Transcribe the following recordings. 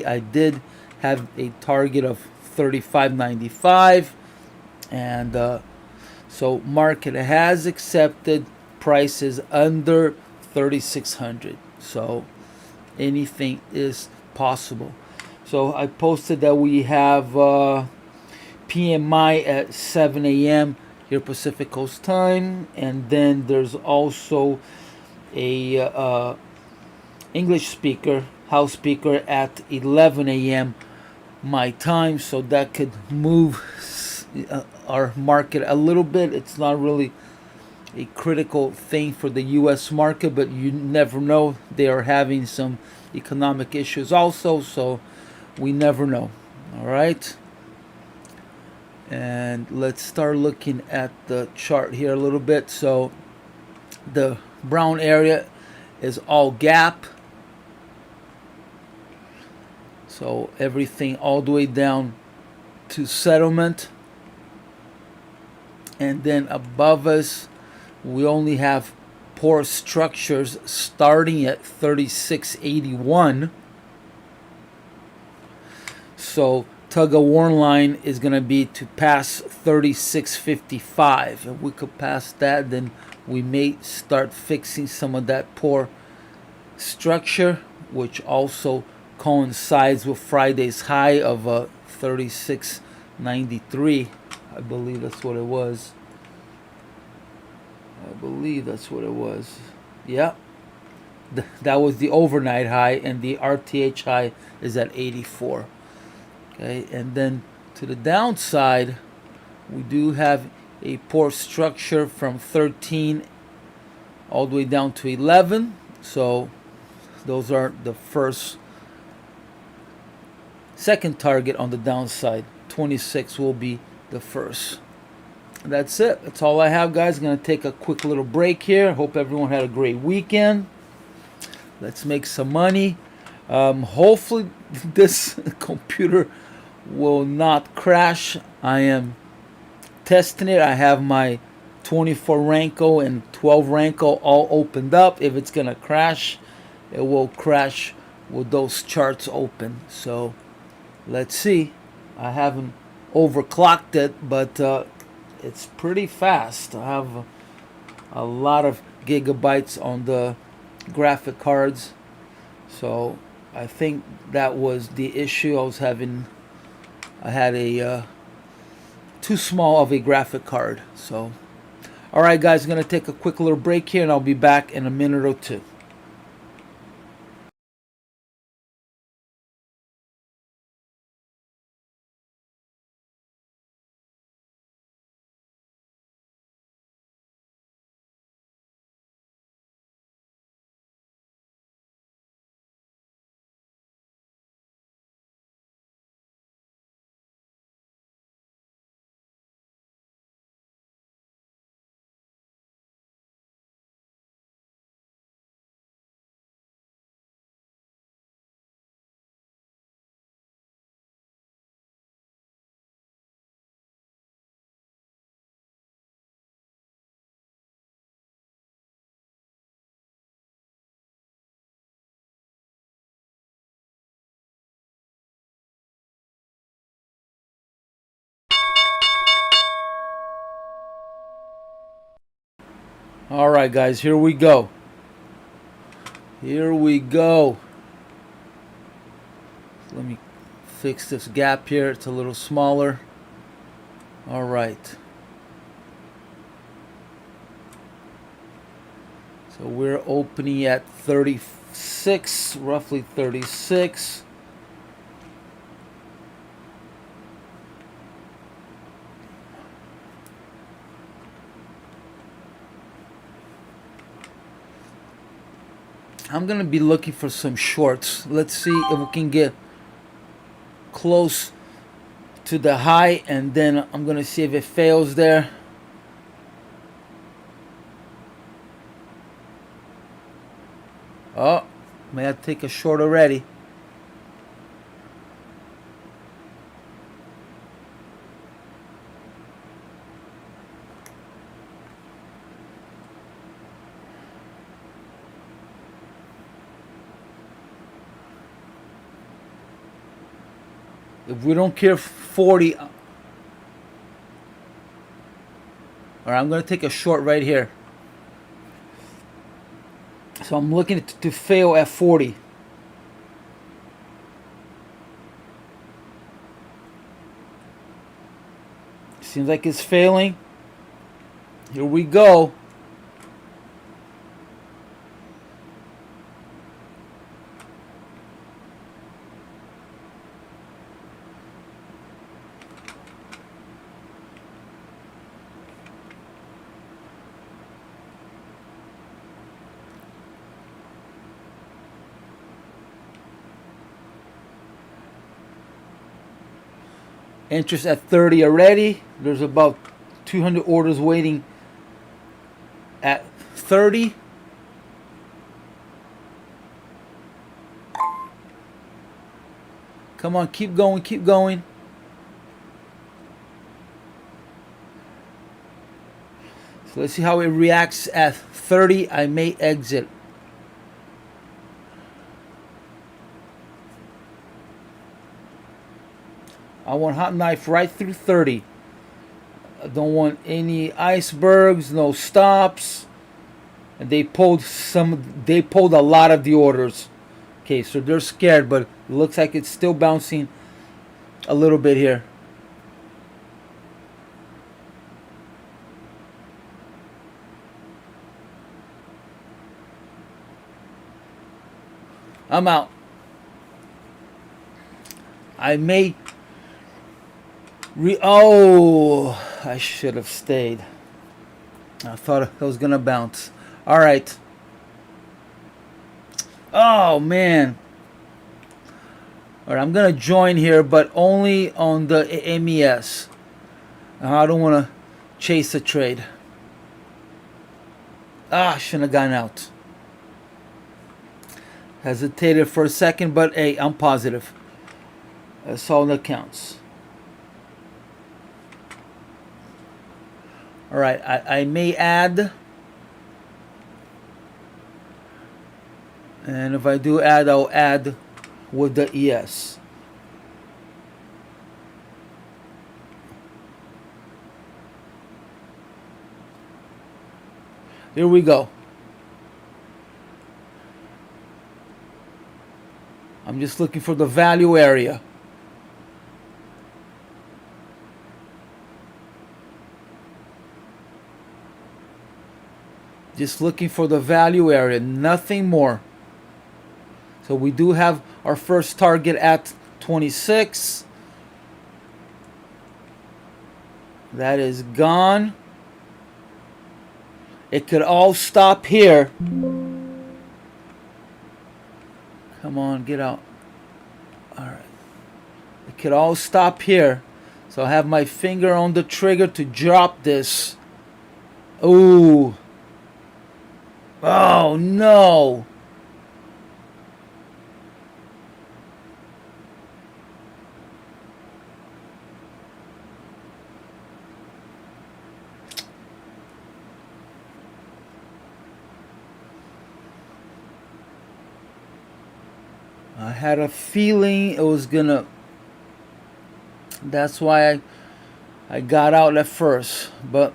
I did have a target of 35.95, and so market has accepted prices under 3,600. So anything is possible. So I posted that we have PMI at 7 a.m. here Pacific Coast time, and then there's also a English speaker, house speaker at 11 a.m. my time, so that could move our market a little bit. It's not really a critical thing for the U.S. market, but you never know. They are having some economic issues also, so we never know. All right, and let's start looking at the chart here a little bit. So the brown area is all gap, so everything all the way down to settlement, and then above us we only have poor structures starting at 3681. So tug of war line is going to be to pass 3655. If we could pass that, then we may start fixing some of that poor structure, which also coincides with Friday's high of 3693. I believe that's what it was. Yeah, that was the overnight high, and the RTH high is at 84. Okay, and then to the downside, we do have a poor structure from 13 all the way down to 11. So those are the second target on the downside. 26 will be the first. That's it. That's all I have, guys. I'm going to take a quick little break here. Hope everyone had a great weekend. Let's make some money. Hopefully this computer will not crash. I am testing it. I have my 24 Ranko and 12 Ranko all opened up. If it's going to crash, it will crash with those charts open. So let's see. I haven't overclocked it, but it's pretty fast. I have a lot of gigabytes on the graphic cards, so I think that was the issue. I had a too small of a graphic card. So alright, guys, I'm gonna take a quick little break here, and I'll be back in a minute or two. Alright, guys, here we go. Let me fix this gap here. It's a little smaller. Alright. So we're opening at 36, roughly 36. I'm going to be looking for some shorts. Let's see if we can get close to the high, and then I'm going to see if it fails there. Oh, may I take a short already? If we don't clear 40, all right, I'm going to take a short right here. So I'm looking to fail at 40. Seems like it's failing. Here we go. Interest at 30 already. There's about 200 orders waiting at 30. Come on, keep going, keep going. So let's see how it reacts at 30. I may exit. I want hot knife right through 30. I don't want any icebergs, no stops. And they pulled a lot of the orders. Okay, so they're scared, but it looks like it's still bouncing a little bit here. I'm out. I may I should have stayed. I thought it was gonna bounce. All right. Oh man. All right, I'm gonna join here, but only on the MES. I don't want to chase a trade. I shouldn't have gone out. Hesitated for a second, but hey, I'm positive. That's all that counts. All right, I may add. And if I do add, I'll add with the ES. Here we go. I'm just looking for the value area. Just looking for the value area, nothing more. So we do have our first target at 26. That is gone. It could all stop here. Come on, get out. All right. It could all stop here. So I have my finger on the trigger to drop this. Ooh. Oh no. I had a feeling it was gonna. That's why I got out at first. But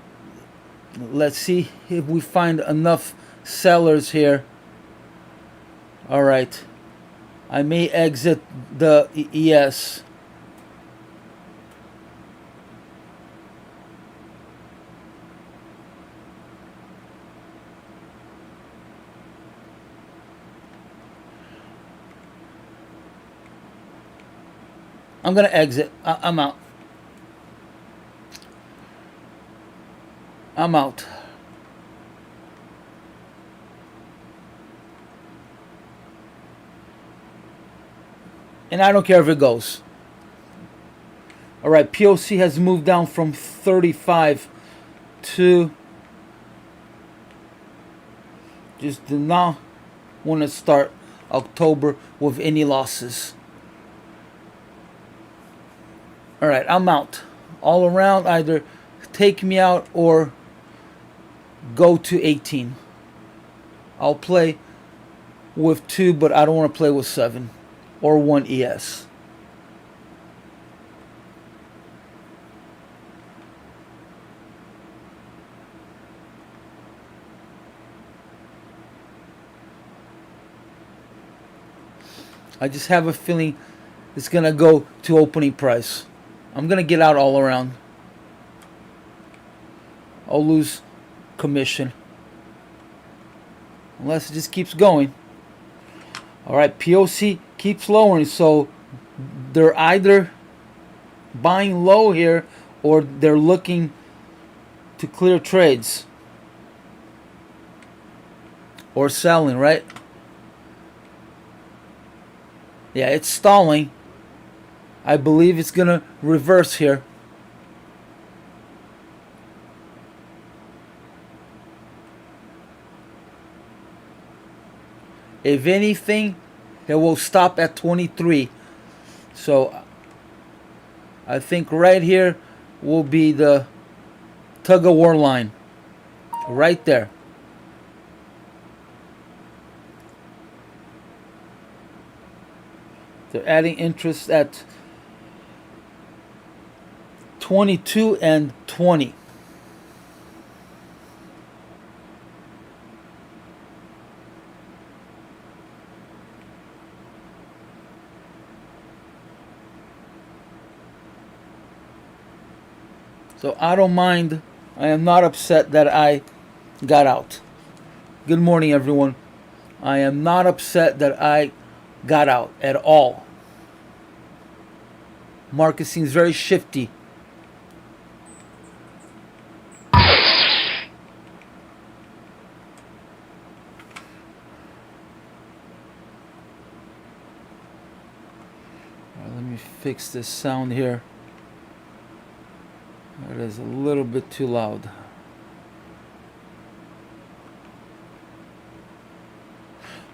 let's see if we find enough sellers here. All right. I may exit the ES. I'm gonna exit. I'm out. I'm out. And I don't care if it goes. All right, POC has moved down from 35 to. Just do not want to start October with any losses. All right, I'm out. All around, either take me out or go to 18. I'll play with 2, but I don't want to play with 7 or 1 ES. I just have a feeling it's going to go to opening price. I'm going to get out all around. I'll lose commission. Unless it just keeps going. Alright, POC keeps lowering. So they're either buying low here or they're looking to clear trades. Or selling, right? Yeah, it's stalling. I believe it's going to reverse here. If anything, it will stop at 23. So I think right here will be the tug of war line. Right there. They're adding interest at 22 and 20. So I don't mind. I am not upset that I got out. Good morning, everyone. I am not upset that I got out at all. Market seems very shifty. Let me fix this sound here. It is a little bit too loud.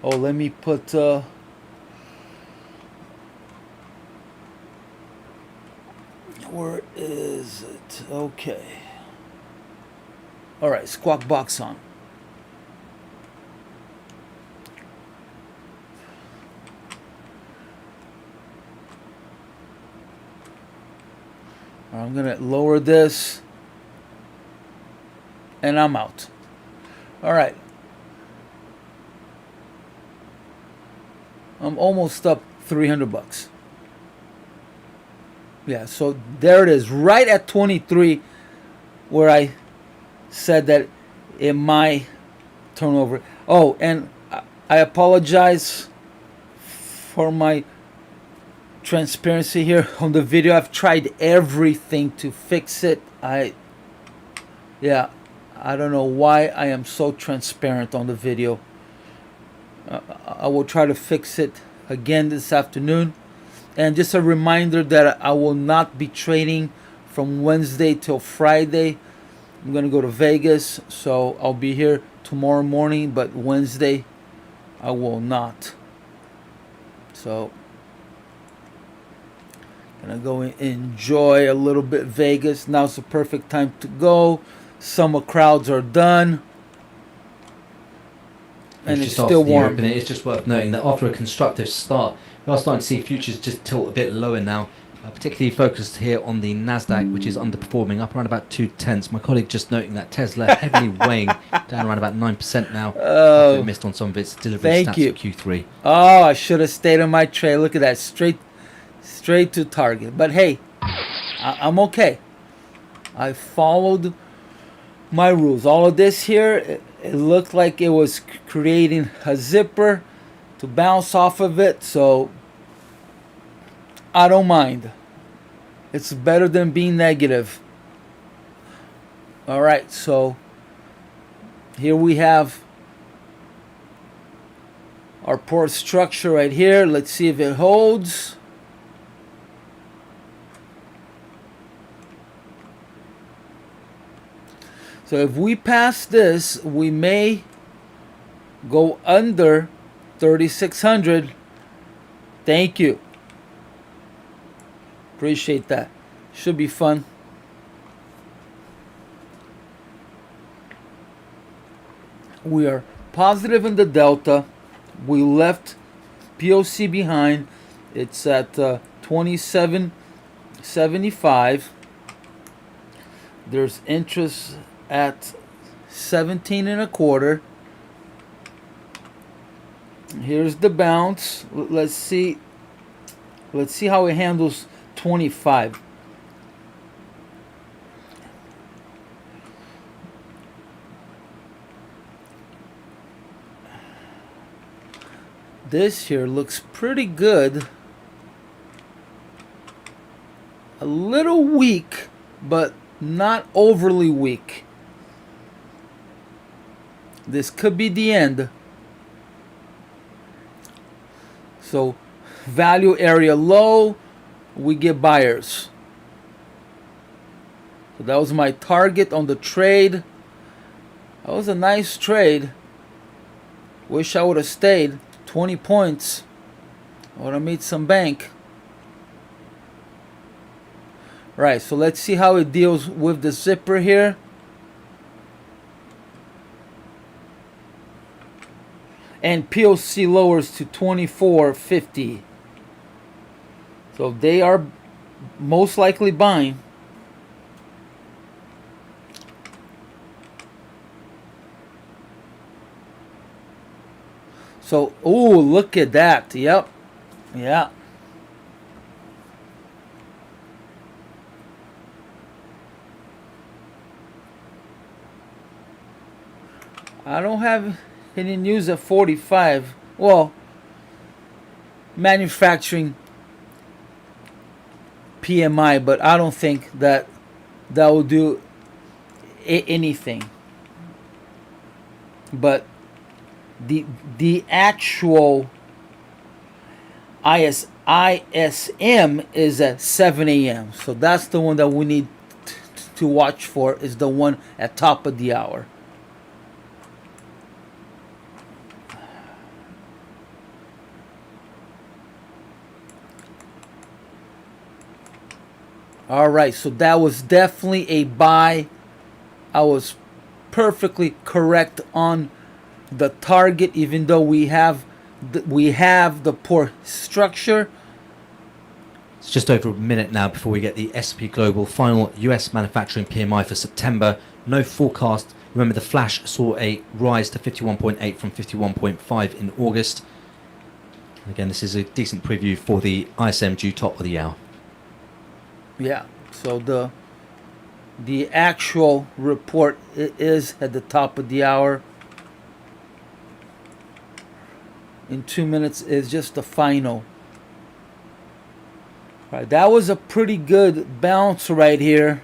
Oh, let me put where is it? Okay. All right, squawk box on. I'm gonna lower this and I'm out. All right. I'm almost up 300 bucks. Yeah, so there it is, right at 23, where I said that it might turn over. Oh, and I apologize for my transparency here on the video. I've tried everything to fix it. I don't know why I am so transparent on the video. I will try to fix it again this afternoon. And just a reminder that I will not be trading from Wednesday till Friday. I'm going to go to Vegas, so I'll be here tomorrow morning, but Wednesday I will not. So gonna go and enjoy a little bit Vegas. Now's the perfect time to go. Summer crowds are done. And it's still warm. It's just worth noting that after a constructive start, we are starting to see futures just tilt a bit lower now, particularly focused here on the Nasdaq, which is underperforming, up around about 2/10. My colleague just noting that Tesla heavily weighing down around about 9% now. After it missed on some of its delivery stats for Q3. Oh, I should have stayed on my trade. Look at that, straight to target. But hey, I'm okay. I followed my rules. All of this here, it looked like it was creating a zipper to bounce off of it, so I don't mind. It's better than being negative. All right, so here we have our port structure right here. Let's see if it holds. So if we pass this, we may go under 3,600. Thank you. Appreciate that. Should be fun. We are positive in the delta. We left POC behind. It's at 27.75. There's interest at 17 and a quarter. Here's the bounce. Let's see. Let's see how it handles 25. This here looks pretty good. A little weak, but not overly weak. This could be the end. So, value area low, we get buyers. So that was my target on the trade. That was a nice trade. Wish I would have stayed. 20 points. I would have made some bank. Right, so let's see how it deals with the zipper here. And POC lowers to 24.50. So they are most likely buying. So, ooh, look at that. Yep. Yeah. I don't have any news at 45. Well, manufacturing PMI, but I don't think that will do anything. But the actual ISM is at 7 a.m. So that's the one that we need to watch for, is the one at top of the hour. All right, so that was definitely a buy. I was perfectly correct on the target, even though we have the poor structure. It's just over a minute now before we get the S&P Global final US manufacturing PMI for September. No forecast. Remember, the flash saw a rise to 51.8 from 51.5 in August. Again, this is a decent preview for the ISM due top of the hour. Yeah, so the actual report is at the top of the hour. In 2 minutes is just the final. Right, that was a pretty good bounce right here.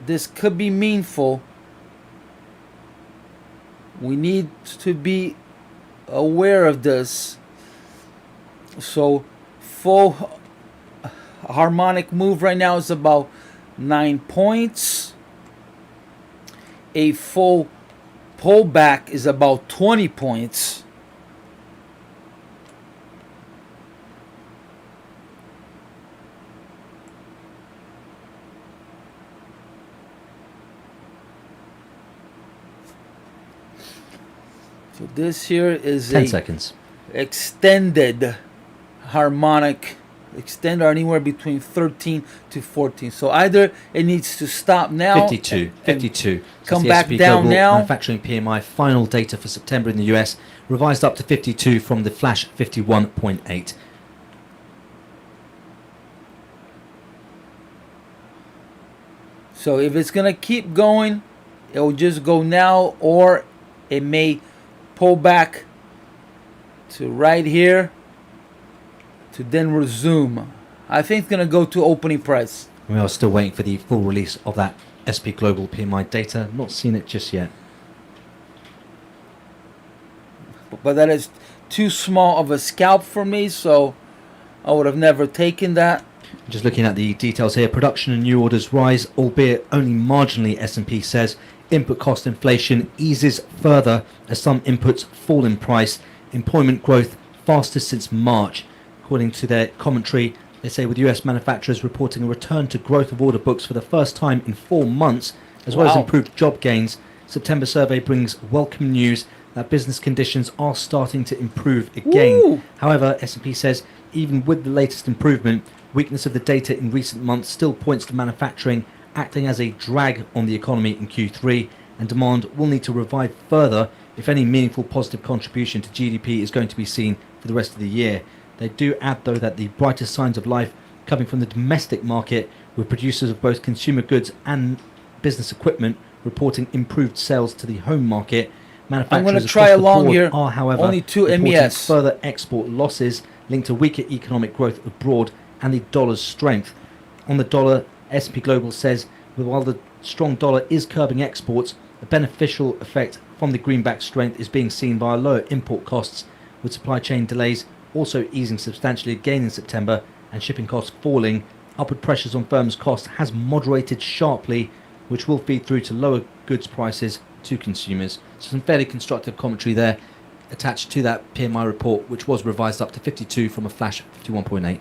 This could be meaningful. We need to be aware of this. So full harmonic move right now is about 9 points. A full pullback is about 20 points. So this here is 10 a seconds. Extended harmonic. Extend are anywhere between 13 to 14. So either it needs to stop now. 52. Come the back S&P down Global now. Manufacturing PMI final data for September in the US, revised up to 52 from the flash 51.8. So if it's going to keep going, it will just go now, or it may pull back to right here to then resume. I think it's going to go to opening price. We are still waiting for the full release of that SP Global PMI data. Not seen it just yet. But that is too small of a scalp for me, so I would have never taken that. Just looking at the details here, production and new orders rise, albeit only marginally, S&P says. Input cost inflation eases further as some inputs fall in price. Employment growth fastest since March. According to their commentary, they say with US manufacturers reporting a return to growth of order books for the first time in 4 months, as well as improved job gains, September survey brings welcome news that business conditions are starting to improve again. Woo! However, S&P says even with the latest improvement, weakness of the data in recent months still points to manufacturing acting as a drag on the economy in Q3, and demand will need to revive further if any meaningful positive contribution to GDP is going to be seen for the rest of the year. They do add, though, that the brightest signs of life coming from the domestic market, with producers of both consumer goods and business equipment reporting improved sales to the home market. Manufacturers I'm going to try across the along board here. are, however, Only 2 reporting MES. further export losses linked to weaker economic growth abroad and the dollar's strength. On the dollar, S&P Global says, while the strong dollar is curbing exports, the beneficial effect from the greenback strength is being seen via lower import costs, with supply chain delays also easing substantially again in September and shipping costs falling. Upward pressures on firms' costs has moderated sharply, which will feed through to lower goods prices to consumers. So some fairly constructive commentary there attached to that PMI report, which was revised up to 52 from a flash 51.8.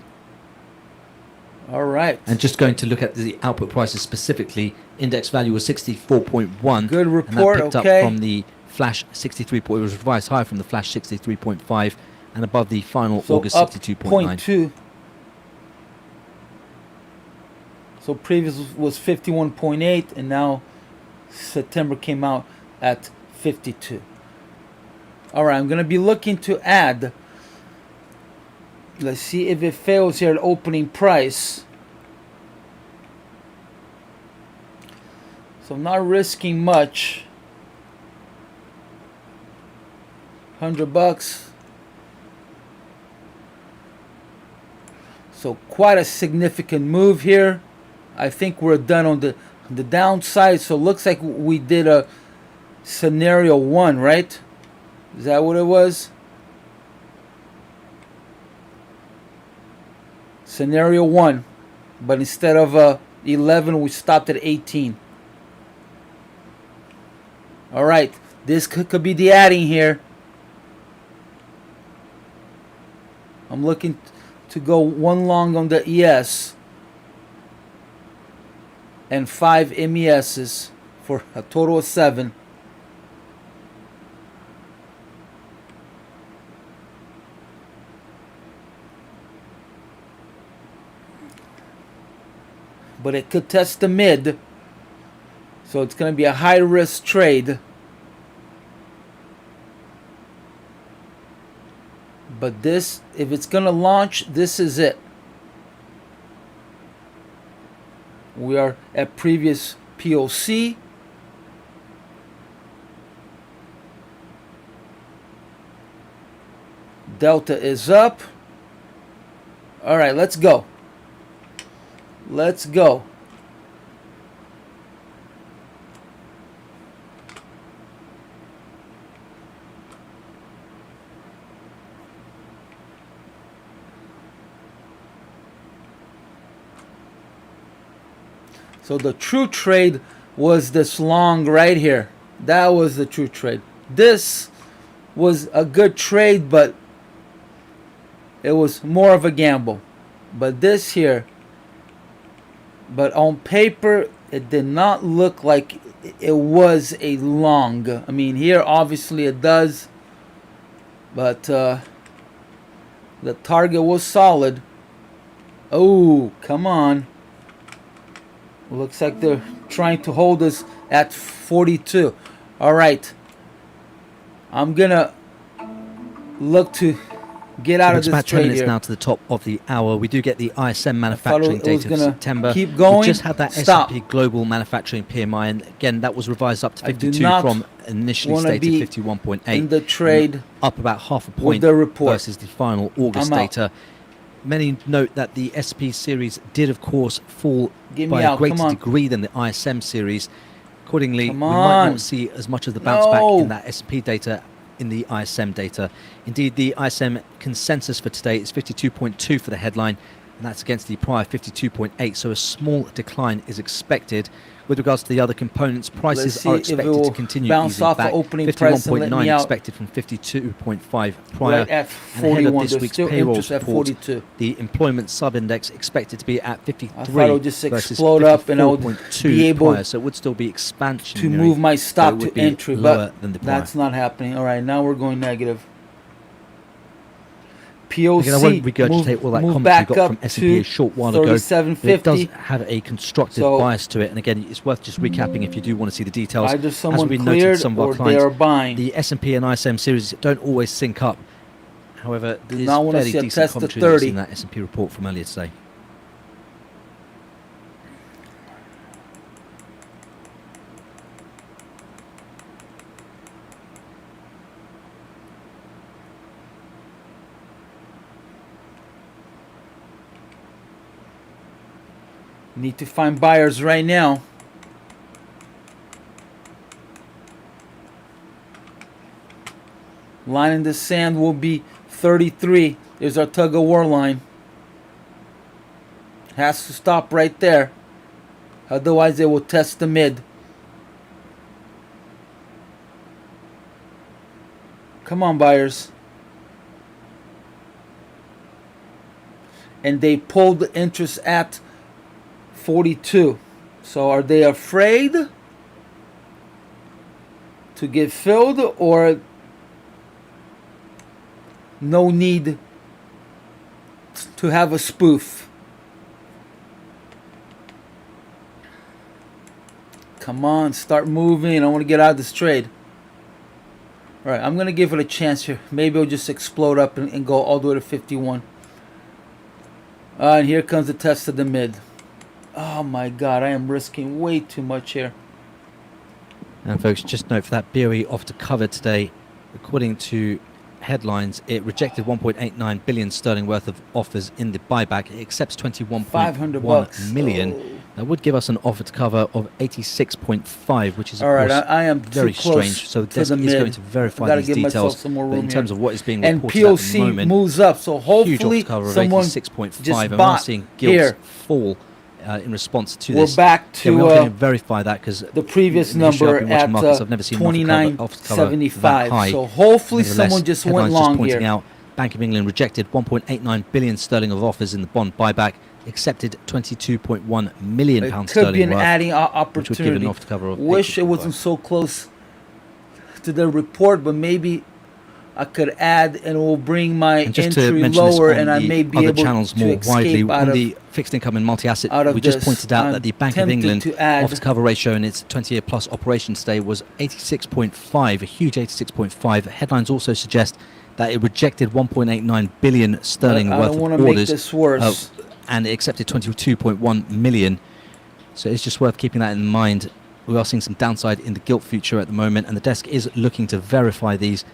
All right. And just going to look at the output prices specifically, index value was 64.1. Good report, and that picked okay. up from the flash 63. It was revised higher from the flash 63.5 and above the final So August up 62.9. 0.2. So previous was 51.8, and now September came out at 52. All right, I'm going to be looking to add. Let's see if it fails here at opening price. So I'm not risking much. $100. So quite a significant move here. I think we're done on the downside. So it looks like we did a scenario 1, right? Is that what it was? Scenario 1. But instead of 11, we stopped at 18. All right. This could be the adding here. I'm looking to go 1 long on the ES and 5 MESs for a total of 7. But it could test the mid, so it's going to be a high risk trade. But this, if it's going to launch, this is it. We are at previous POC. Delta is up. All right, let's go. Let's go. So the true trade was this long right here. That was the true trade. This was a good trade, but it was more of a gamble. But this here, but on paper, it did not look like it was a long. I mean, here obviously it does, but the target was solid. Oh, come on. Looks like they're trying to hold us at 42. All right. I'm going to look to get out of this about 10 trade minutes here. now to the top of the hour. We do get the ISM manufacturing it was data for gonna September. keep going. We just had that Stop. S&P Global Manufacturing PMI, and again, that was revised up to I do 52 not from initially wanna stated be 51.8. in the trade up about half a with point the report. versus the final August I'm out. data. Many note that the SP series did, of course, fall Get by me a out. greater Come on. degree than the ISM series. Accordingly, Come we might on. not see as much of the bounce back No. in that S&P data in the ISM data. Indeed, the ISM consensus for today is 52.2 for the headline, and that's against the prior 52.8, so a small decline is expected. With regards to the other components, prices see are if it expected will to continue bounce easing off the back. opening price and let me 51.9 out. expected from 52.5 prior. Right at And ahead 41. of this There's week's still payroll interest at report, 42. the employment sub-index expected to be at 53 I thought it would just versus explode up and I would 54.2 be able prior, so it would still be expansion to move my stop to entry, lower but than the prior. that's not happening. All right, now we're going negative. POC Again, I won't regurgitate all that move comment back we got up from S&P a to short while ago. But it does 3750. have a constructive So- bias to it. And again, it's worth just recapping if you do want to see the details. Either As someone we cleared noted, some of our or they clients, are buying. the S&P and ISM series don't always sync up. However, Do there's not wanna fairly see a decent test to commentary that's 30. in that S&P report from earlier today. Need to find buyers right now. Line in the sand will be 33. There's our tug of war line. Has to stop right there. Otherwise, it will test the mid. Come on, buyers. And they pulled the interest at 42. So are they afraid to get filled, or no need to have a spoof? Come on, start moving. I want to get out of this trade. All right, I'm going to give it a chance here. Maybe it'll just explode up and go all the way to 51. And here comes the test of the mid. Oh my God, I am risking way too much here. And folks, just note for that BOE offer to cover today, according to headlines, it rejected 1.89 billion sterling worth of offers in the buyback. It accepts 21.1 million. Oh. That would give us an offer to cover of 86.5, which is of All right, course I am very too close strange. So the to desk the is mid. going to verify Gotta these give myself details. some more But room in terms here. of what is being And reported at the POC moment, moves up, so huge offer hopefully to cover of someone 86.5, just and we're bought seeing gilts here. fall in response to We're this. back Yeah, we're to not going to verify that because the previous in the history I've number been watching at markets, I've never seen an offer to cover that 29.75. high. So hopefully Nevertheless, someone just went headlines long just pointing here. out Bank of England rejected 1.89 billion sterling of offers in the bond buyback, accepted 22.1 million It pounds could be sterling an worth, adding which would give opportunity. an offer to cover of Wish it 8.5. wasn't so close to the report, but maybe I could add and it will bring my And just to entry mention this lower, on and I the may be other able channels to more widely, escape out on of. the fixed income and multi-asset, out of we just this. pointed out I'm that the Bank of tempted England to add- offer to cover ratio in its 20-year plus operation today was 86.5, a huge 86.5. Headlines also suggest that it rejected 1.89 billion sterling I worth don't of want to make orders, this worse. and it accepted 22.1 million. So it's just worth keeping that in mind. We are seeing some downside in the gilt future at the moment, and the desk is looking to verify these.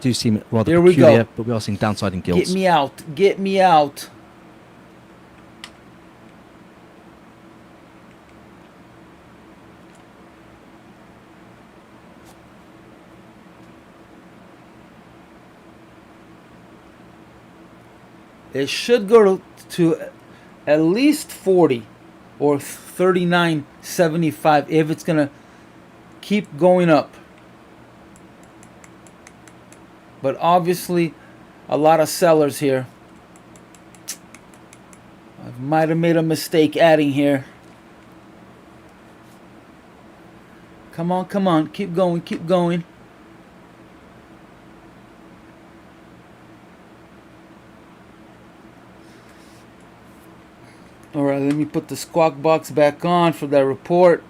Do seem rather Here we peculiar, go. but we are seeing downside in Get gilts. me out. Get me out. It should go to at least 40 or 39.75 if it's going to keep going up. But obviously, a lot of sellers here. I might have made a mistake adding here. Come on, come on. Keep going, keep going. All right, let me put the squawk box back on for that report.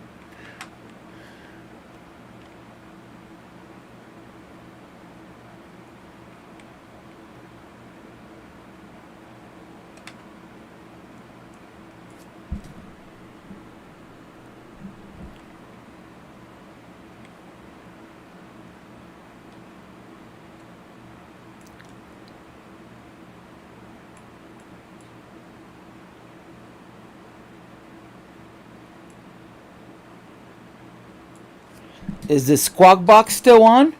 Is the squawk box still on?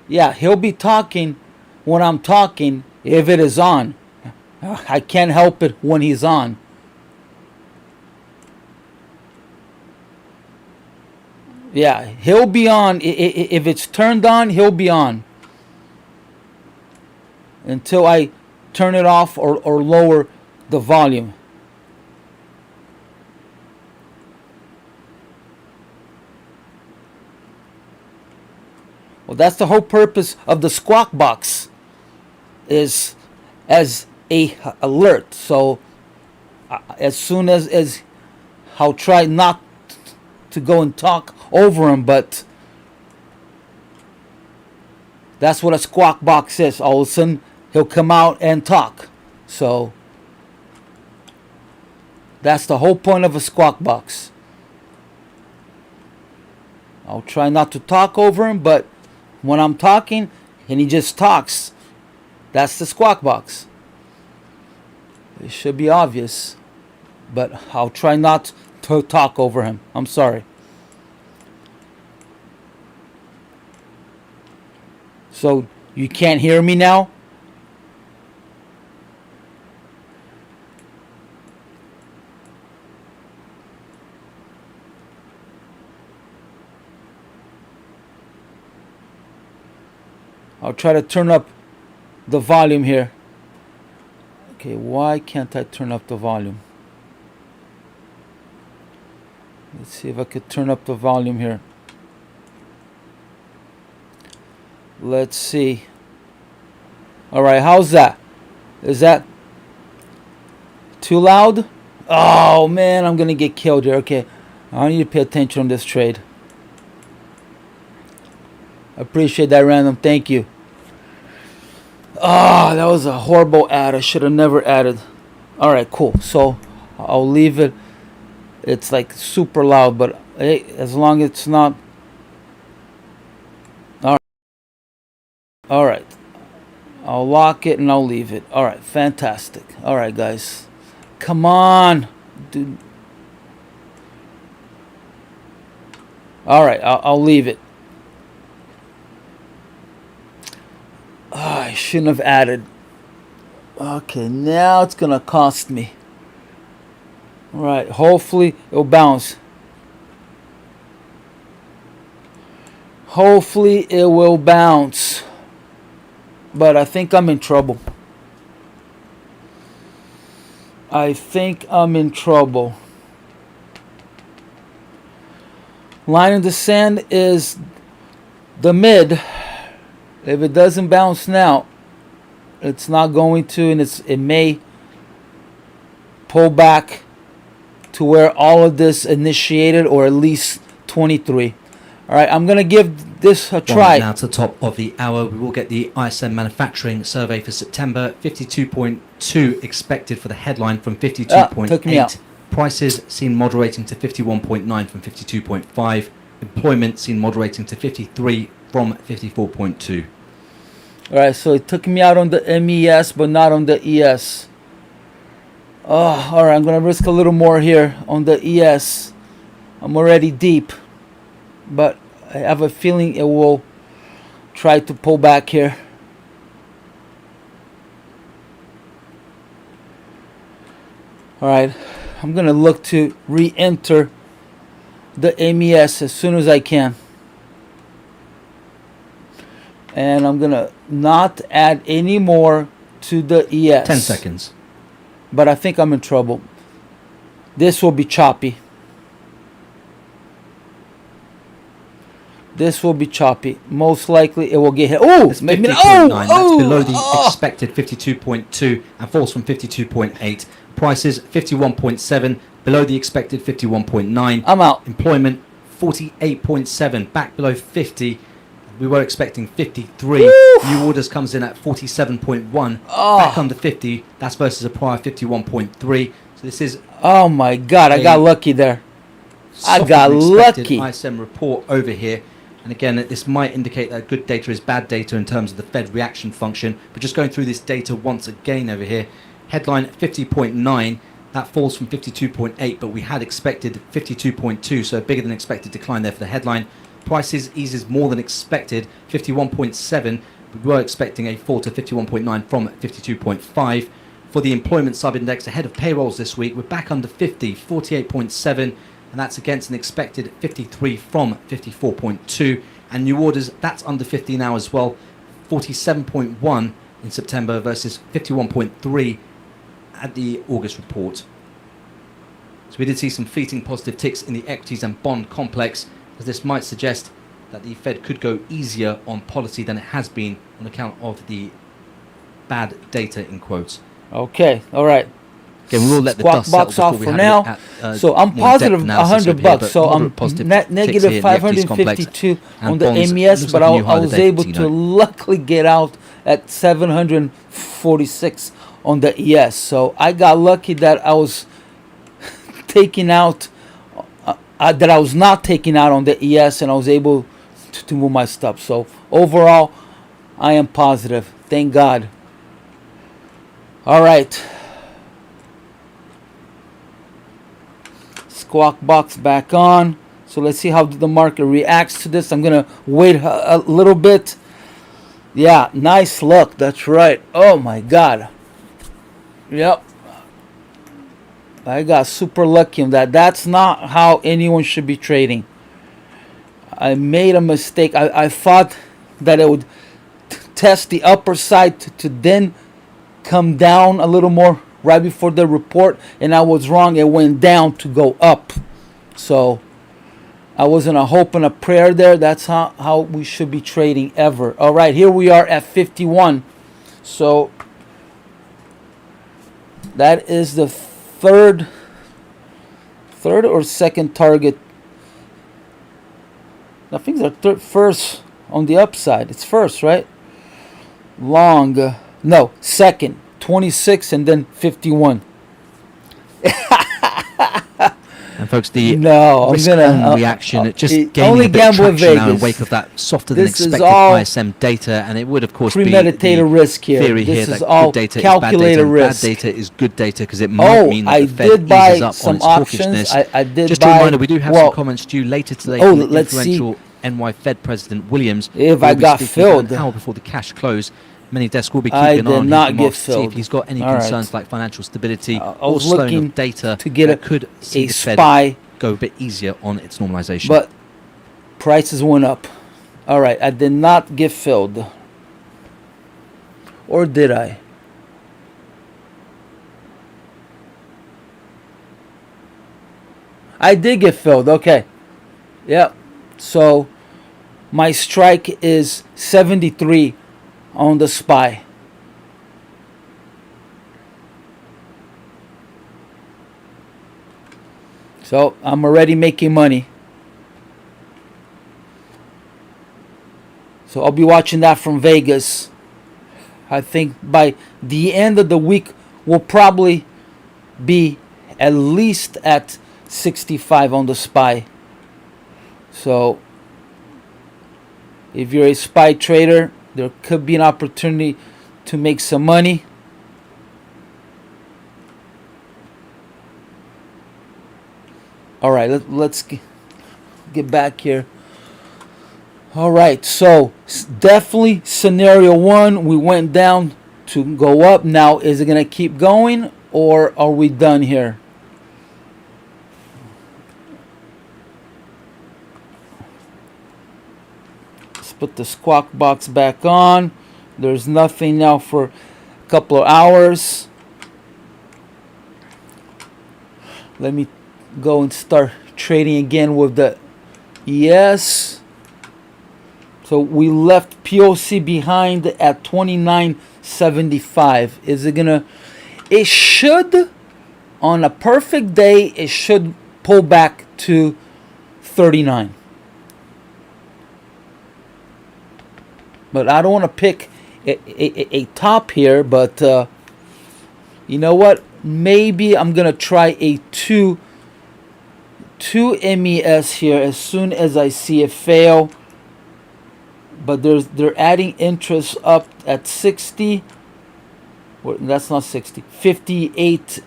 Yeah, he'll be talking when I'm talking if it is on. I can't help it when he's on. Yeah, he'll be on. If it's turned on, he'll be on. Until I turn it off or lower the volume. Well, that's the whole purpose of the squawk box, is as a alert. So as soon as I'll try not to go and talk over him, but that's what a squawk box is. All of a sudden he'll come out and talk. So that's the whole point of a squawk box. I'll try not to talk over him, but when I'm talking and he just talks, that's the squawk box. It should be obvious, but I'll try not to talk over him. I'm sorry. So you can't hear me now? I'll try to turn up the volume here. Okay, why can't I turn up the volume? Let's see if I could turn up the volume here. Let's see. All right, how's that? Is that too loud? Oh man, I'm gonna get killed here. Okay, I need to pay attention on this trade. Appreciate that, Random. Thank you. Ah, that was a horrible ad. I should have never added. All right, cool. So I'll leave it. It's like super loud, but hey, as long as it's not. All right. All right. I'll lock it and I'll leave it. All right, fantastic. All right, guys. Come on, dude. All right, I'll leave it. Oh, I shouldn't have added. Okay, now it's gonna cost me. All right, hopefully it'll bounce. Hopefully it will bounce. But I think I'm in trouble. I think I'm in trouble. Line in the sand is the mid. If it doesn't bounce now, it's not going to, and it may pull back to where all of this initiated, or at least 23. All right, I'm going to give this a try. Now to the top of the hour, we will get the ISM manufacturing survey for September. 52.2 expected for the headline from 52.8. Prices seen moderating to 51.9 from 52.5. Employment seen moderating to 53 from 54.2. All right, so it took me out on the MES, but not on the ES. Oh, all right, I'm going to risk a little more here on the ES. I'm already deep, but I have a feeling it will try to pull back here. All right, I'm going to look to re-enter the MES as soon as I can. And I'm going to not add any more to the ES. 10 seconds. But I think I'm in trouble. This will be choppy. This will be choppy. Most likely it will get hit. Oh, maybe not. That's below the expected 52.2 and falls from 52.8. Prices 51.7, below the expected 51.9. I'm out. Employment 48.7, back below 50. We were expecting 53. Woof. New orders comes in at 47.1, back under 50. That's versus a prior 51.3. So this is. Oh my God! I got lucky there. I got lucky. ISM report over here, and again, this might indicate that good data is bad data in terms of the Fed reaction function. But just going through this data once again over here, headline 50.9. That falls from 52.8, but we had expected 52.2, so a bigger than expected decline there for the headline. Prices eases more than expected, 51.7. We were expecting a fall to 51.9 from 52.5. For the employment sub-index ahead of payrolls this week, we're back under 50, 48.7, and that's against an expected 53 from 54.2. And new orders, that's under 50 now as well, 47.1 in September versus 51.3 at the August report. So we did see some fleeting positive ticks in the equities and bond complex, as this might suggest that the Fed could go easier on policy than it has been on account of the bad data in quotes. Okay, all right. Again, we will let the Squawk dust settle box before off we for have now. a look at, So I'm more in-depth positive analysis over $100. here, but So I'm moderate positive negative ticks here, the equities complex 552 on and the bonds. MES, Looks but like a new high I was today, able to luckily get out at 746 on the ES. So I got lucky that I was taking out, that I was not taking out on the ES, and I was able to move my stuff. So overall, I am positive. Thank God. All right. Squawk box back on. So let's see how the market reacts to this. I'm going to wait a little bit. Yeah, nice look. That's right. Oh my God. Yep. I got super lucky on that. That's not how anyone should be trading. I made a mistake. I thought that it would test the upper side to then come down a little more right before the report, and I was wrong. It went down to go up. So I was in a hope and a prayer there. That's how we should be trading ever. All right, here we are at 51. So that is the third or second target. I think they're first on the upside. It's first, right? Long. No, second. 26 and then 51. And folks, the No, risk I'm gonna on reaction, it just only gaining a bit of gamble in traction now in Vegas. wake of that softer than This is expected all ISM data, and it would of course be premeditated the risk here. theory This here is that all good data is bad data, calculated and risk. bad data is good data because it might mean that I the Fed did buy eases up on some its options. hawkishness. I did Just buy. a reminder, we do have well, some comments due later today oh, from the let's see. influential NY Fed President Williams. If We'll I be got speaking about filled. an hour before the cash close. Many desks will be I keeping an eye did on not his get remarks to see if filled. he's got any All right. concerns like financial stability I or was slowing looking of data to get that could see a the Fed SPY, go a bit easier on its normalization. but prices went up. All right, I did not get filled. Or did I? I did get filled. Okay. Yep. So my strike is 73 on the SPY. So I'm already making money. So I'll be watching that from Vegas. I think by the end of the week, we'll probably be at least at 65 on the SPY. So if you're a SPY trader, there could be an opportunity to make some money. All right, let's get back here. All right, so definitely scenario one, we went down to go up. Now, is it going to keep going, or are we done here? Let's put the squawk box back on. There's nothing now for a couple of hours. Let me go and start trading again with the ES. So we left POC behind at 29.75. Is it gonna? It should, on a perfect day, it should pull back to 39. But I don't want to pick a top here. But you know what? Maybe I'm gonna try a two MES here as soon as I see it fail. But they're adding interest up at 60. Well, that's not 60. 58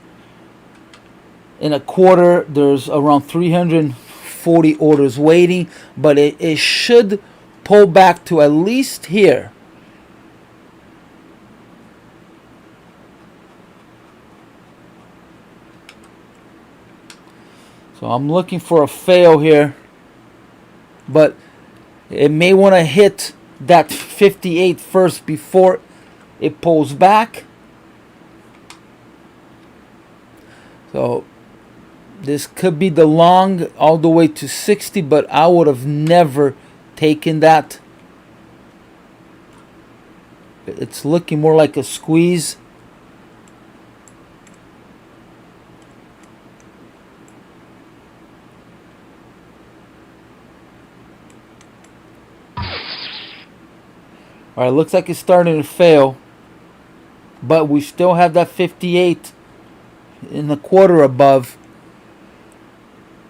and a quarter. There's around 340 orders waiting, but it should pull back to at least here. So I'm looking for a fail here, but it may want to hit that 58 first before it pulls back. So this could be the long all the way to 60, but I would have never taking that. It's looking more like a squeeze. All right, looks like it's starting to fail, but we still have that 58 in the quarter above.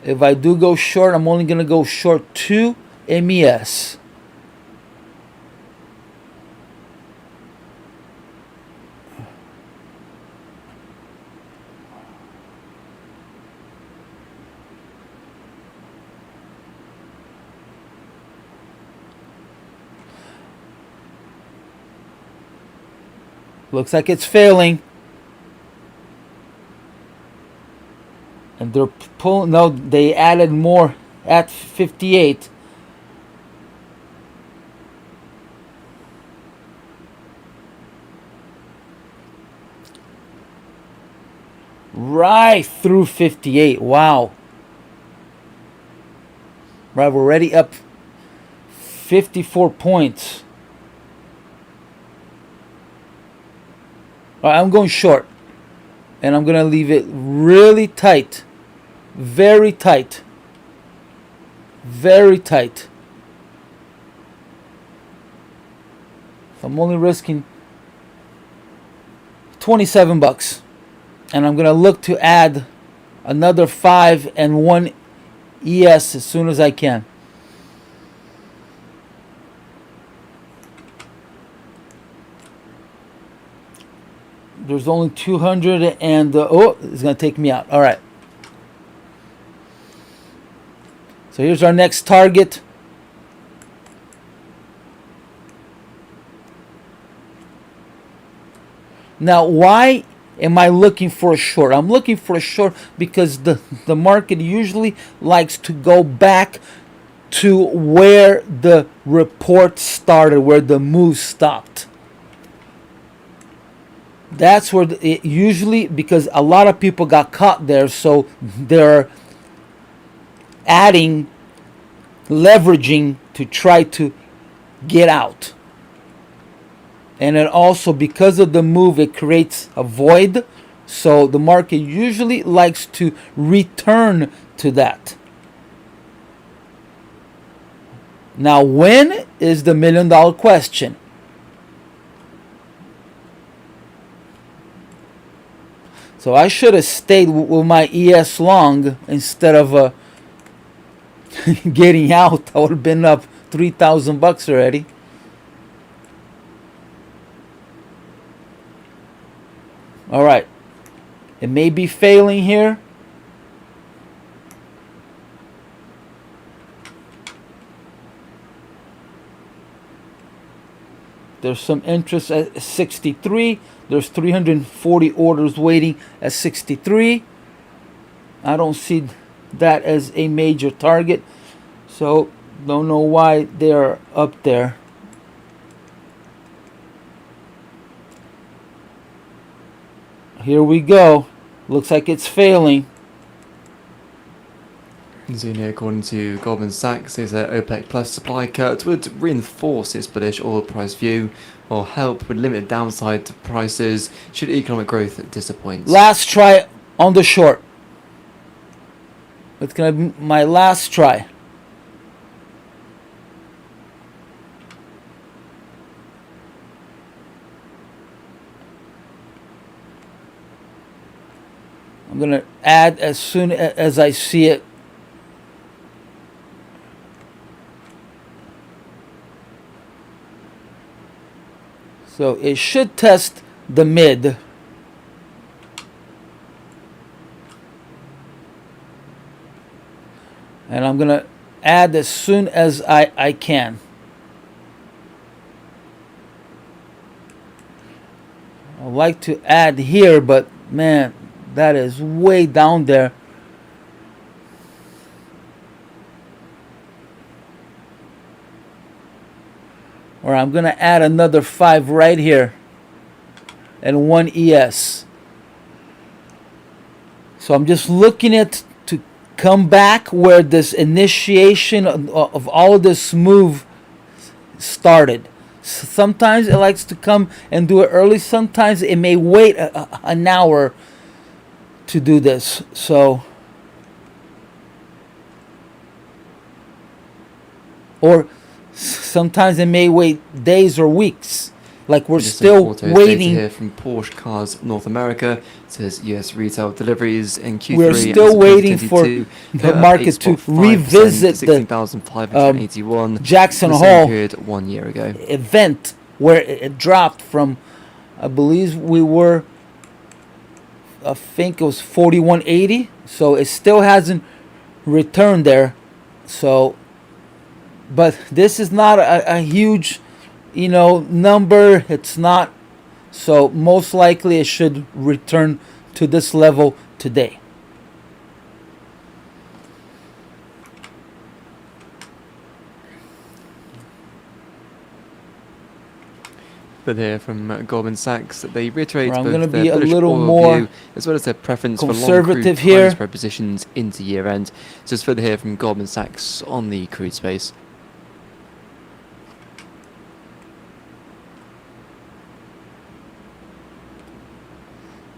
If I do go short, I'm only going to go short 2 MES. Looks like it's failing. And they're pulling. No, they added more at 58. Right through 58. Wow. Right, we're already up 54 points. All right, I'm going short. And I'm going to leave it really tight. Very tight. Very tight. I'm only risking 27 bucks. And I'm going to look to add another 5 and 1 ES as soon as I can. There's only 200 and oh, it's going to take me out. All right. So here's our next target. Now, why am I looking for a short? I'm looking for a short because the market usually likes to go back to where the report started, where the move stopped. That's where it usually, because a lot of people got caught there, so they're adding, leveraging to try to get out. And it also, because of the move, it creates a void. So the market usually likes to return to that. Now, when is the $1 million question? So I should have stayed with my ES long instead of getting out. I would have been up 3,000 bucks already. All right. It may be failing here. There's some interest at 63. There's 340 orders waiting at 63. I don't see that as a major target. So, don't know why they're up there. Here we go. Looks like it's failing. Zuni, according to Goldman Sachs, is that OPEC Plus supply cuts would reinforce its bullish oil price view or help with limited downside to prices should economic growth disappoint. Last try on the short. It's going to be my last try. I'm going to add as soon as I see it. So it should test the mid. And I'm going to add as soon as I can. I'd like to add here, but man, that is way down there. Or I'm going to add another 5 right here. And 1 ES. So I'm just looking at to come back where this initiation of all of this move started. Sometimes it likes to come and do it early. Sometimes it may wait an hour to do this. So, or sometimes it may wait days or weeks. Like we're Just still some autos waiting. data here from Porsche Cars North America. It says US retail deliveries in Q3. We're still waiting for the market to revisit the 16,581 Jackson the same Hole period 1 year ago. event where it dropped from, I believe we were, I think it was 4180. So it still hasn't returned there. So, but this is not a huge, number. It's not. So most likely it should return to this level today. But here from Goldman Sachs, they reiterate I'm both gonna their be a bullish little oil more view as well as their preference for long crude conservative time here. spread positions into year end. So it's further here from Goldman Sachs on the crude space.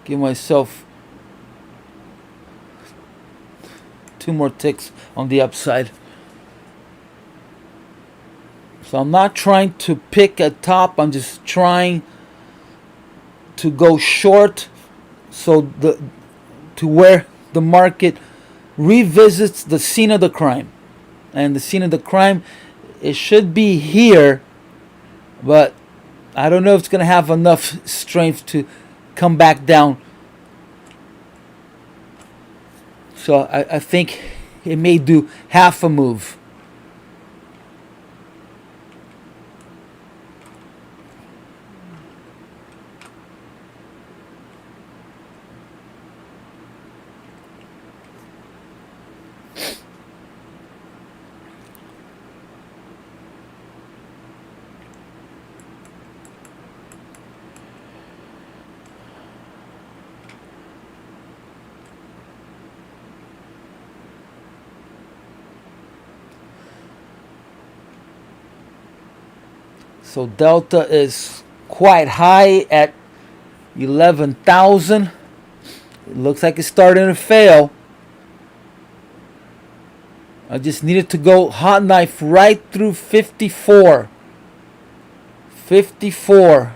Give myself 2 more ticks on the upside. So I'm not trying to pick a top. I'm just trying to go short, so to where the market revisits the scene of the crime. And the scene of the crime, it should be here, but I don't know if it's going to have enough strength to come back down. So I think it may do half a move. So Delta is quite high at 11,000. It looks like it's starting to fail. I just needed to go hot knife right through 54. 54.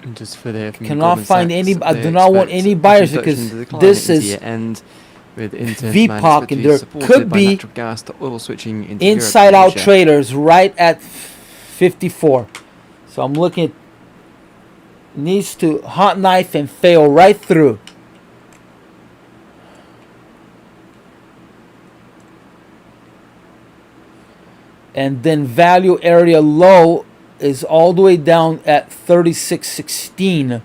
And just for the Cannot find any. I do not want any buyers because this is end with VPOC, and there could be natural gas to oil switching into inside Europe and out Asia. traders right at 54. So I'm looking at, needs to hot knife and fail right through. And then value area low is all the way down at 36.16.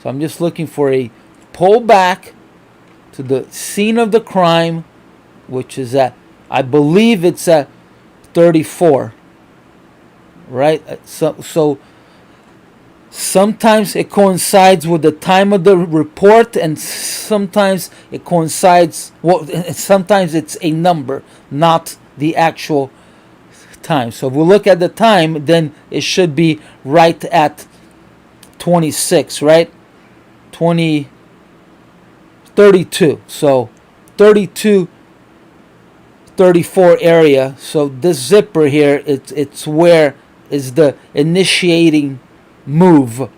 So I'm just looking for a pullback to the scene of the crime, which is at, I believe it's at 34. Right? So sometimes it coincides with the time of the report, and sometimes it coincides, sometimes it's a number, not the actual time. So if we look at the time, then it should be right at 26, right? 32. So 32, 34 area. So this zipper here, it's where is the initiating move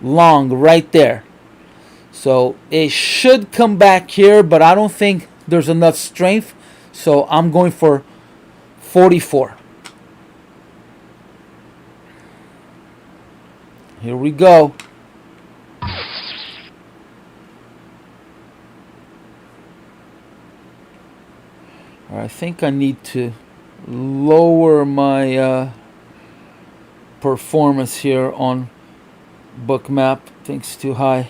long right there. So it should come back here, but I don't think there's enough strength. So I'm going for 44. Here we go. I think I need to lower my performance here on Bookmap. I think it's too high.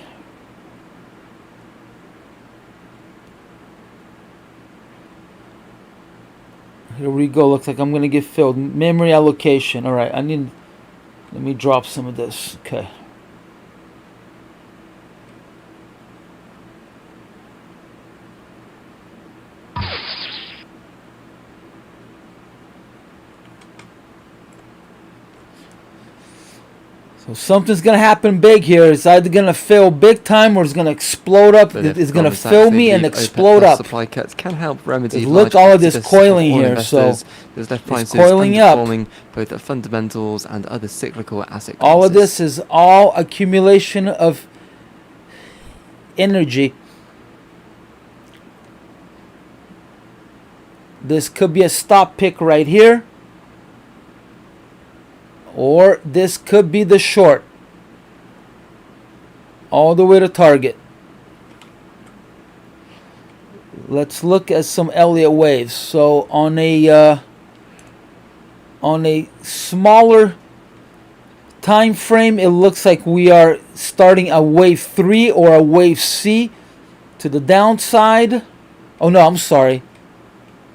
Here we go. Looks like I'm gonna get filled. Memory allocation. All right. I need Let me drop some of this. Okay. So something's gonna happen big here. It's either gonna fail big time or it's gonna explode up. But if It's gonna Goldman Sachs fill me believe and OPEC explode plus up. Supply cuts can help remedy Because large look, all of this exodus coiling of foreign here, so investors. There's left prices coiling up. underperforming both the fundamentals and other cyclical asset classes. All of this is all accumulation of energy. This could be a stop pick right here. Or this could be the short. All the way to target. Let's look at some Elliot waves. So on a smaller time frame, it looks like we are starting a wave 3 or a wave C to the downside. Oh no, I'm sorry.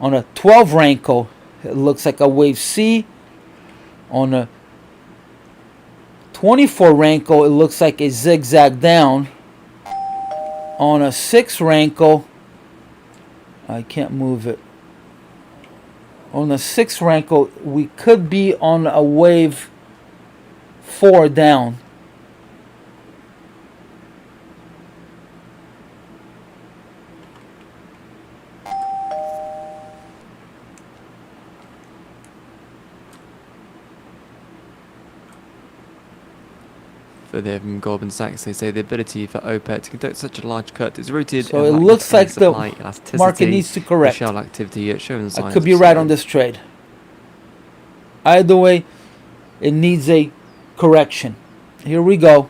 On a 12 Renko, it looks like a wave C. On a 24 Renko, it looks like a zigzag down. On a 6 Renko, I can't move it. On a 6 Renko, we could be on a wave 4 down. For the Goldman Sachs, they say the ability for OPEC to conduct such a large cut is rooted So in it lack of looks like the supply elasticity. market needs to correct. Shell activity showing signs I could be of right slowing. on this trade. Either way, it needs a correction. Here we go.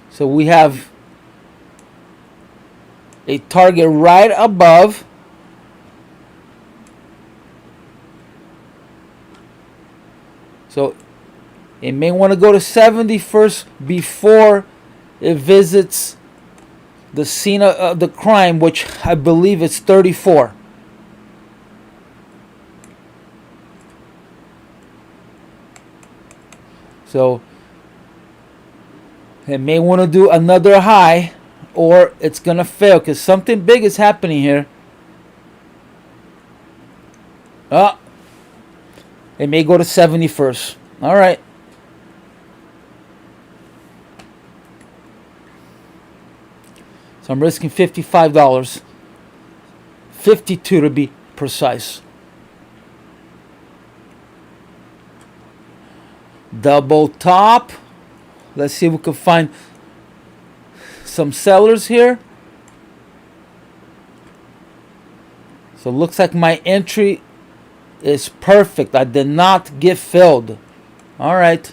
So we have a target right above. So it may want to go to 70 first before it visits the scene of the crime, which I believe is 34. So it may want to do another high, or it's going to fail because something big is happening here. It may go to 70 first. All right. So I'm risking $55. 52 to be precise. Double top. Let's see if we can find some sellers here. So it looks like my entry is perfect. I did not get filled. All right.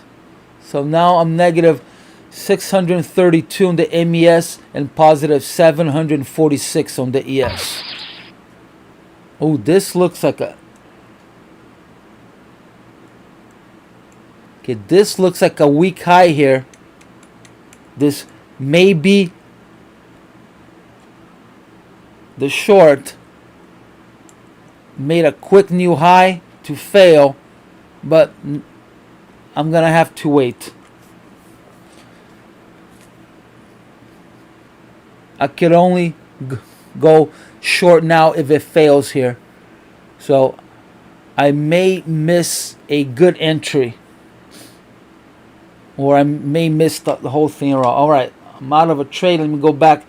So now I'm negative 632 on the MES and positive 746 on the ES. Oh, this looks like a... Okay, this looks like a weak high here. This may be the short. Made a quick new high to fail, but I'm gonna have to wait. I could only go short now if it fails here. So I may miss a good entry. Or I may miss the whole thing around. All right, I'm out of a trade. Let me go back,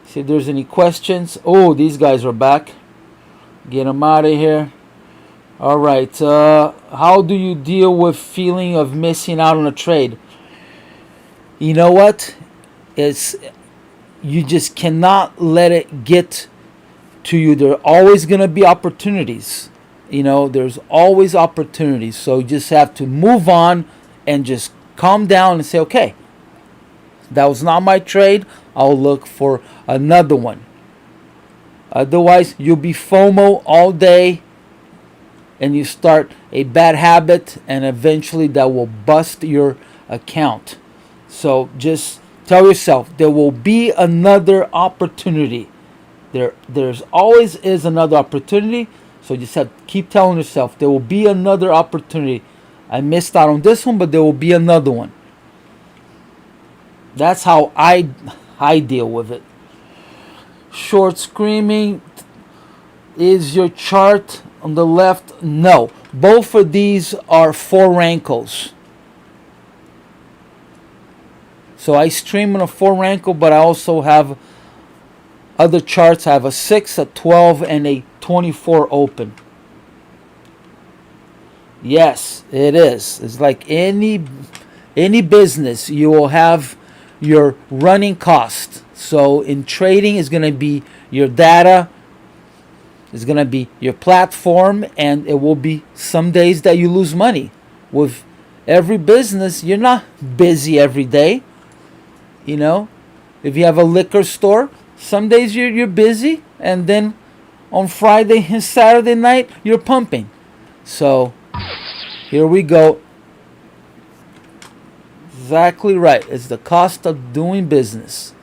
see if there's any questions. Oh, these guys are back. Get them out of here. All right. How do you deal with feeling of missing out on a trade? You know what? You just cannot let it get to you. There are always going to be opportunities. There's always opportunities. So you just have to move on and just calm down and say, okay, that was not my trade. I'll look for another one. Otherwise, you'll be FOMO all day and you start a bad habit, and eventually that will bust your account. So just tell yourself there will be another opportunity. There's always is another opportunity. So just have to keep telling yourself there will be another opportunity. I missed out on this one, but there will be another one. That's how I deal with it. Short screaming. Is your chart on the left? No. Both of these are 4 rankles. So I stream on a 4 rankle, but I also have other charts. I have a 6, a 12, and a 24 open. Yes, it is. It's like any business. You will have your running cost. So in trading, it's going to be your data. It's going to be your platform, and it will be some days that you lose money. With every business, you're not busy every day. If you have a liquor store, some days you're busy, and then on Friday and Saturday night, you're pumping. So here we go. Exactly right. It's the cost of doing business.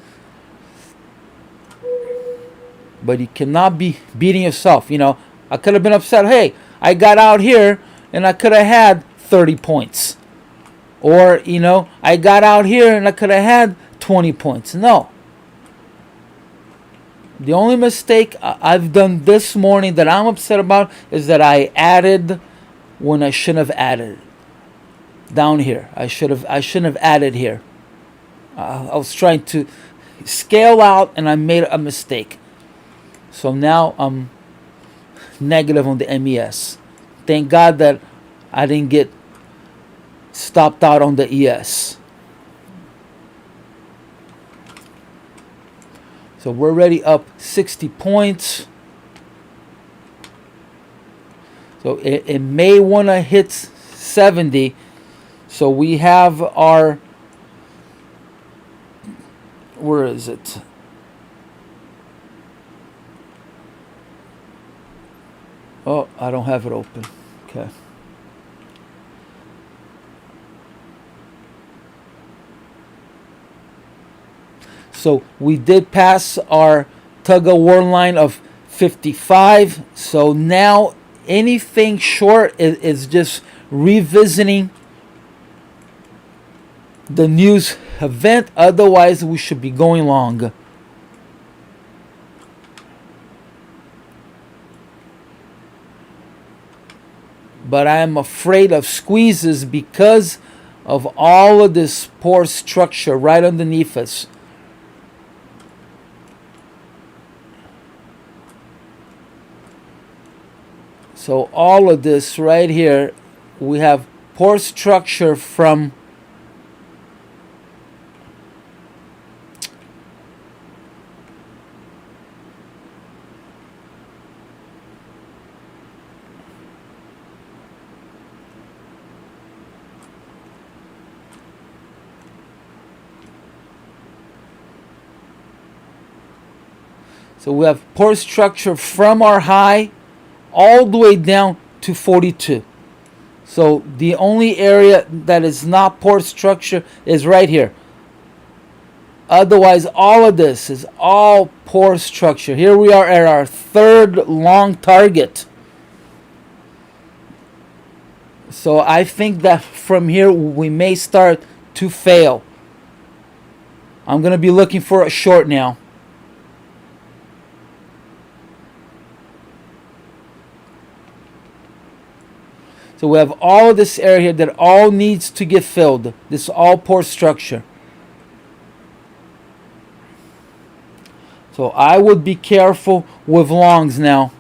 But you cannot be beating yourself. I could have been upset. Hey, I got out here and I could have had 30 points. Or, I got out here and I could have had 20 points. No. The only mistake I've done this morning that I'm upset about is that I added when I shouldn't have added. Down here. I shouldn't have added here. I was trying to scale out and I made a mistake. So now I'm negative on the MES. Thank God that I didn't get stopped out on the ES. So we're already up 60 points. So it may want to hit 70. So we have our, where is it? Oh, I don't have it open. Okay. So we did pass our tug of war line of 55. So now anything short is just revisiting the news event. Otherwise, we should be going long. But I am afraid of squeezes because of all of this poor structure right underneath us. So all of this right here, we have poor structure from So we have poor structure from our high all the way down to 42. So the only area that is not poor structure is right here. Otherwise, all of this is all poor structure. Here we are at our third long target. So I think that from here we may start to fail. I'm going to be looking for a short now. So we have all this area that all needs to get filled. This all poor structure. So I would be careful with longs now.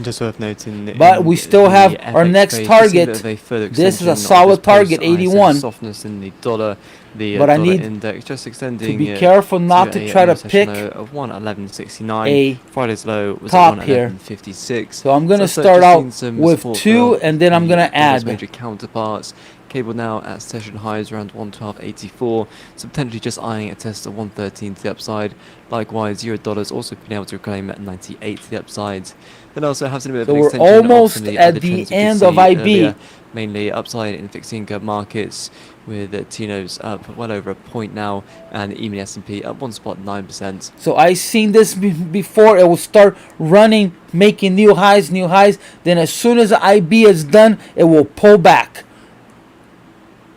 Just worth noting, But we still have our next target. This is a solid target, 81. Softness in the dollar, the But I dollar need index just extending to be careful not to try to pick of 111.69. a Friday's low was top at here. 111.56. So I'm going to So start just out seen some with support 2, for and then I'm the going to dollar's add. major counterparts. Cable now at session highs around 112.84, so potentially just eyeing a test of 113 to the upside. Likewise, euro dollars also been able to reclaim at 98 to the upside. Then also have seen a bit of So an we're extension of almost some of the at other the trends we end could of see IB. earlier, mainly upside in fixed income markets, with T-Notes up well over a point now, and even S&P up 1.9%. So I seen this before. It will start running, making new highs. Then as soon as the IB is done, it will pull back.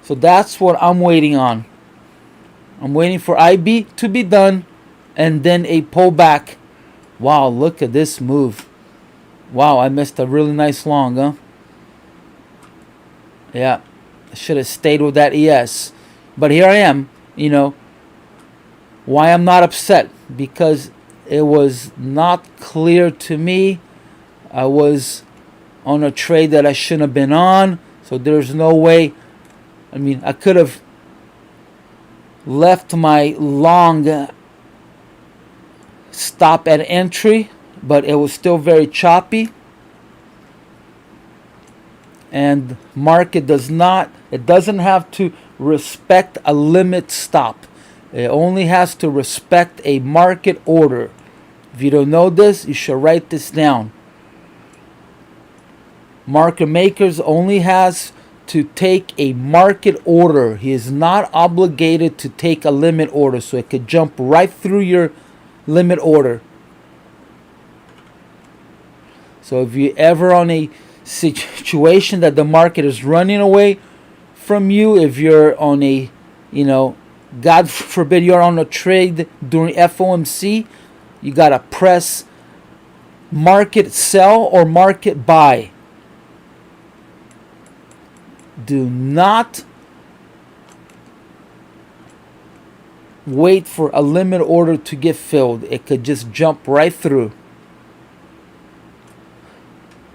So that's what I'm waiting on. I'm waiting for IB to be done, and then a pullback. Wow, look at this move. Wow, I missed a really nice long, huh? Yeah, I should have stayed with that ES. But here I am, you know. Why I'm not upset? Because it was not clear to me. I was on a trade that I shouldn't have been on. So there's no way. I mean, I could have left my long stop at entry, but it was still very choppy. And market doesn't have to respect a limit stop. It only has to respect a market order. If you don't know this, you should write this down. Market makers only has to take a market order. He is not obligated to take a limit order, so it could jump right through your limit order. So if you're ever on a situation that the market is running away from you, if you're on a, God forbid you're on a trade during FOMC, you got to press market sell or market buy. Do not wait for a limit order to get filled. It could just jump right through.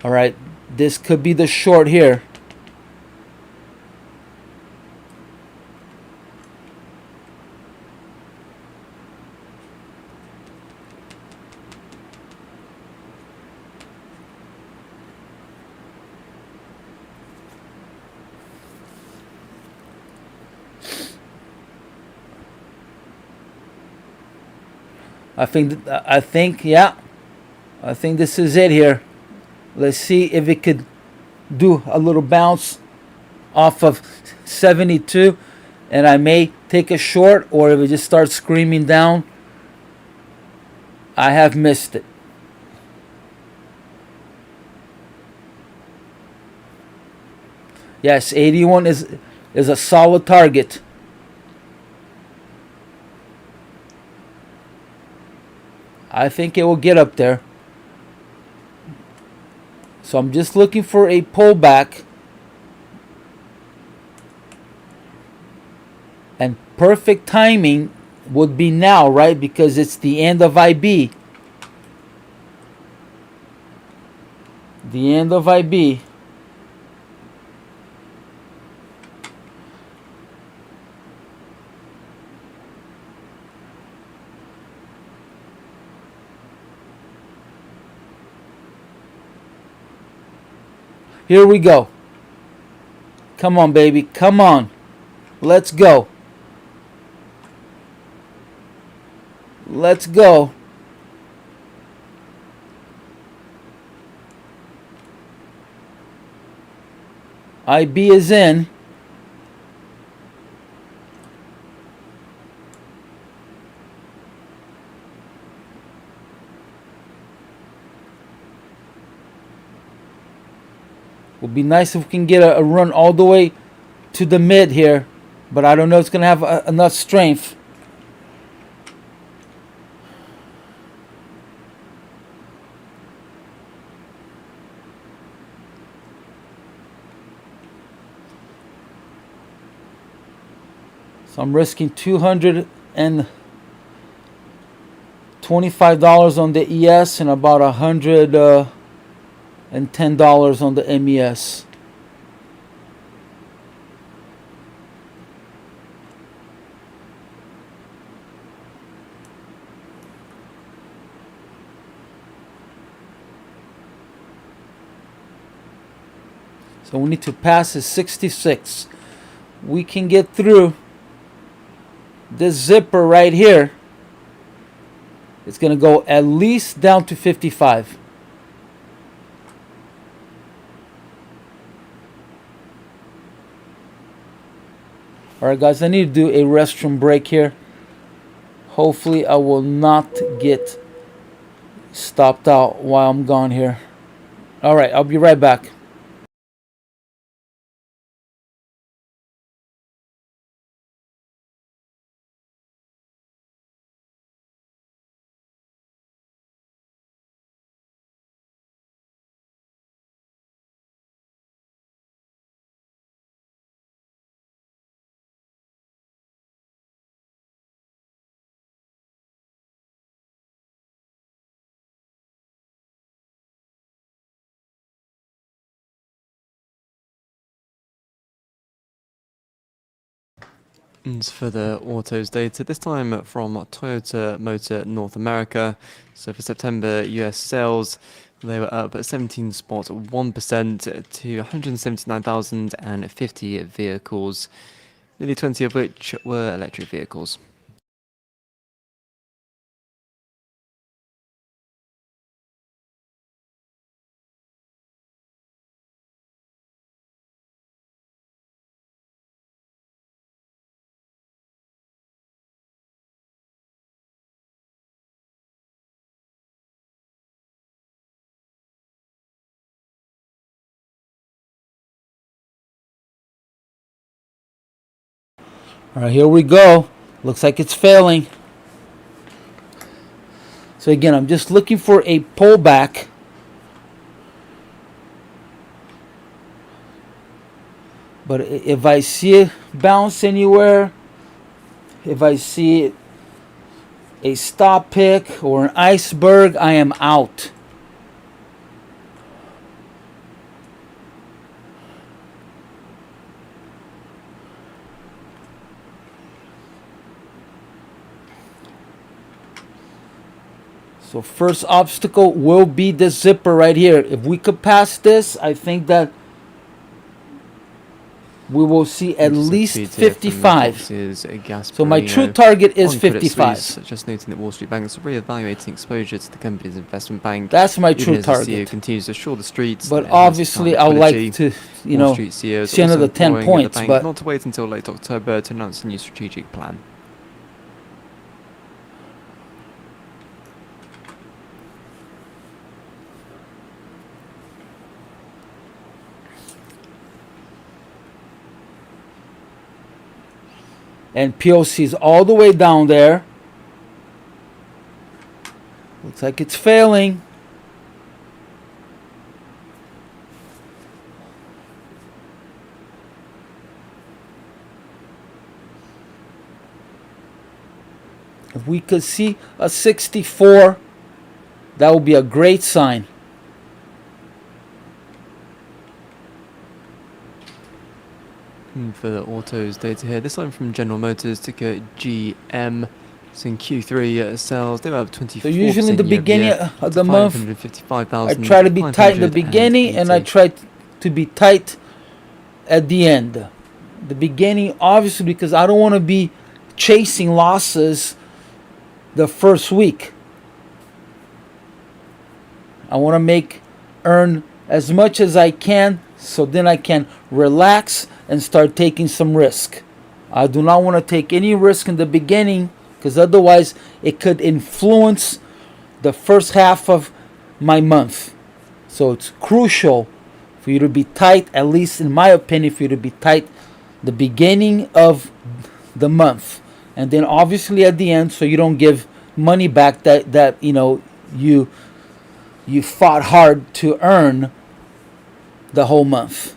All right, this could be the short here. I think this is it here. Let's see if it could do a little bounce off of 72, and I may take a short, or if it just starts screaming down, I have missed it. Yes, 81 is a solid target. I think it will get up there. So I'm just looking for a pullback. And perfect timing would be now, right? Because it's the end of IB. The end of IB. Here we go. Come on, baby. Come on. Let's go. Let's go. IB is in. Would be nice if we can get a run all the way to the mid here, but I don't know if it's going to have enough strength. So I'm risking $225 on the ES and about 100 and $10 on the MES. So we need to pass is 66. We can get through this zipper right here. It's going to go at least down to 55. Alright guys, I need to do a restroom break here. Hopefully I will not get stopped out while I'm gone here. Alright, I'll be right back. And for the autos data, this time from Toyota Motor North America. So for September US sales, they were up 17.1% to 179,050 vehicles, nearly 20 of which were electric vehicles. Alright, here we go. Looks like it's failing. So again, I'm just looking for a pullback. But if I see it bounce anywhere, if I see a stop pick or an iceberg, I am out. So first obstacle will be this zipper right here. If we could pass this, I think that we will see at least 55. So my true target is 55. Just noting that Wall Street banks are reevaluating exposure to the company's investment bank. That's my true even as the target. CEO continues to assure the streets. But obviously, I would like to, you know, see another 10 points. But not to wait until late October to announce a new strategic plan. and POC is all the way down there. Looks like it's failing. If we could see a 64, that would be a great sign. For the autos data here, this line from General Motors, ticker GM. So in Q3 sales, they were up 24%. So usually in the beginning of the month, I 555,000. try to be tight in the beginning and I try to be tight at the end. The beginning, obviously, because I don't want to be chasing losses the first week. I want to earn as much as I can, so then I can relax and start taking some risk. I do not want to take any risk in the beginning, because otherwise it could influence the first half of my month. So it's crucial for you to be tight, at least in my opinion, for you to be tight the beginning of the month, and then obviously at the end, so you don't give money back that you know you fought hard to earn the whole month.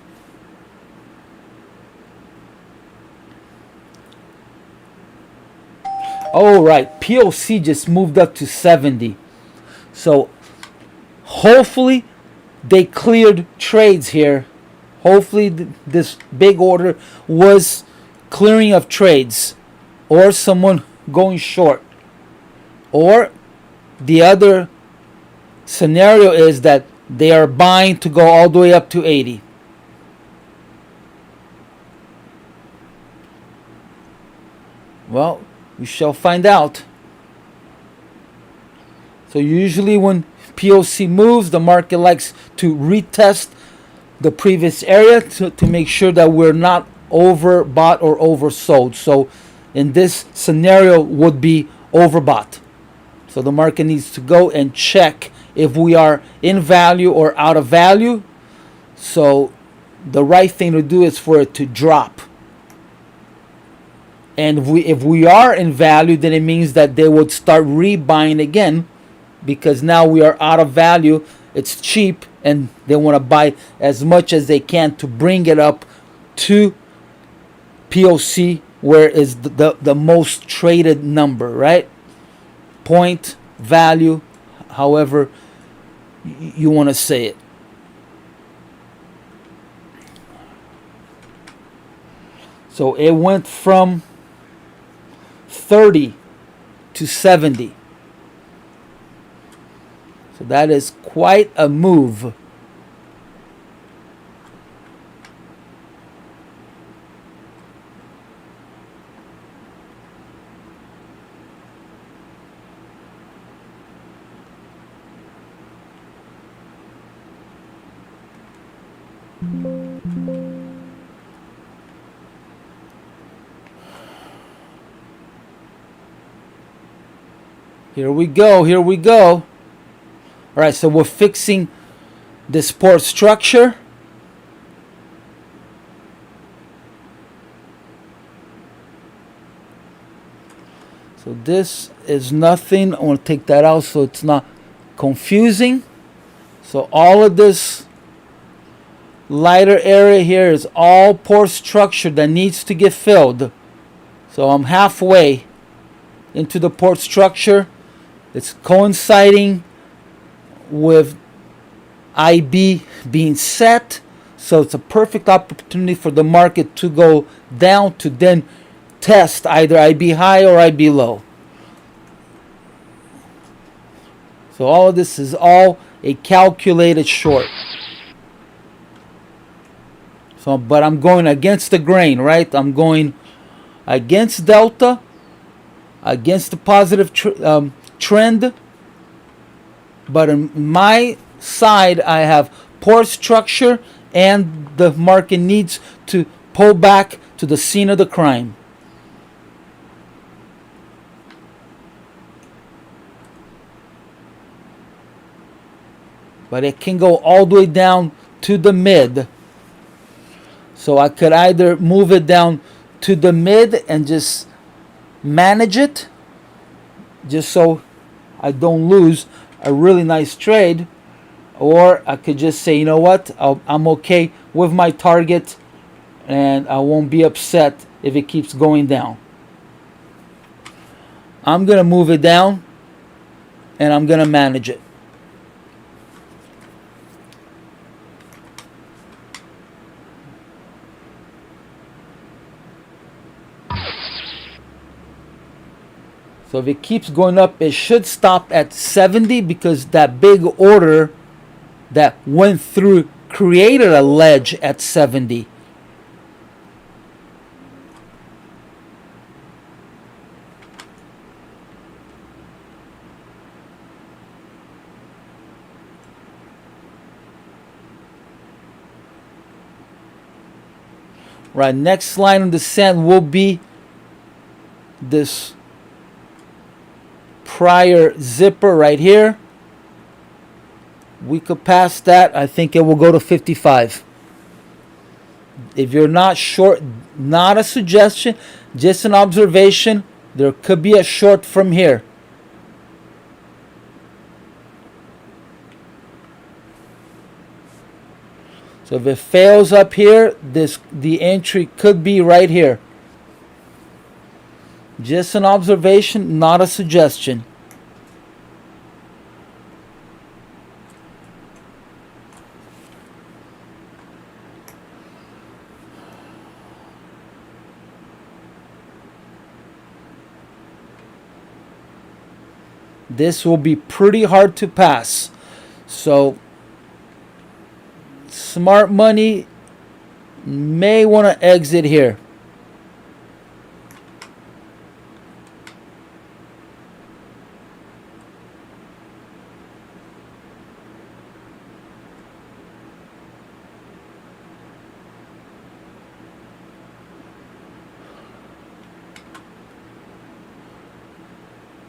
Oh, right, POC just moved up to 70. So hopefully they cleared trades here. Hopefully this big order was clearing of trades, or someone going short. Or the other scenario is that they are buying to go all the way up to 80. Well, we shall find out. So usually when POC moves, the market likes to retest the previous area to make sure that we're not overbought or oversold. So in this scenario would be overbought. So the market needs to go and check if we are in value or out of value. So the right thing to do is for it to drop. And if we are in value, then it means that they would start rebuying again, because now we are out of value. It's cheap, and they want to buy as much as they can to bring it up to POC, where is the most traded number, right? Point value, however you want to say it. So it went from 30 to 70. So that is quite a move. Here we go, here we go. All right, so we're fixing the support structure. So this is nothing. I want to take that out so it's not confusing. So all of this lighter area here is all pore structure that needs to get filled. So I'm halfway into the port structure. It's coinciding with IB being set, so it's a perfect opportunity for the market to go down to then test either IB high or IB low. So all of this is all a calculated short. So, but I'm going against the grain, right? I'm going against Delta, against the positive trend. But on my side, I have poor structure, and the market needs to pull back to the scene of the crime. But it can go all the way down to the mid. So I could either move it down to the mid and just manage it, just so I don't lose a really nice trade, or I could just say, you know what, I'm okay with my target, and I won't be upset if it keeps going down. I'm gonna move it down, and I'm gonna manage it. So if it keeps going up, it should stop at 70, because that big order that went through created a ledge at 70. Right, next line in the sand will be this prior zipper right here. We could pass that. I think it will go to 55. If you're not short, not a suggestion, just an observation, there could be a short from here. So if it fails up here, the entry could be right here. Just an observation, not a suggestion. this will be pretty hard to pass. So smart money may want to exit here.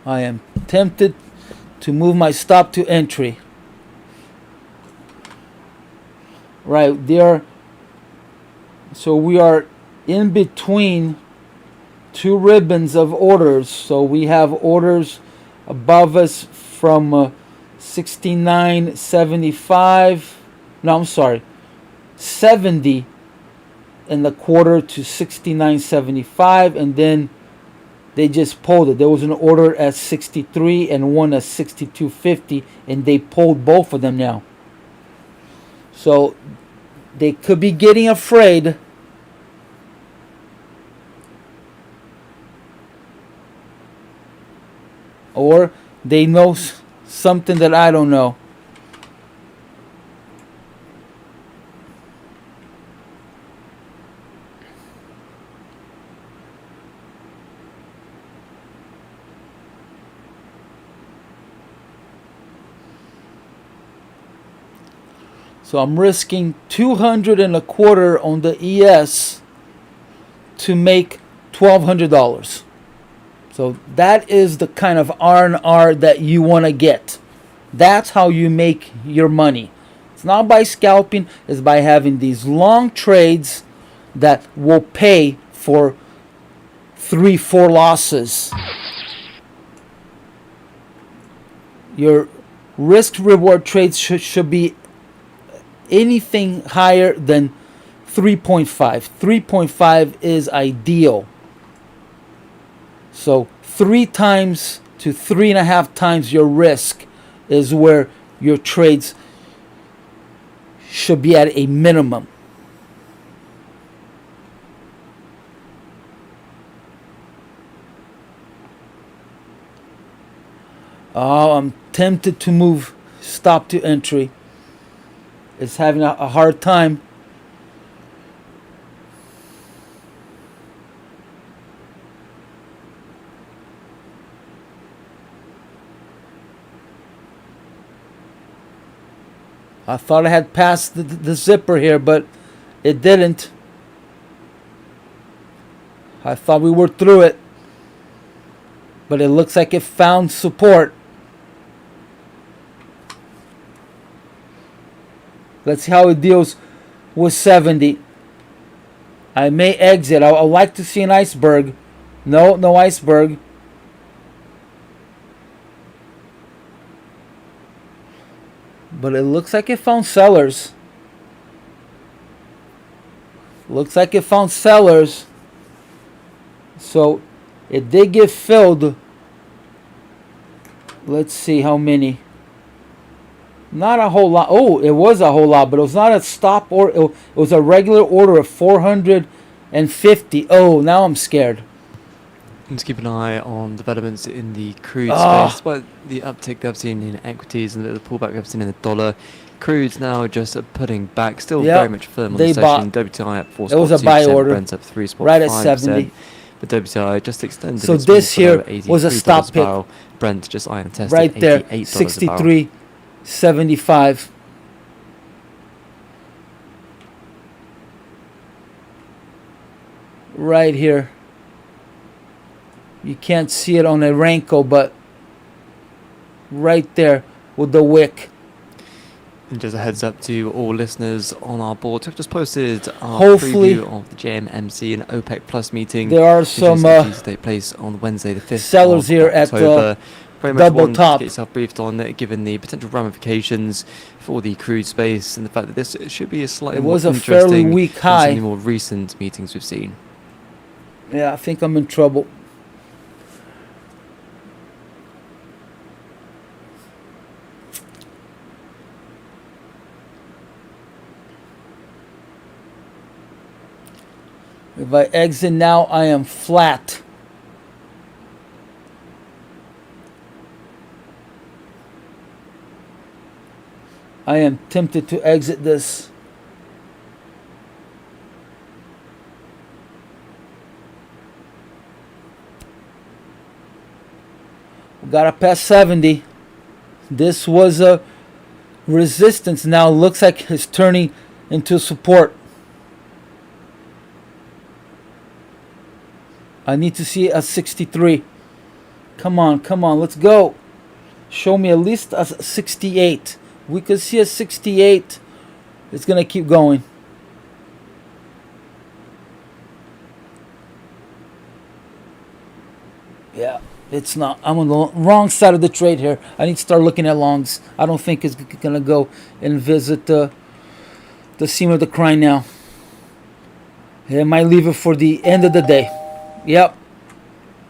I am tempted to move my stop to entry. Right there. So we are in between two ribbons of orders. So we have orders above us from 69.75. No, I'm sorry. 70 in the quarter to 69.75, and then they just pulled it. There was an order at 63 and one at 62.50, and they pulled both of them now. So they could be getting afraid. Or they know something that I don't know. So I'm risking 200 and a quarter on the ES to make $1,200. So that is the kind of R&R that you want to get. That's how you make your money. It's not by scalping, it's by having these long trades that will pay for 3-4 losses. Your risk reward trades should be anything higher than 3.5. 3.5 is ideal. So 3 times to 3.5 times your risk is where your trades should be at a minimum. Oh, I'm tempted to move stop to entry. It's having a hard time. I thought I had passed the zipper here, but it didn't. I thought we were through it, but it looks like it found support. Let's see how it deals with 70. I may exit. I'd like to see an iceberg. No, no iceberg. But it looks like it found sellers. Looks like it found sellers. So it did get filled. Let's see how many. Not a whole lot. Oh, it was a whole lot, but it was not a stop order. It was a regular order of 450. Oh, now I'm scared. Just keep an eye on developments in the crude space. Despite the uptick they've seen in equities and the pullback they've seen in the dollar, crude's now just putting back, still very much firm on the session. WTI up 4 spots, it was a buy order. Brent's up 3 spots, right at 70. The WTI just extended. So this here was a stop pick. Brent just iron tested right there, $88 63.75. Right here. You can't see it on a Renko, but right there with the wick. And just a heads up to all listeners on our board, we've just posted our Hopefully, preview of the JMMC and OPEC Plus meeting. There are some to take place on Wednesday the 5th sellers here October. at Very double much top. Get yourself briefed on it, given the potential ramifications for the crude space and the fact that this should be a slightly It was more a fairly weak than high. some of the more recent meetings we've seen. Yeah, I think I'm in trouble. If I exit now, I am flat. I am tempted to exit this. We got to pass 70. This was a resistance. Now looks like it's turning into support. I need to see a 63. Come on, let's go. Show me at least a 68. We could see a 68. It's going to keep going. Yeah, it's not. I'm on the wrong side of the trade here. I need to start looking at longs. I don't think it's going to go and visit the seam of the crime now. I might leave it for the end of the day. Yep.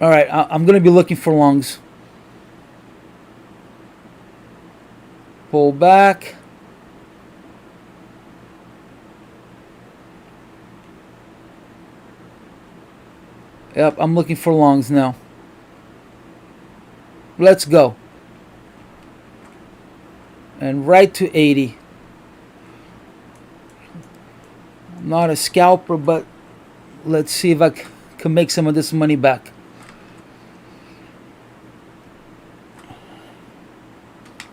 All right, I'm going to be looking for longs. Pull back. Yep, I'm looking for longs now. Let's go. And right to 80. I'm not a scalper, but let's see if I can make some of this money back.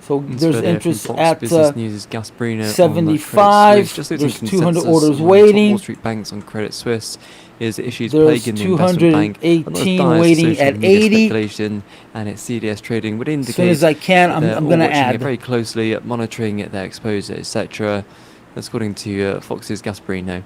So there's interest at Business News, Gasparino 75. There's 200 orders waiting. Wall Street banks on Credit Suisse is issues There's plaguing the investment bank. 218 waiting at 80. Speculation and its CDS trading would indicate. As soon as I can, I'm going to add. Very closely, monitoring their exposure, etc. That's according to Fox's Gasparino.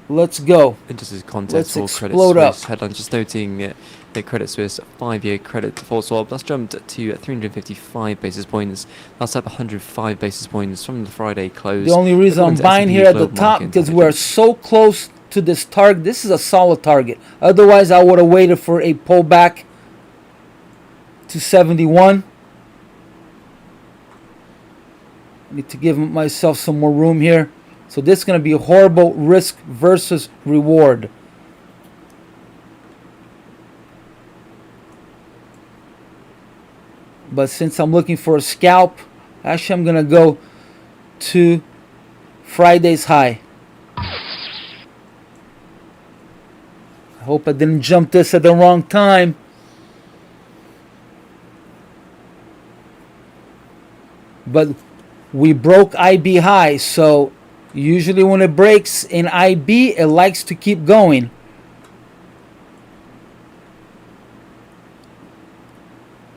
Let's go. Just as context Let's for Credit explode Suisse up. headline, just noting the Credit Suisse 5-year credit default swap that's jumped to 355 basis points. That's up 105 basis points from the Friday close. The only reason I'm buying here at the top because we're so close to this target. This is a solid target. Otherwise, I would have waited for a pullback to 71. I need to give myself some more room here. So this is going to be a horrible risk versus reward. But since I'm looking for a scalp, actually I'm going to go to Friday's high. I hope I didn't jump this at the wrong time. But we broke IB high, so usually when it breaks in IB, it likes to keep going.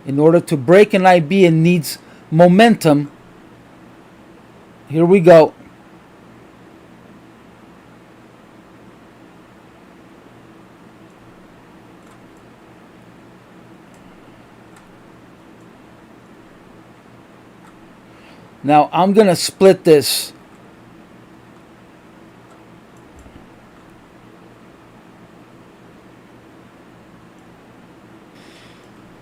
In order to break an IB, it needs momentum. Here we go. Now I'm going to split this.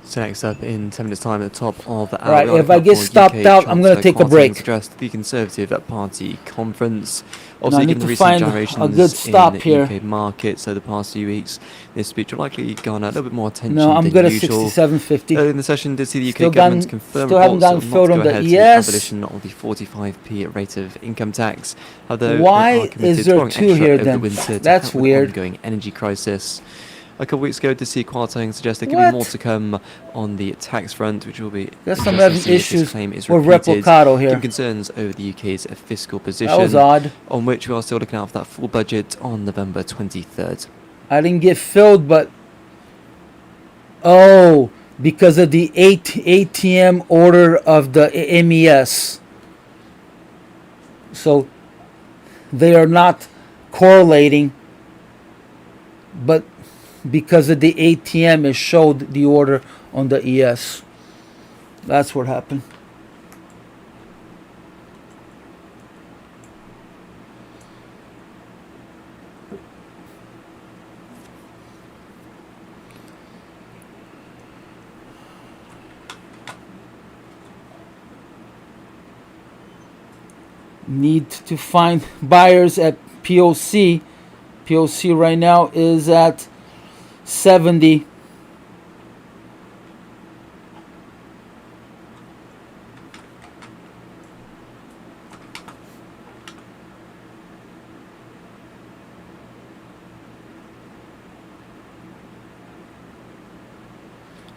So next up in 10 minutes time at the top of the hour. Right, if I get stopped out, I'm going to take a break. Addressed the Conservative Party conference. I Obviously, need given to the recent find gyrations a good stop in the here. UK market, so the past few weeks, this speech will likely garner a little bit more attention No, I'm than good at usual. 67.50. Earlier in the session, did see the UK Still government haven't- confirm still haven't reports gotten not filled to on go the ahead ES. with the abolition of the 45p rate of income tax. Although Why they are committed is to there borrowing two extra here over the then? winter to That's help with weird. the ongoing energy crisis. A couple of weeks ago, to see Kwarteng suggest there could What? be more to come on the tax front, which will be Guess I'm interesting having to see if this issues claim is with repeated, Replikanto here. given concerns over the UK's fiscal position, That was odd. on which we are still looking out for that full budget on November 23rd. I didn't get filled, but oh, because of the ATM order of the MES. So they are not correlating, but because of the ATM, it showed the order on the ES. That's what happened. Need to find buyers at POC. POC right now is at 70.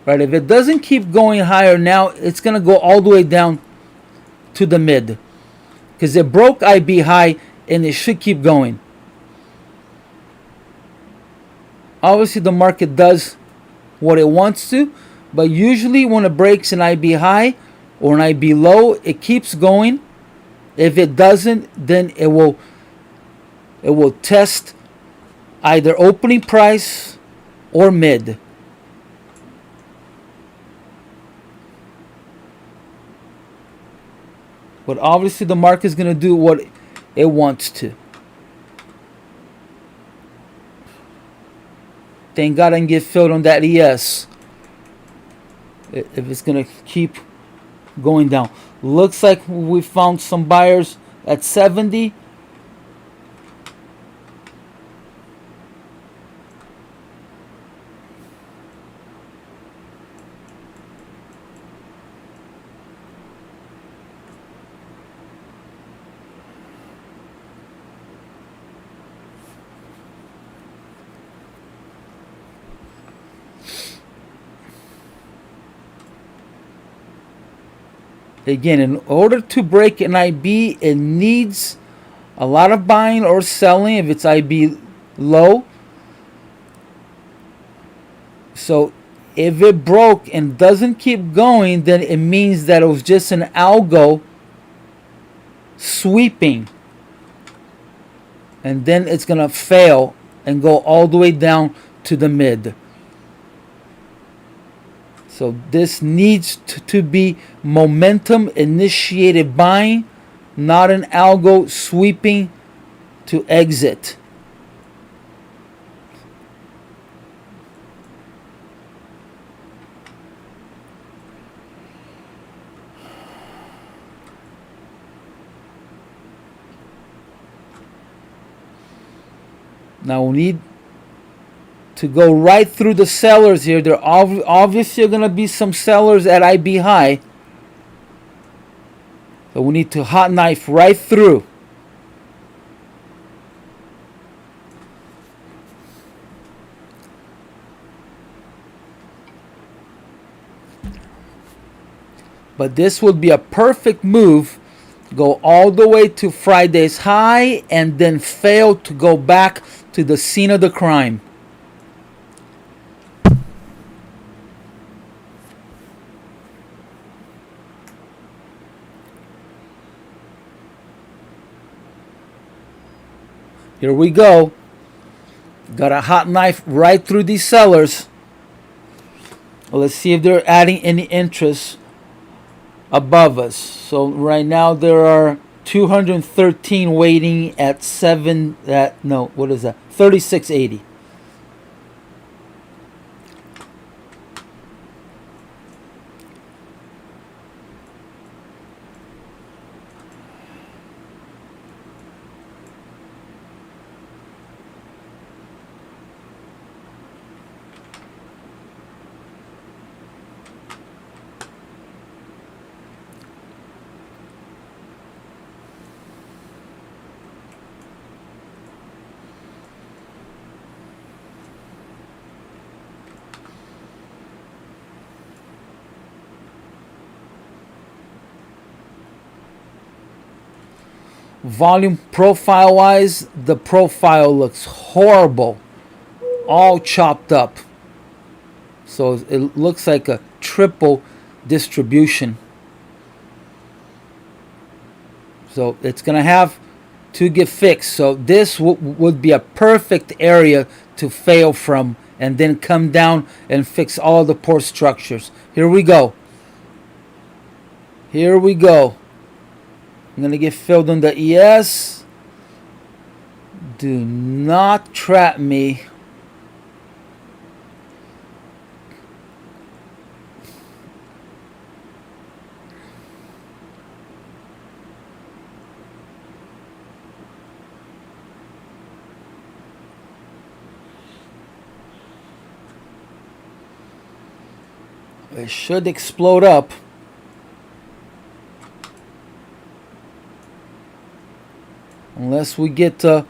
Right, if it doesn't keep going higher now, it's going to go all the way down to the mid. Because it broke IB high and it should keep going. Obviously, the market does what it wants to. But usually when it breaks an IB high or an IB low, it keeps going. If it doesn't, then it will test either opening price or mid. But obviously the market is going to do what it wants to. Thank God I can get filled on that ES. If it's going to keep going down. Looks like we found some buyers at 70. Again, in order to break an IB, it needs a lot of buying or selling if it's IB low. So if it broke and doesn't keep going, then it means that it was just an algo sweeping. And then it's going to fail and go all the way down to the mid. So this needs to be momentum initiated buying, not an algo sweeping to exit. Now we need to go right through the sellers here. There are obviously going to be some sellers at IB high. So we need to hot knife right through. But this would be a perfect move. Go all the way to Friday's high and then fail to go back to the scene of the crime. Here we go. Got a hot knife right through these sellers. Let's see if they're adding any interest above us. So right now there are 213 waiting at 3680. Volume profile wise, the profile looks horrible, all chopped up. So it looks like a triple distribution. So it's gonna have to get fixed. So this would be a perfect area to fail from and then come down and fix all the poor structures. Here we go. Here we go. I'm going to get filled on the ES. Do not trap me. It should explode up. Unless we get to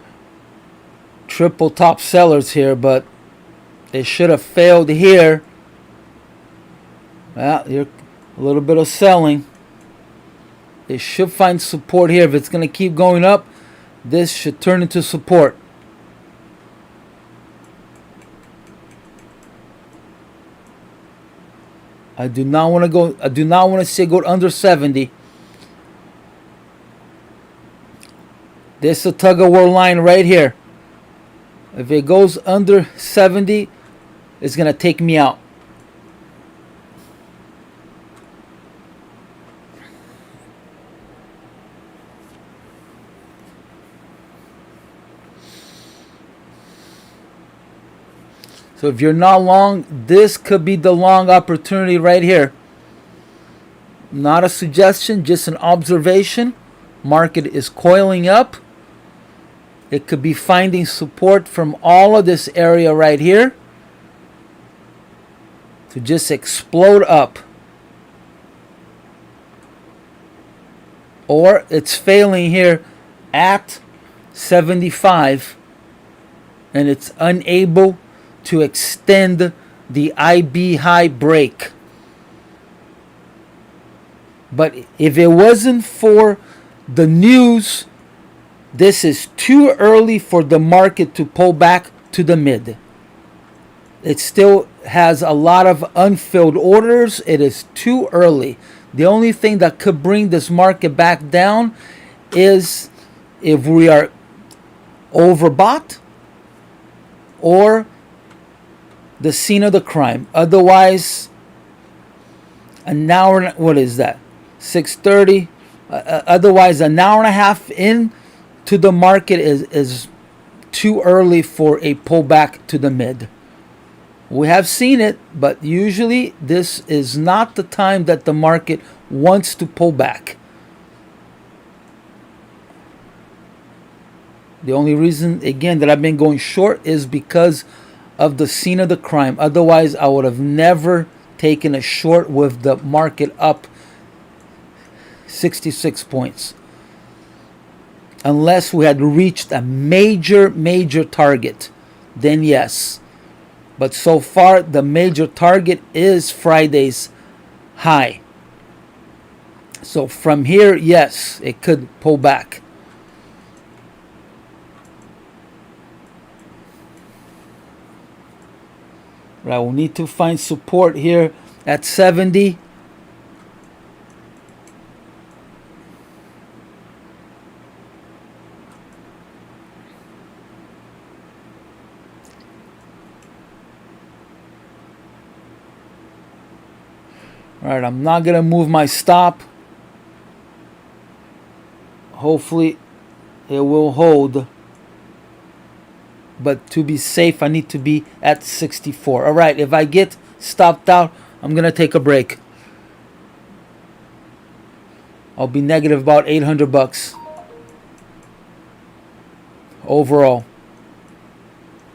triple top sellers here, but it should have failed here. Well, here a little bit of selling. It should find support here. If it's going to keep going up, this should turn into support. I do not want to go. I do not want to see it go under 70. This is a tug of war line right here. If it goes under 70, it's going to take me out. So if you're not long, this could be the long opportunity right here. Not a suggestion, just an observation. Market is coiling up. It could be finding support from all of this area right here to just explode up. Or it's failing here at 75 and it's unable to extend the IB high break. But if it wasn't for the news, this is too early for the market to pull back to the mid. It still has a lot of unfilled orders. It is too early. The only thing that could bring this market back down is if we are overbought or the scene of the crime. Otherwise, an hour, what is that? 6:30. Otherwise, an hour and a half in to the market is too early for a pullback to the mid. We have seen it, but usually this is not the time that the market wants to pull back. The only reason, again, that I've been going short is because of the scene of the crime. Otherwise, I would have never taken a short with the market up 66 points. Unless we had reached a major target, then yes. But so far, the major target is Friday's high. So from here, yes, it could pull back. Right, we'll need to find support here at 70. All right, I'm not going to move my stop. Hopefully it will hold. But to be safe, I need to be at 64. All right, if I get stopped out, I'm going to take a break. I'll be negative about $800 overall.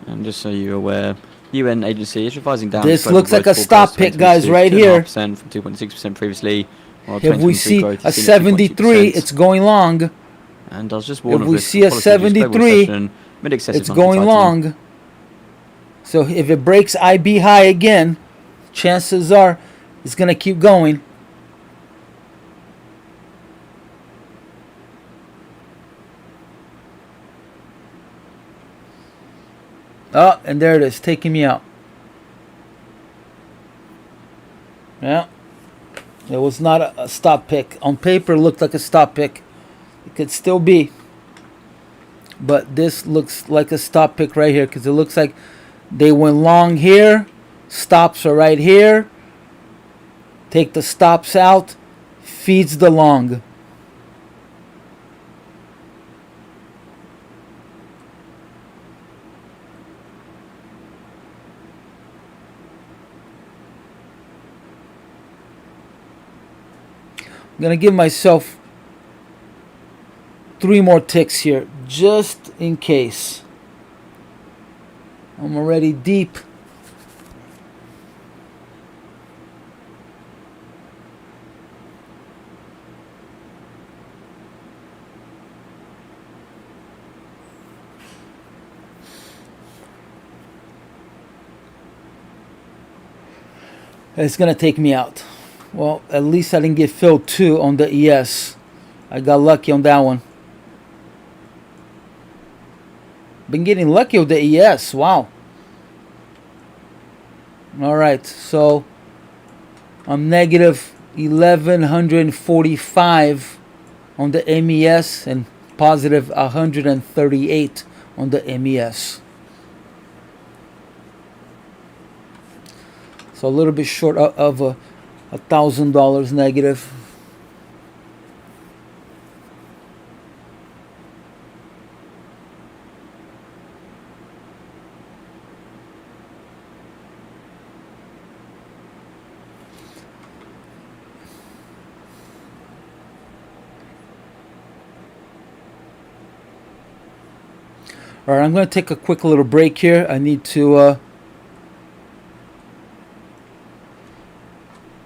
And just so you're aware, UN agency is revising down. This looks like a stop pick, guys, right here. From 2.6% previously. If we see a 73, it's going long. And I was just warned if we see a 73, it's going long. So if it breaks IB high again, chances are it's going to keep going. Oh, and there it is, taking me out. Yeah. It was not a stop pick. On paper, it looked like a stop pick. It could still be. But this looks like a stop pick right here because it looks like they went long here. Stops are right here. Take the stops out. Feeds the long. I'm going to give myself 3 more ticks here, just in case. I'm already deep. It's gonna take me out. Well, at least I didn't get filled too on the ES. I got lucky on that one. Been getting lucky with the ES. Wow. All right, so I'm negative 1145 on the MES and positive 138 on the MES. So a little bit short of $1,000 negative. All right, I'm going to take a quick little break here. I need to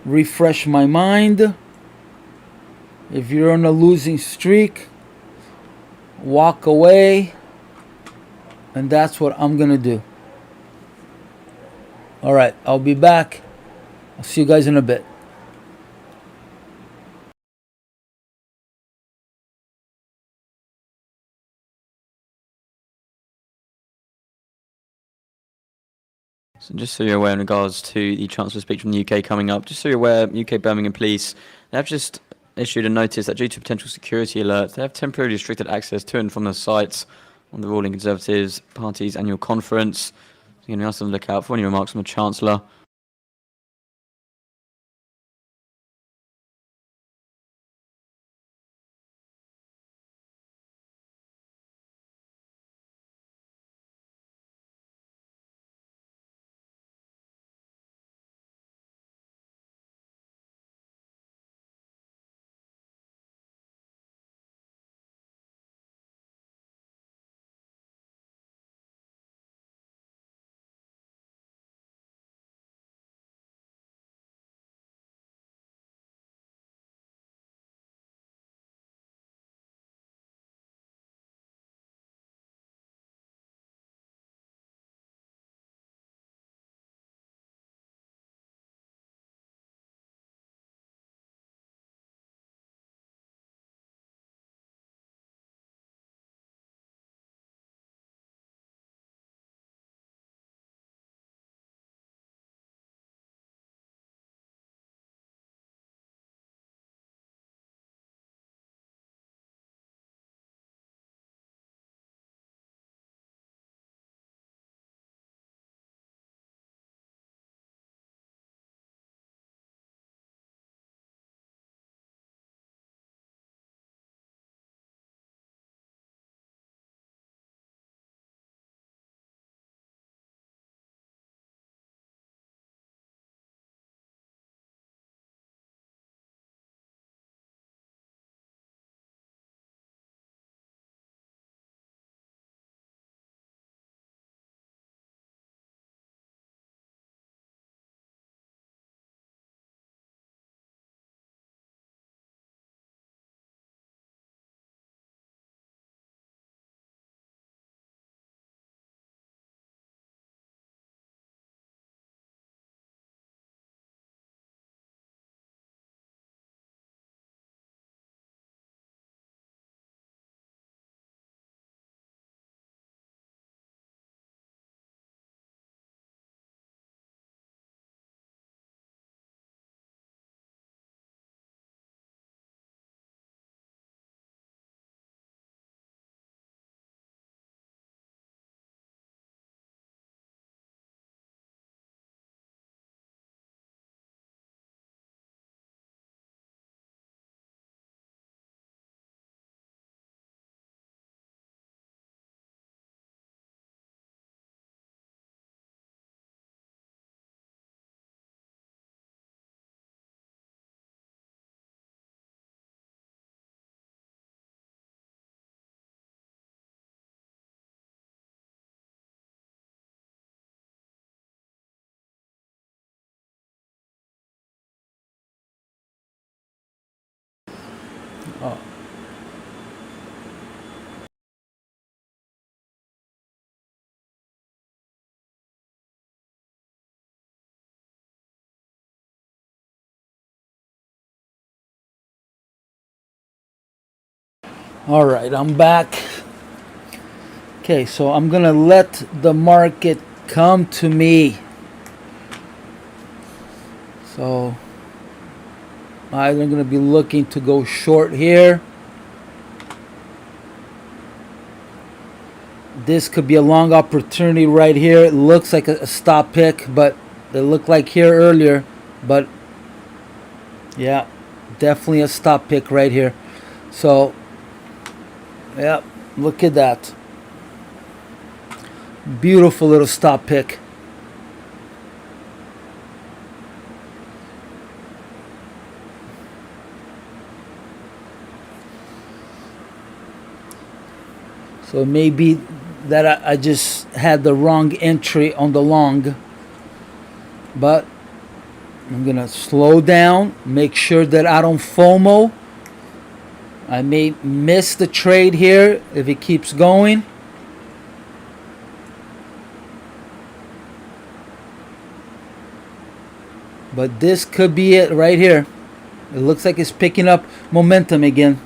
refresh my mind. If you're on a losing streak, walk away. And that's what I'm going to do. All right, I'll be back. I'll see you guys in a bit. So just so you're aware in regards to the Chancellor's speech from the UK coming up, just so you're aware, UK Birmingham Police, they have just issued a notice that due to potential security alerts, they have temporarily restricted access to and from the sites on the ruling Conservative Party's annual conference. So you're going to ask them to look out for any remarks from the Chancellor. All right, I'm back. Okay, so I'm gonna let the market come to me. So I'm gonna be looking to go short here. This could be a long opportunity right here. It looks like a stop pick, but it looked like here earlier. But yeah, definitely a stop pick right here. So yeah, look at that. Beautiful little stop pick. So it may be that I just had the wrong entry on the long. But I'm going to slow down, make sure that I don't FOMO. I may miss the trade here if it keeps going. But this could be it right here. It looks like it's picking up momentum again.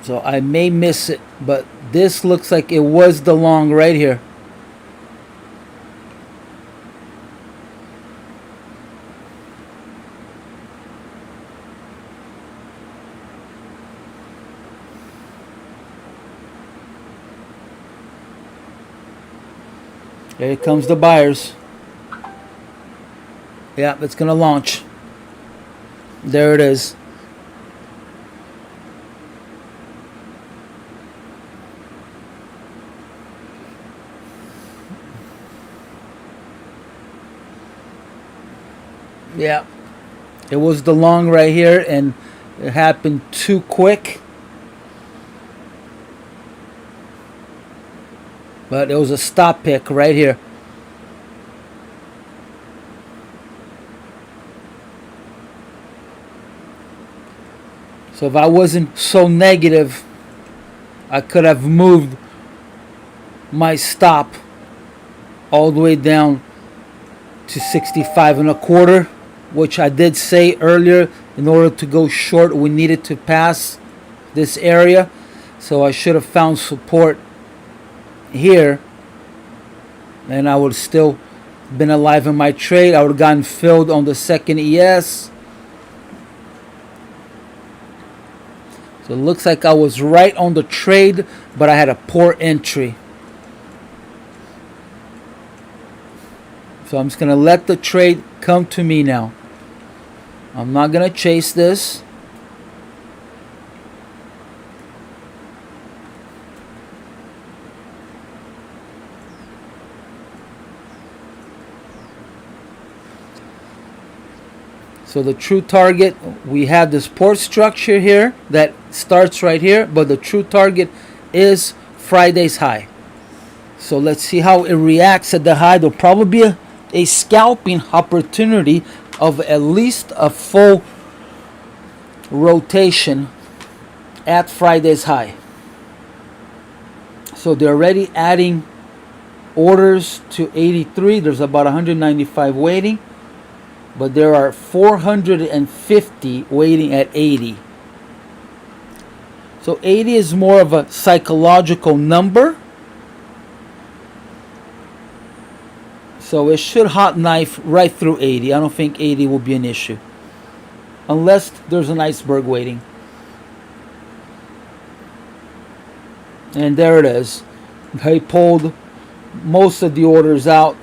So I may miss it, but this looks like it was the long right here. Here comes the buyers. Yeah, it's gonna launch. There it is. Yeah, it was the long right here, and it happened too quick. But it was a stop pick right here. So if I wasn't so negative, I could have moved my stop all the way down to 65 and a quarter, which I did say earlier. In order to go short, we needed to pass this area. So I should have found support here, and I would still been alive in my trade. I would have gotten filled on the second ES. So it looks like I was right on the trade, but I had a poor entry. So I'm just going to let the trade come to me now. I'm not going to chase this. So the true target, we have this port structure here that starts right here, but the true target is Friday's high. So let's see how it reacts at the high. There'll probably be a scalping opportunity of at least a full rotation at Friday's high. So they're already adding orders to 83. There's about 195 waiting. But there are 450 waiting at 80. So 80 is more of a psychological number. So it should hot knife right through 80. I don't think 80 will be an issue. Unless there's an iceberg waiting. And there it is. They pulled most of the orders out.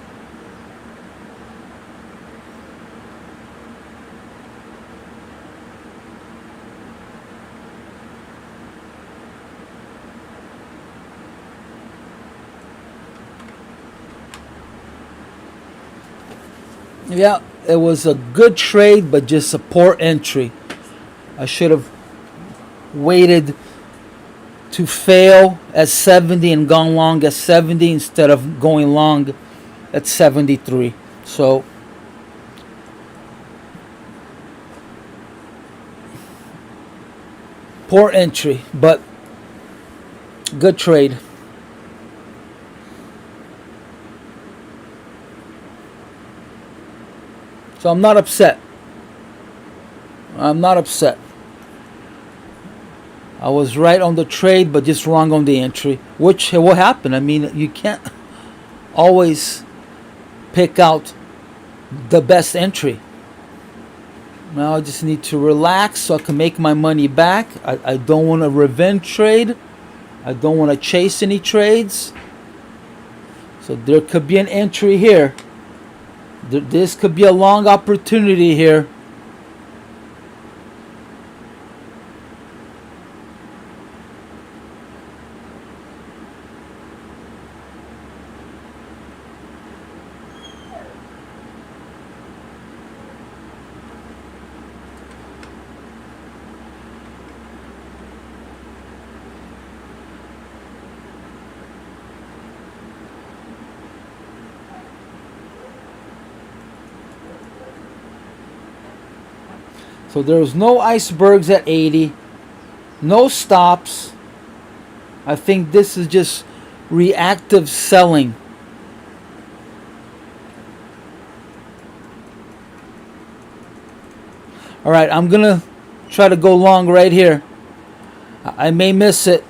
Yeah, it was a good trade, but just a poor entry. I should have waited to fail at 70 and gone long at 70 instead of going long at 73. So poor entry, but good trade. So I'm not upset. I'm not upset. I was right on the trade, but just wrong on the entry, which will happen. I mean, you can't always pick out the best entry. Now I just need to relax so I can make my money back. I don't want a revenge trade. I don't want to chase any trades. So there could be an entry here. This could be a long opportunity here. So there's no icebergs at 80, no stops. I think this is just reactive selling. All right, I'm gonna try to go long right here. I may miss it.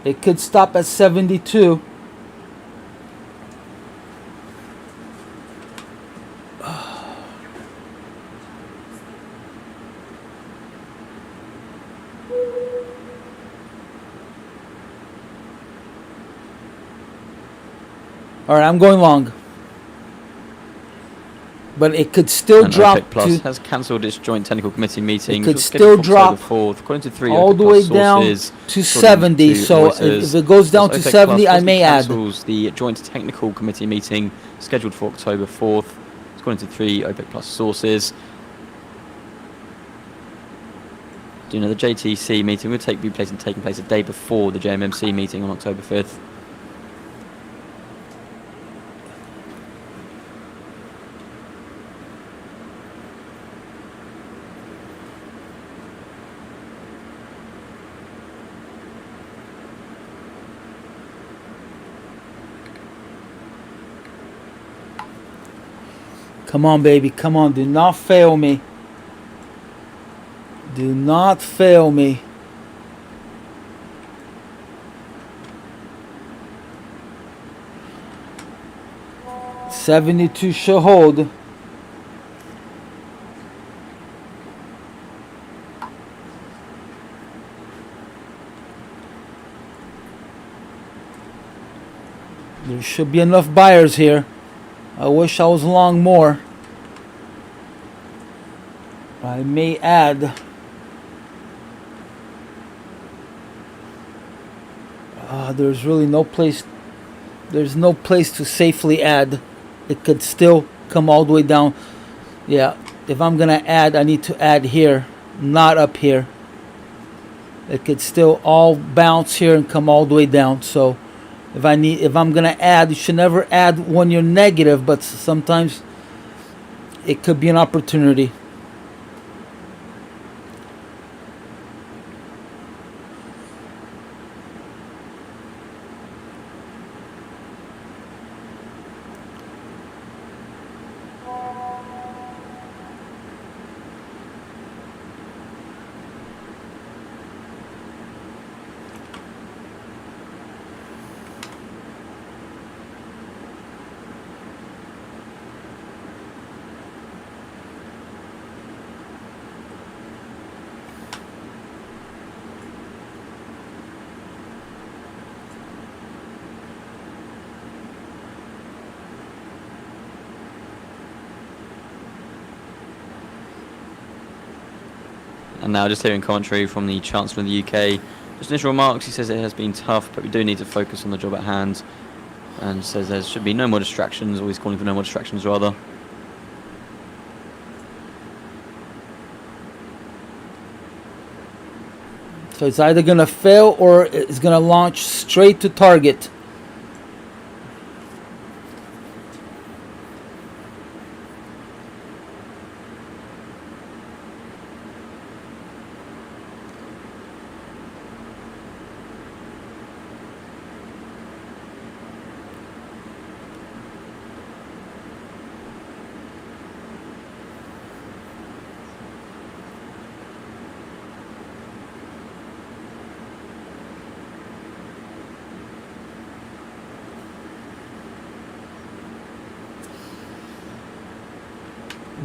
It could stop at 72. All right, I'm going long. But it could still And drop OPEC Plus to... has cancelled its joint technical committee meeting. It could which was scheduled still for October drop 4th, according to three all OPEC the Plus way down sources, to according 70. to So Reuters. if it goes down to OPEC 70, Plus I may possibly add. cancels the joint technical committee meeting scheduled for October 4th, according to three OPEC Plus sources. Do you know the JTC meeting will taking place a day before the JMMC meeting on October 5th? Come on, baby. Come on. Do not fail me. Do not fail me. $72 should hold. There should be enough buyers here. I wish I was long more. I may add. There's really no place. There's no place to safely add. It could still come all the way down. Yeah, if I'm gonna add, I need to add here, not up here. It could still all bounce here and come all the way down. So if I'm gonna add, you should never add when you're negative, but sometimes it could be an opportunity. And now just hearing commentary from the Chancellor of the UK. Just initial remarks, he says it has been tough, but we do need to focus on the job at hand. And says there should be no more distractions, or he's calling for no more distractions rather. So it's either gonna fail or it's gonna launch straight to target.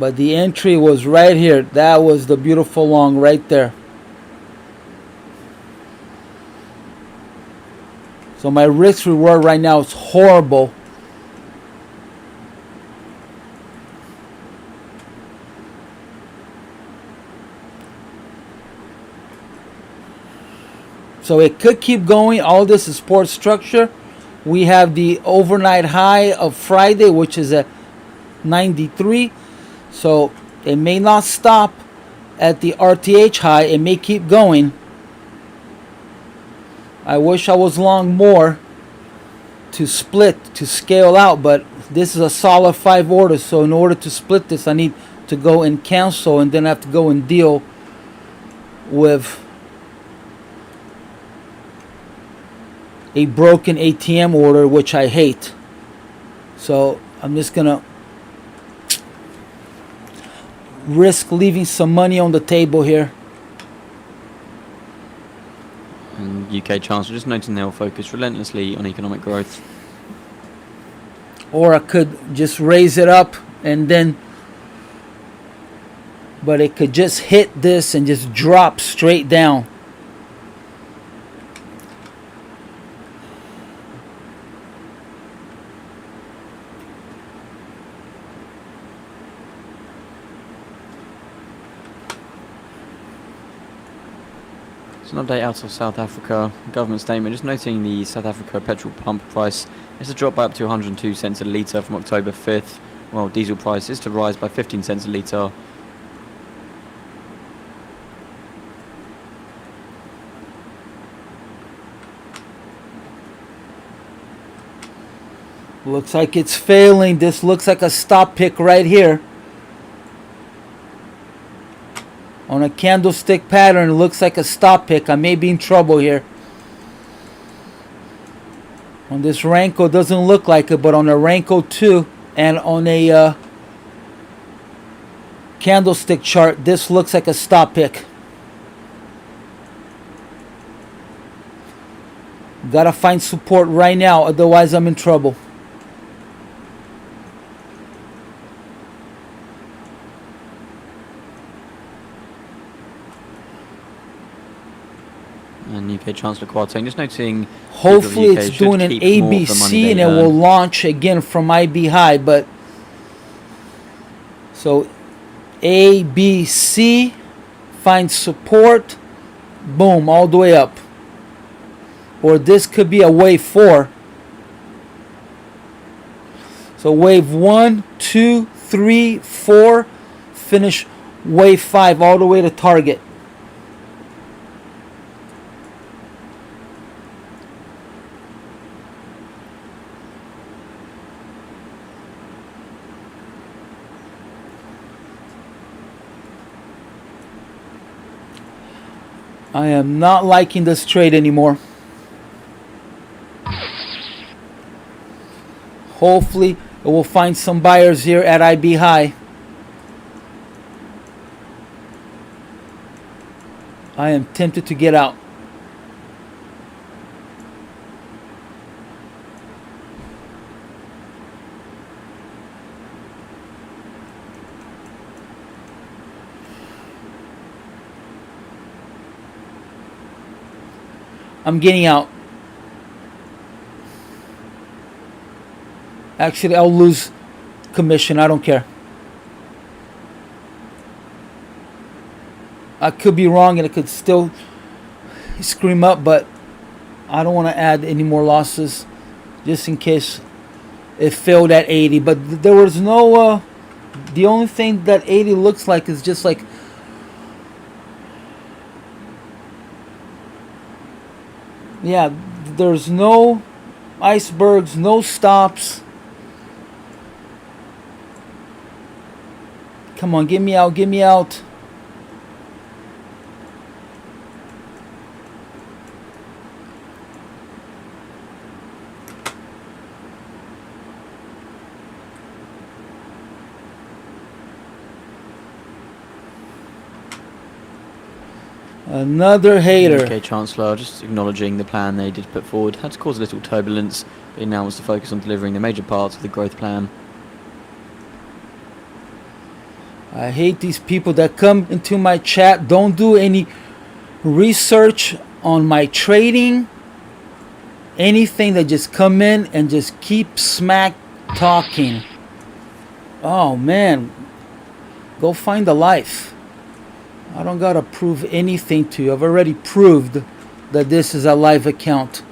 But the entry was right here. That was the beautiful long right there. So my risk reward right now is horrible. So it could keep going. All this is support structure. We have the overnight high of Friday, which is at 93. So it may not stop at the RTH high. It may keep going. I wish I was long more to split, to scale out, but this is a solid 5 orders. So in order to split this, I need to go and cancel, and then I have to go and deal with a broken ATM order, which I hate. So I'm just gonna risk leaving some money on the table here. And UK Chancellor just noting they'll focus relentlessly on economic growth. Or I could just raise it up and then, but it could just hit this and just drop straight down. An update out of South Africa. Government statement just noting the South Africa petrol pump price is to drop by up to 102 cents a litre from October 5th, while diesel price is to rise by 15 cents a litre. Looks like it's failing. This looks like a stop pick right here. On a candlestick pattern, it looks like a stop pick. I may be in trouble here. On this Renko, doesn't look like it, but on a Renko 2 and on a candlestick chart, this looks like a stop pick. Gotta find support right now, otherwise I'm in trouble. And UK Chancellor Kwarteng just noting Hopefully the UK it's should doing an keep more of the money ABC they and it earn. will launch again from IB high, but so ABC finds support, boom, all the way up. Or this could be a wave 4. So wave 1, 2, 3, 4, finish wave 5 all the way to target. I am not liking this trade anymore. Hopefully it will find some buyers here at IB high. I am tempted to get out. I'm getting out. Actually, I'll lose commission. I don't care. I could be wrong and it could still scream up, but I don't want to add any more losses just in case it failed at 80. But there was no... the only thing that 80 looks like is just like... yeah, there's no icebergs, no stops. Come on, get me out, get me out. Another hater. UK Chancellor just acknowledging the plan they did put forward had to cause a little turbulence, but he now wants to focus on delivering the major parts of the growth plan. I hate these people that come into my chat, don't do any research on my trading, anything, that just come in and just keep smack talking. Oh man, go find a life. I don't gotta prove anything to you. I've already proved that this is a live account.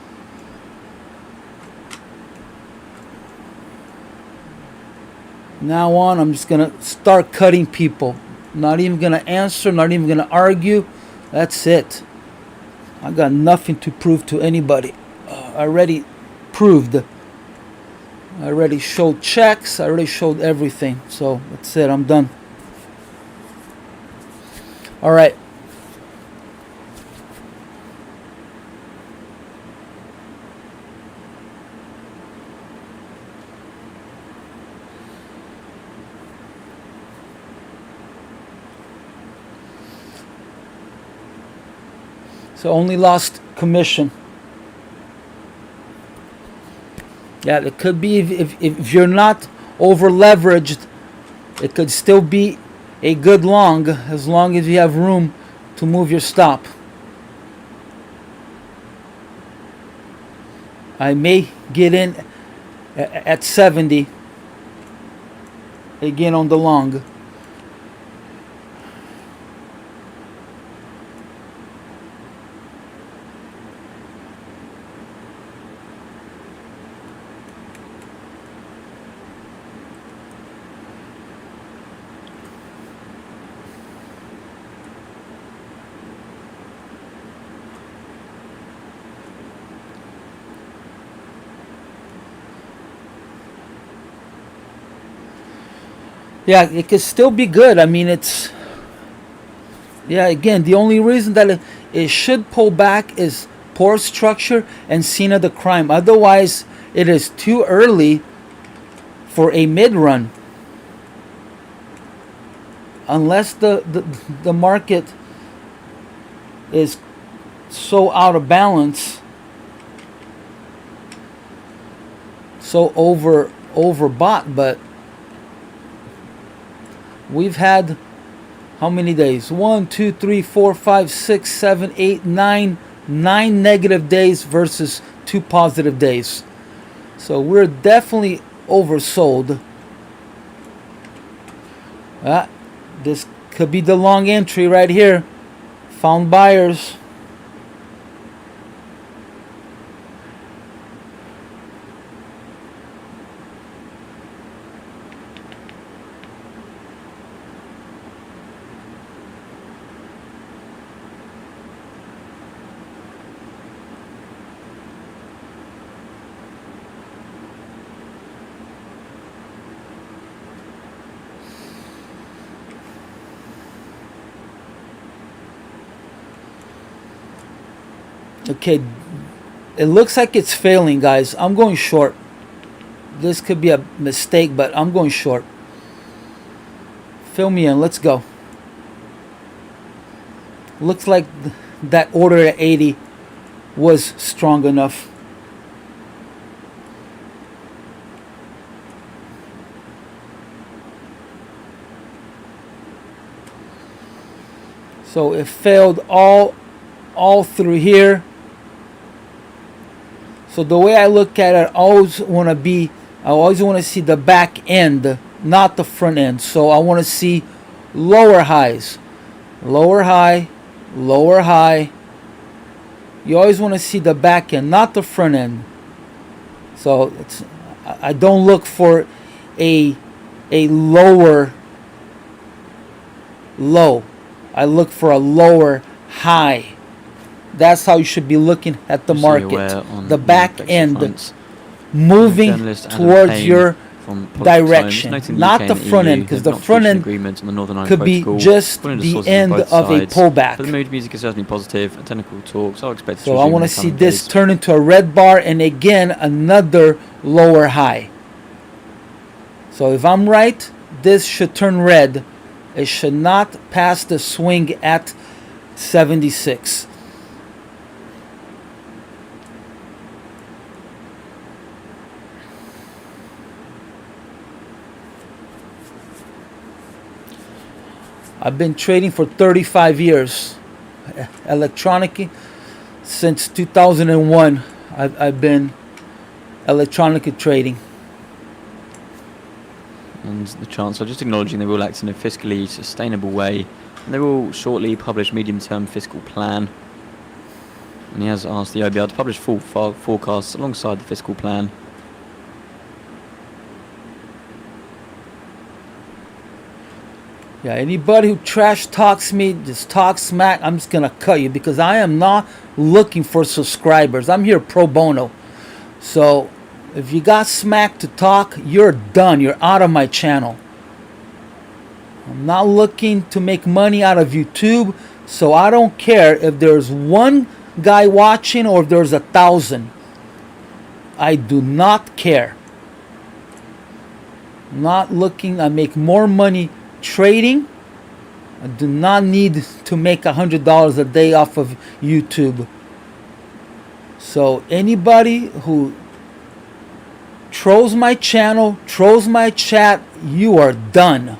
Now on, I'm just gonna start cutting people. Not even gonna answer, not even gonna argue. That's it. I got nothing to prove to anybody. I already proved. I already showed checks. I already showed everything. So that's it. I'm done. All right. So only lost commission. Yeah, it could be if you're not over leveraged, it could still be a good long as long as you have room to move your stop. I may get in at 70 again on the long. Yeah, it could still be good. I mean, it's... Yeah, again, the only reason that it should pull back is poor structure and scene of the crime. Otherwise, it is too early for a mid-run. Unless the market is so out of balance, so overbought, but we've had how many days? 1, 2, 3, 4, 5, 6, 7, 8, 9. 9 negative days versus 2 positive days. So we're definitely oversold. This could be the long entry right here. Found buyers. Okay, it looks like it's failing, guys. I'm going short. This could be a mistake, but I'm going short. Fill me in. Let's go. Looks like that order at 80 was strong enough. So it failed all through here. So the way I look at it, I always want to see the back end, not the front end. So I want to see lower highs, lower high, lower high. You always want to see the back end, not the front end. So I don't look for a lower low. I look for a lower high. That's how you should be looking at the market. The back end moving towards your direction, not the front end, because the front end could be just the end of a pullback. But the mood music is certainly positive. And technical talks are expected. So I want to see this turn into a red bar and again another lower high. So if I'm right, this should turn red. It should not pass the swing at 76. I've been trading for 35 years. Electronic, since 2001, I've been electronic trading. And the Chancellor just acknowledging they will act in a fiscally sustainable way, and they will shortly publish medium-term fiscal plan. And he has asked the OBR to publish full forecasts alongside the fiscal plan. Yeah, anybody who trash talks me, just talk smack, I'm just gonna cut you, because I am not looking for subscribers. I'm here pro bono. So if you got smack to talk, you're done. You're out of my channel. I'm not looking to make money out of YouTube, so I don't care if there's one guy watching or if there's 1,000. I do not care. I'm not looking. I make more money trading. I do not need to make $100 a day off of YouTube. So anybody who trolls my channel, trolls my chat, you are done.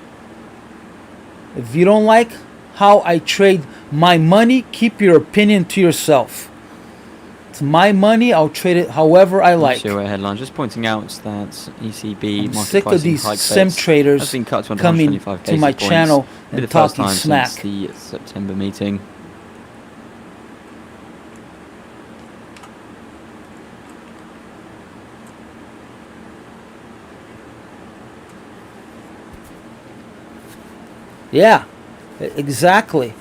If you don't like how I trade my money, keep your opinion to yourself. It's my money. I'll trade it however I like. Sure, headline just pointing out that ECB I'm market sick of pricing these hike sim bets traders has been cut to coming 125 to my basis channel points. Be and the first talking time smack. since the September meeting. Yeah, exactly.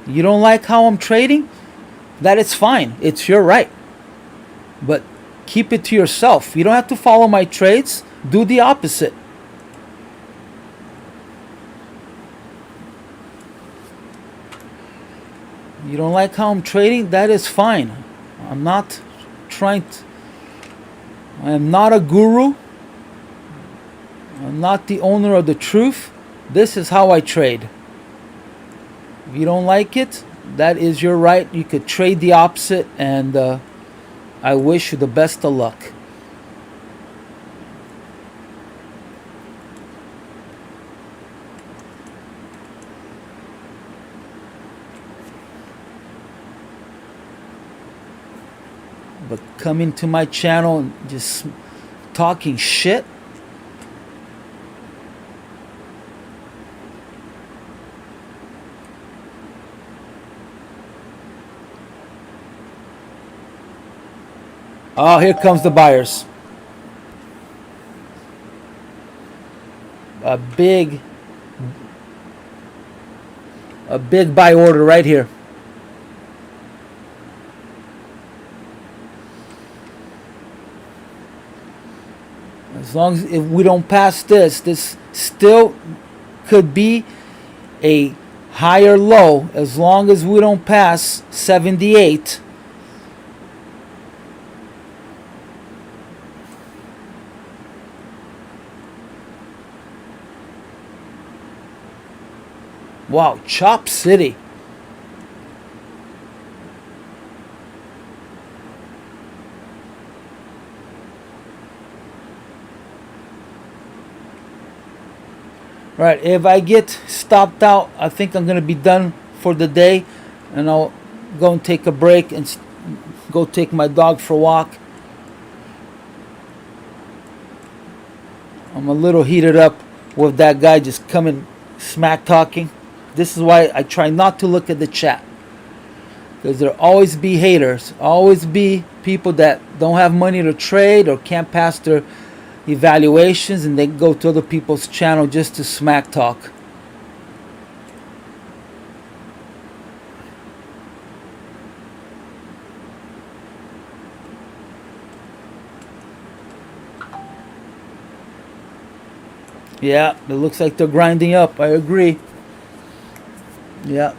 You don't like how I'm trading? That is fine. It's your right. But keep it to yourself. You don't have to follow my trades. Do the opposite. You don't like how I'm trading? That is fine. I'm not trying to... I am not a guru. I'm not the owner of the truth. This is how I trade. If you don't like it, that is your right. You could trade the opposite, and I wish you the best of luck. But coming to my channel and just talking shit, oh, here comes the buyers. A big buy order right here. As long as if we don't pass this, this still could be a higher low. As long as we don't pass 78. Wow, Chop City. Right, if I get stopped out, I think I'm going to be done for the day. And I'll go and take a break and go take my dog for a walk. I'm a little heated up with that guy just coming smack talking. This is why I try not to look at the chat. Because there'll always be haters. Always be people that don't have money to trade or can't pass their evaluations, and they go to other people's channel just to smack talk. Yeah, it looks like they're grinding up. I agree. Yeah.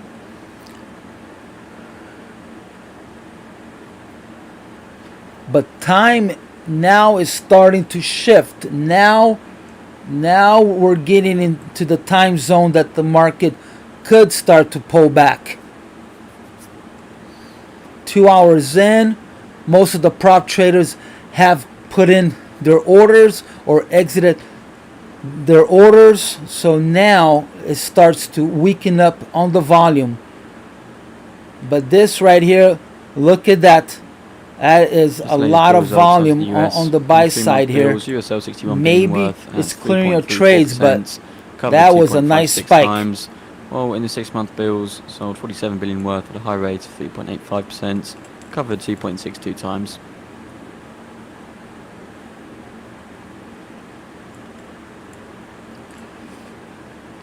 But time now is starting to shift. Now we're getting into the time zone that the market could start to pull back. 2 hours in, most of the prop traders have put in their orders or exited their orders. So now it starts to weaken up on the volume. But this right here, look at that. That is a lot of volume on the buy side here. Maybe it's clearing your trades, but that was a nice spike. Well, in the 6-month bills, sold 47 billion worth at a high rate of 3.85%, covered 2.62 times.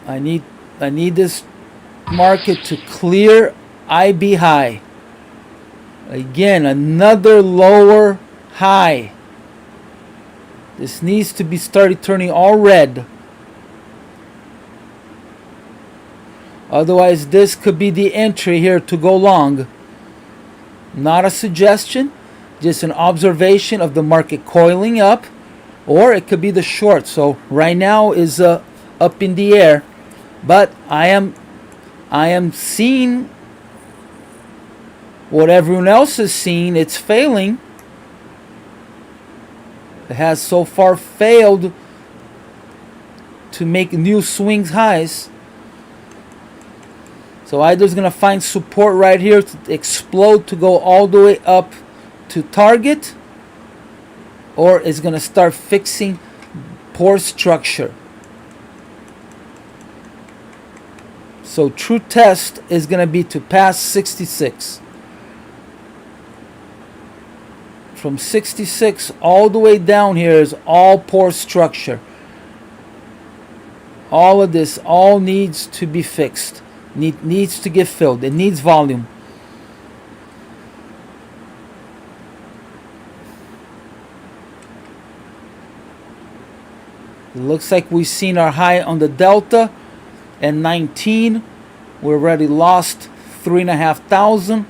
I need this market to clear IB high. Again, another lower high. This needs to be started turning all red. Otherwise, this could be the entry here to go long. Not a suggestion, just an observation of the market coiling up, or it could be the short. So right now is up in the air, but I am seeing what everyone else is seeing. It's failing. It has so far failed to make new swings highs. So either it's going to find support right here to explode to go all the way up to target, or it's going to start fixing poor structure. So true test is going to be to pass 66. From 66 all the way down here is all poor structure. All of this all needs to be fixed. Needs to get filled. It needs volume. It looks like we've seen our high on the delta and 19. We already lost 3,500.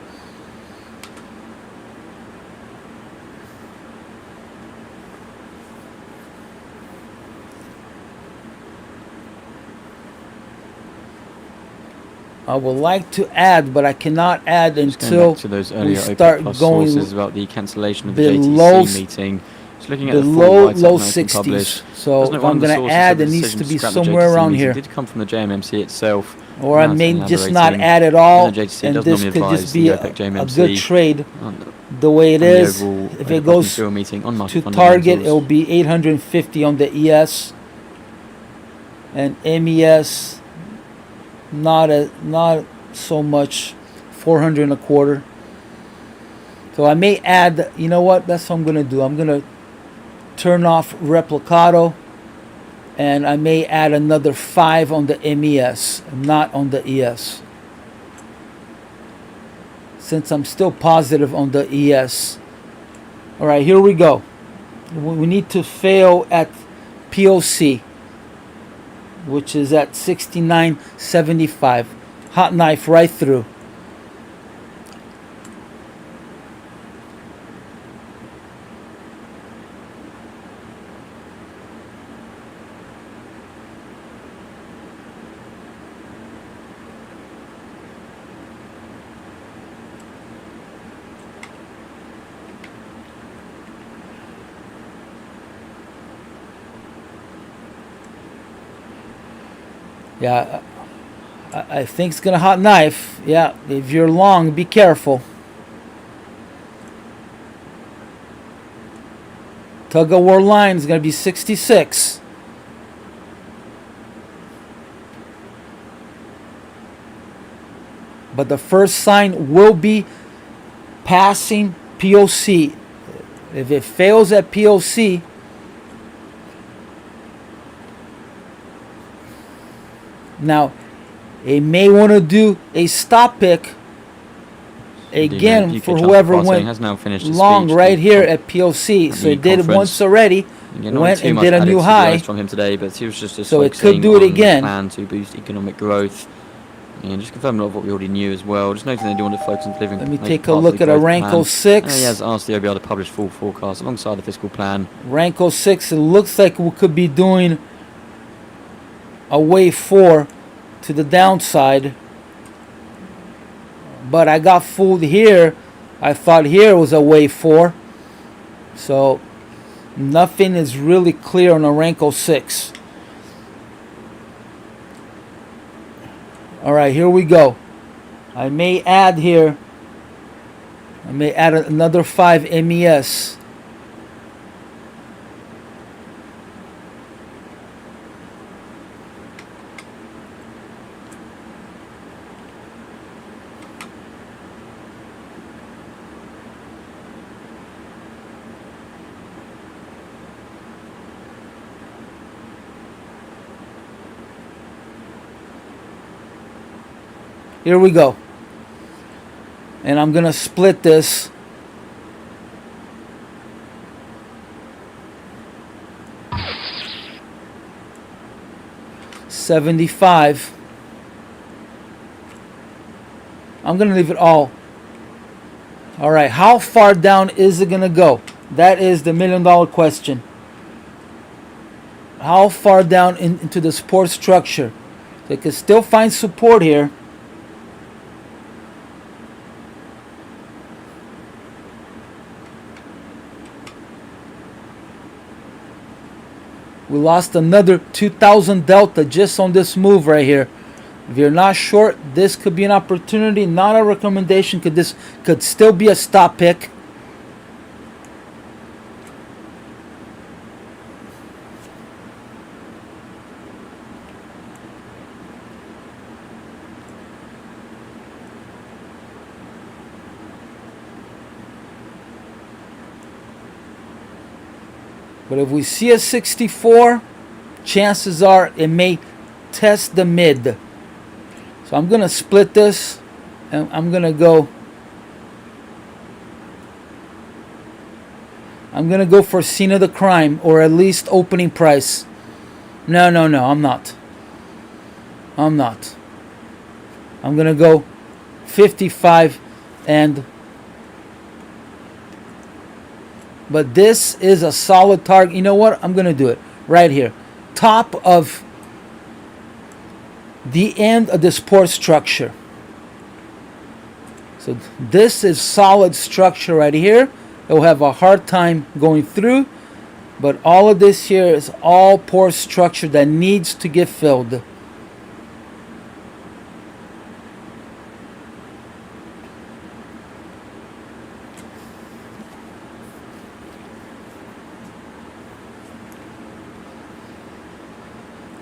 I would like to add, but I cannot add until we start going about the cancellation of the the JTC meeting. Just looking at the the low 60s. So if I'm going to add, it needs to be somewhere around here. It did come from the JMMC itself. Or I may just not add at all, and this could just be a good trade the way it is. If it goes to target, it will be 850 on the ES and MES. Not so much, 400 and a quarter. So I may add. You know what? That's what I'm gonna do. I'm gonna turn off Replikanto, and I may add another 5 on the MES, not on the ES, since I'm still positive on the ES. All right, here we go. We need to fail at POC, which is at 69.75. Hot knife right through. Yeah, I think it's gonna hot knife. Yeah, if you're long, be careful. Tug of war line is gonna be 66. But the first sign will be passing POC. If it fails at POC, now, it may want to do a stop pick again for whoever went long right here at POC. So it did it once already, went and did a new high. From him today, but he was just so it could do it again. Plan to boost economic growth. And just confirm a lot of what we already knew as well. Just noting they do want to focus on delivering. Let me take a look at a Ranko 6. And he has asked the OBR to publish full forecast alongside the fiscal plan. Ranko 6, it looks like we could be doing a wave 4 to the downside. But I got fooled here. I thought here was a wave 4. So nothing is really clear on a Ranko 6. All right, here we go. I may add here. I may add another 5 MES. Here we go. And I'm going to split this. $75. I'm going to leave it all. All right, how far down is it going to go? That is the million-dollar question. How far down into the support structure? They can still find support here. We lost another 2,000 delta just on this move right here. If you're not short, this could be an opportunity, not a recommendation. This could still be a stop pick. But if we see a 64, chances are it may test the mid. So I'm going to split this, and I'm going to go for scene of the crime, or at least opening price. No, I'm not. I'm going to go 55 and... But this is a solid target. You know what? I'm going to do it right here. Top of the end of the support structure. So this is solid structure right here. It will have a hard time going through. But all of this here is all poor structure that needs to get filled.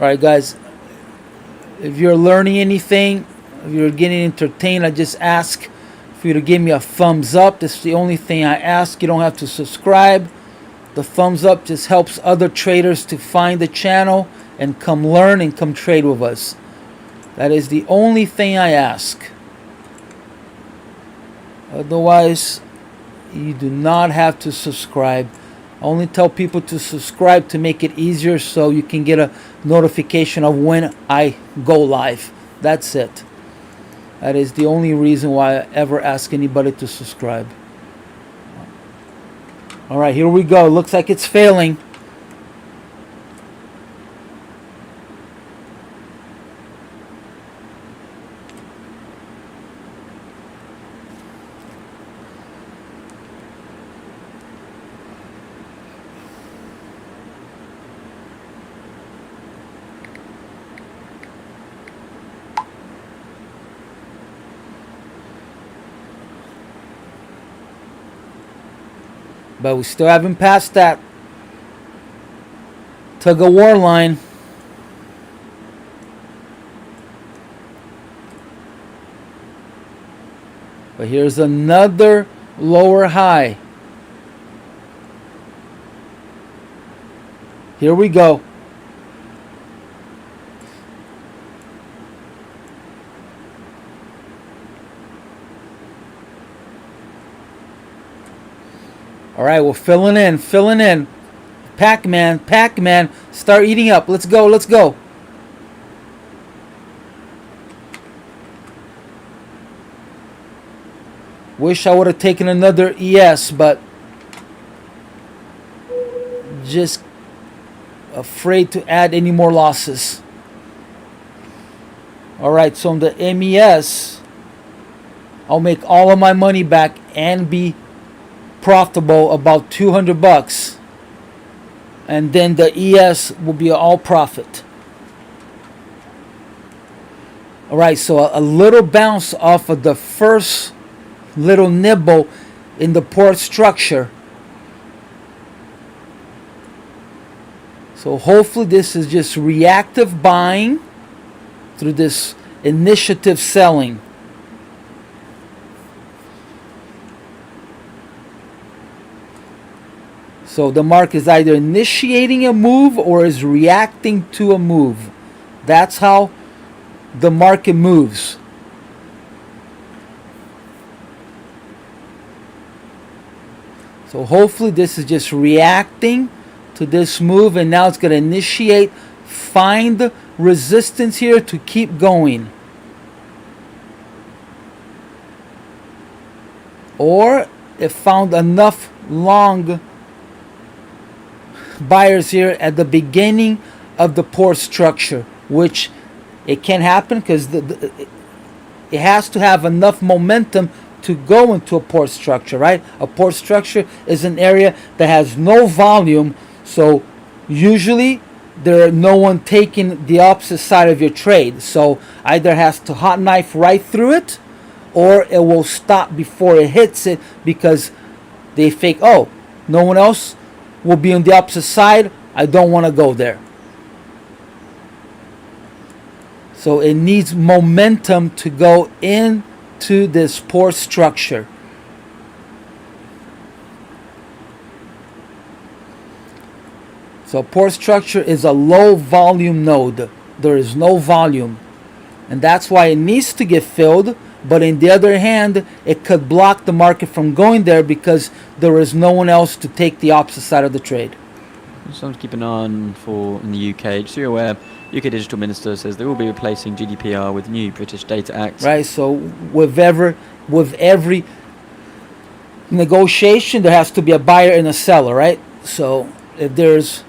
Alright guys, if you're learning anything, if you're getting entertained, I just ask for you to give me a thumbs up. That's the only thing I ask. You don't have to subscribe. The thumbs up just helps other traders to find the channel and come learn and come trade with us. That is the only thing I ask. Otherwise, you do not have to subscribe. I only tell people to subscribe to make it easier so you can get a notification of when I go live. That's it. That is the only reason why I ever ask anybody to subscribe. Alright, here we go. Looks like it's failing. But we still haven't passed that tug-of-war line. But here's another lower high. Here we go. All right, we're filling in. Pac-Man, start eating up. Let's go. Wish I would have taken another ES, but just afraid to add any more losses. All right, so on the MES, I'll make all of my money back and be profitable about $200, and then the ES will be all profit. All right, so a little bounce off of the first little nibble in the port structure. So hopefully this is just reactive buying through this initiative selling. So the market is either initiating a move or is reacting to a move. That's how the market moves. So hopefully this is just reacting to this move, and now it's going to initiate, find resistance here to keep going. Or it found enough long buyers here at the beginning of the port structure, which it can happen because it has to have enough momentum to go into a port structure, right? A port structure is an area that has no volume, so usually there are no one taking the opposite side of your trade. So either has to hot knife right through it, or it will stop before it hits it because they think, oh, no one else will be on the opposite side, I don't want to go there. So it needs momentum to go into this port structure. So port structure is a low volume node. There is no volume. And that's why it needs to get filled. But on the other hand, it could block the market from going there because there is no one else to take the opposite side of the trade. Something to keep an eye on for in the UK. Just so you're aware, UK Digital Minister says they will be replacing GDPR with new British Data Act. Right, so with every negotiation, there has to be a buyer and a seller, right? So if there's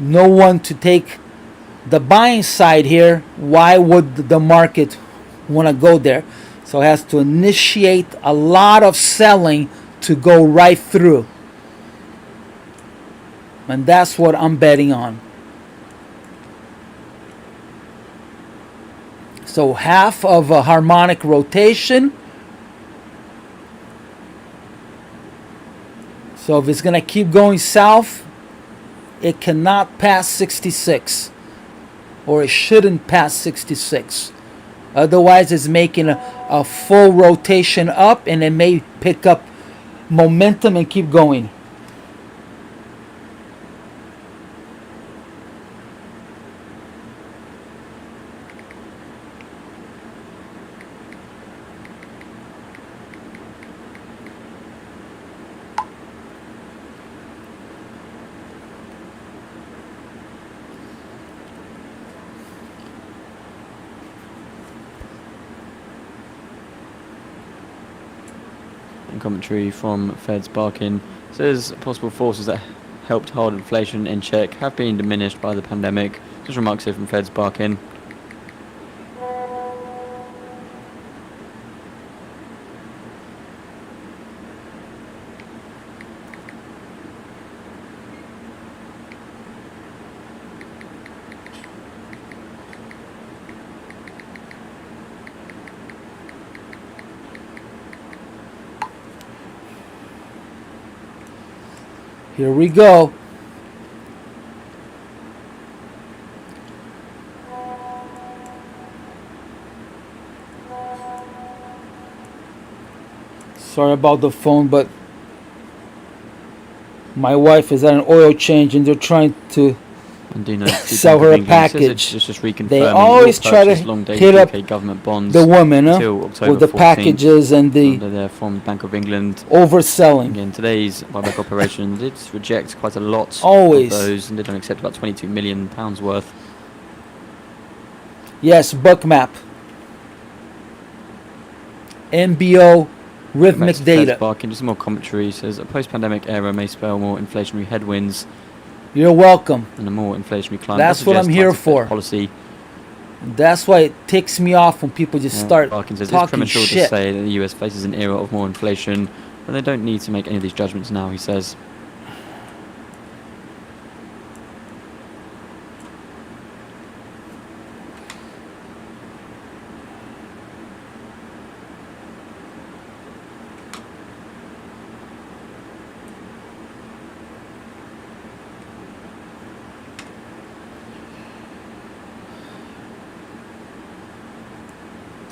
no one to take the buying side here, why would the market want to go there? So it has to initiate a lot of selling to go right through. And that's what I'm betting on. So half of a harmonic rotation. So if it's going to keep going south, it cannot pass 66. Or it shouldn't pass 66. Otherwise, it's making a full rotation up, and it may pick up momentum and keep going. Commentary from Fed's Barkin says possible forces that helped hold inflation in check have been diminished by the pandemic. Just remarks here from Fed's Barkin. Here we go. Sorry about the phone, but my wife is at an oil change and they're trying to sell her a package. They always try to hit up UK government bonds the woman with the 14th, packages and under their from Bank of England. Overselling. Again, today's buyback operation did reject quite a lot Always. of those, and did only accept about £22 million worth. Yes, Bookmap. MBO rhythmic data. Barking, just some more commentary. Says a post-pandemic era may spell more inflationary headwinds. You're welcome. And a more inflationary climate. That's what I'm here for. Policy. That's why it ticks me off when people just start Barkin says talking it's premature shit. to say that the US faces an era of more inflation, but they don't need to make any of these judgments now, he says.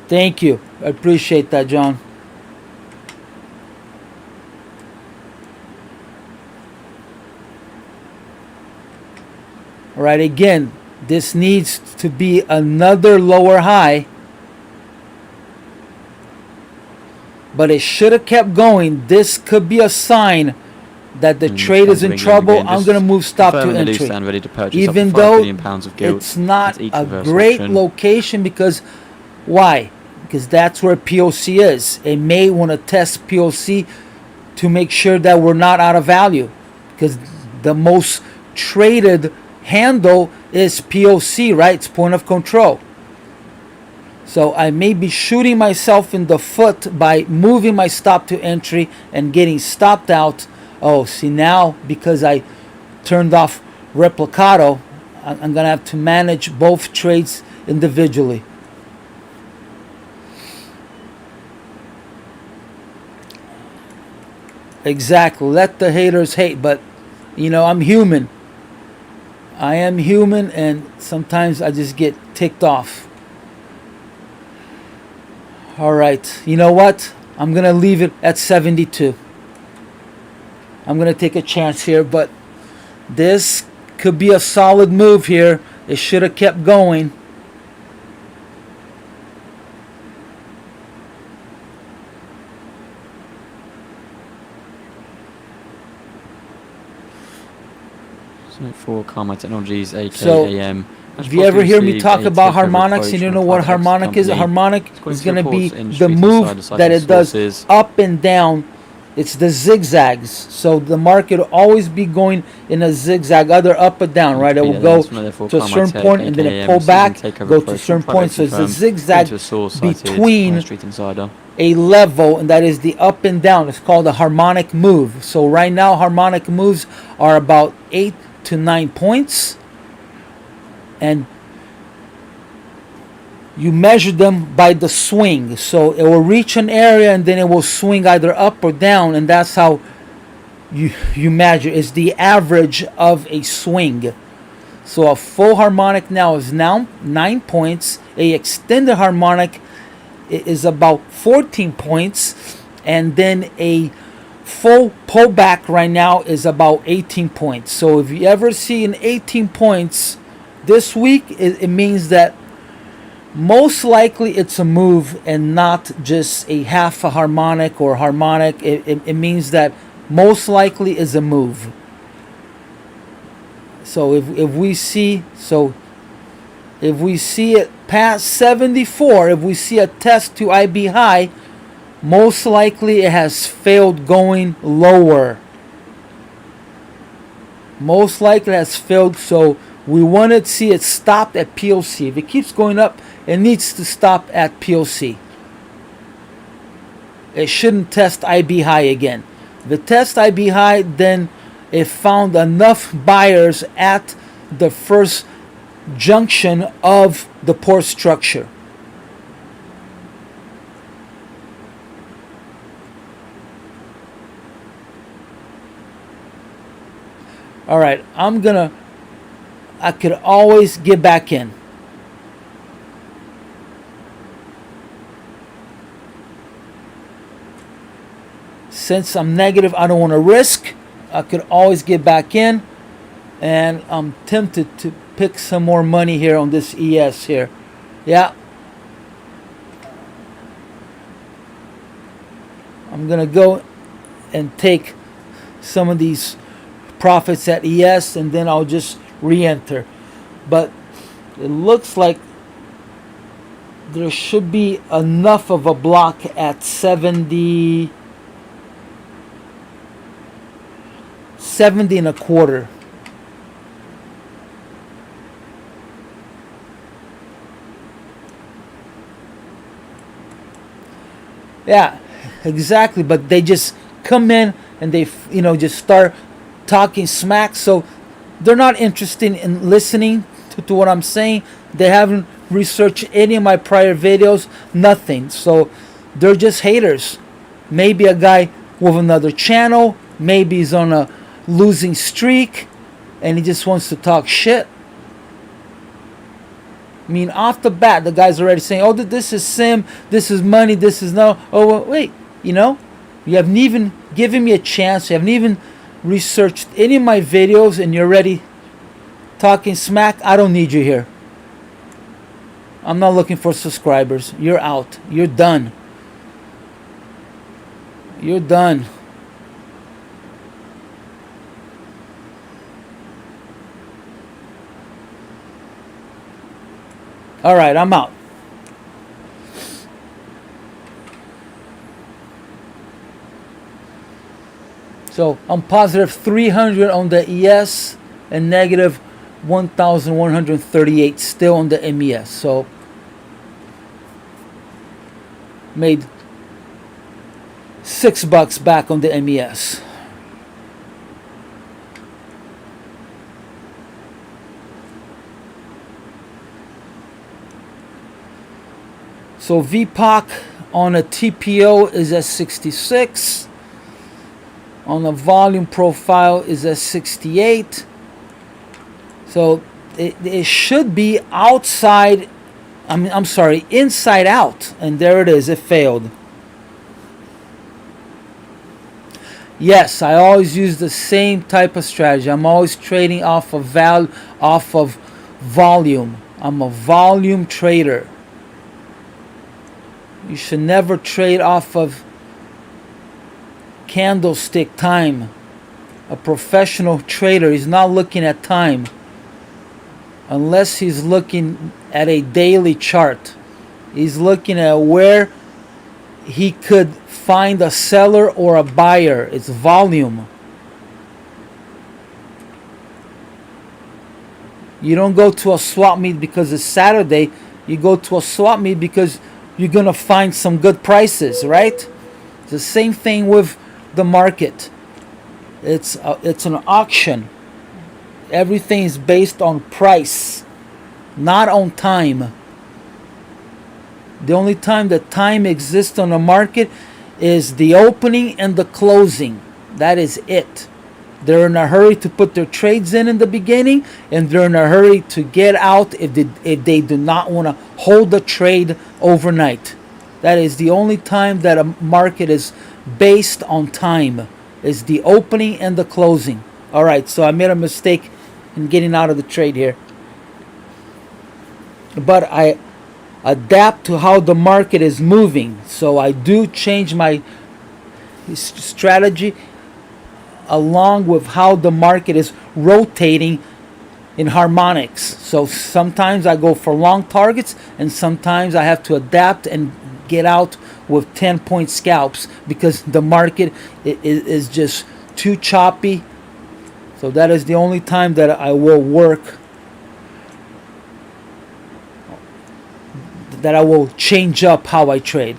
Thank you. I appreciate that, John. All right, again, this needs to be another lower high. But it should have kept going. This could be a sign that the trade is in trouble. I'm going to move stop to entry. Stand ready to purchase Even up to though £5 billion pounds of gilt. It's not That's each a reverse great option. location because why? Because that's where POC is. It may want to test POC to make sure that we're not out of value, because the most traded handle is POC, right? It's point of control. So I may be shooting myself in the foot by moving my stop to entry and getting stopped out. Oh, see, now because I turned off Replikanto, I'm going to have to manage both trades individually. Exactly. Let the haters hate, but you know, I'm human. I am human, and sometimes I just get ticked off. All right, you know what? I'm going to leave it at 72. I'm going to take a chance here, but this could be a solid move here. It should have kept going. For Carmine Technologies, aka So, AM. if you ever hear me talk about harmonics and you know what harmonic is, a harmonic is going to be the move that it does up and down. It's the zigzags. So the market will always be going in a zigzag, either up or down, right? It will go to a certain point and then it pull back, go to a certain point. So it's a zigzag between a level, and that is the up and down. It's called a harmonic move. So right now, harmonic moves are about 8 to 9 points. And you measure them by the swing. So it will reach an area and then it will swing either up or down, and that's how you measure. It's the average of a swing. So a full harmonic now is now 9 points. A extended harmonic is about 14 points, and then a full pullback right now is about 18 points. So if you ever see an 18 points this week, it means that most likely it's a move and not just a half a harmonic or harmonic. It means that most likely is a move. So if we see it past 74, if we see a test to IB high, most likely it has failed going lower. Most likely it has failed, so we want to see it stopped at POC. If it keeps going up, it needs to stop at POC. It shouldn't test IB high again. If it tests IB high, then it found enough buyers at the first junction of the port structure. All right, I could always get back in. Since I'm negative, I don't want to risk. I could always get back in, and I'm tempted to pick some more money here on this ES here. Yeah. I'm going to go and take some of these profits at ES, and then I'll just re-enter. But it looks like there should be enough of a block at 70 and a quarter. Yeah, exactly. But they just come in and they, just start talking smack. So they're not interested in listening to what I'm saying. They haven't researched any of my prior videos, nothing. So they're just haters. Maybe a guy with another channel, maybe he's on a losing streak and he just wants to talk shit. I mean, off the bat, the guy's already saying, "Oh, this is sim, this is money, this is no." Oh, well, wait, you haven't even given me a chance. You haven't even researched any of my videos, and you're already talking smack. I don't need you here. I'm not looking for subscribers. You're out. You're done. You're done. All right, I'm out. So I'm positive 300 on the ES and negative 1,138 still on the MES. So made $6 back on the MES. So VPOC on a TPO is at 66. On the volume profile is at 68. So it should be outside, I'm sorry, inside out. And there it is, it failed. Yes, I always use the same type of strategy. I'm always trading off of volume. I'm a volume trader. You should never trade off of candlestick time. A professional trader is not looking at time unless he's looking at a daily chart. He's looking at where he could find a seller or a buyer. It's volume. You don't go to a swap meet because it's Saturday. You go to a swap meet because you're gonna find some good prices, right? It's the same thing with the market. It's an auction. Everything is based on price, not on time. The only time that time exists on the market is the opening and the closing. That is it. They're in a hurry to put their trades in the beginning, and they're in a hurry to get out if they do not want to hold the trade overnight. That is the only time that a market is based on time, is the opening and the closing. All right, so I made a mistake in getting out of the trade here. But I adapt to how the market is moving. So I do change my strategy along with how the market is rotating in harmonics. So sometimes I go for long targets, and sometimes I have to adapt and get out with 10-point scalps because the market is just too choppy. So that is the only time that I will work, that I will change up how I trade.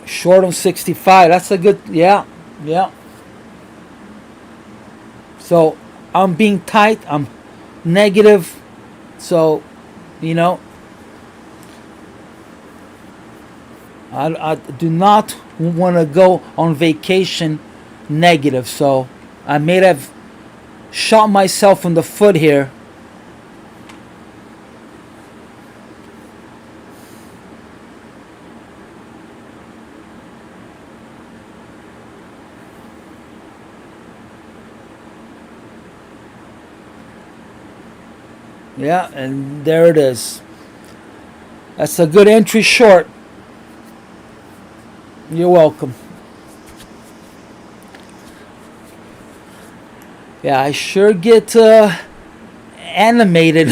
Short on 65. That's a good, yeah. So I'm being tight. I'm negative. So, I do not want to go on vacation negative. So I may have shot myself in the foot here. Yeah, and there it is. That's a good entry short. You're welcome. Yeah, I sure get animated,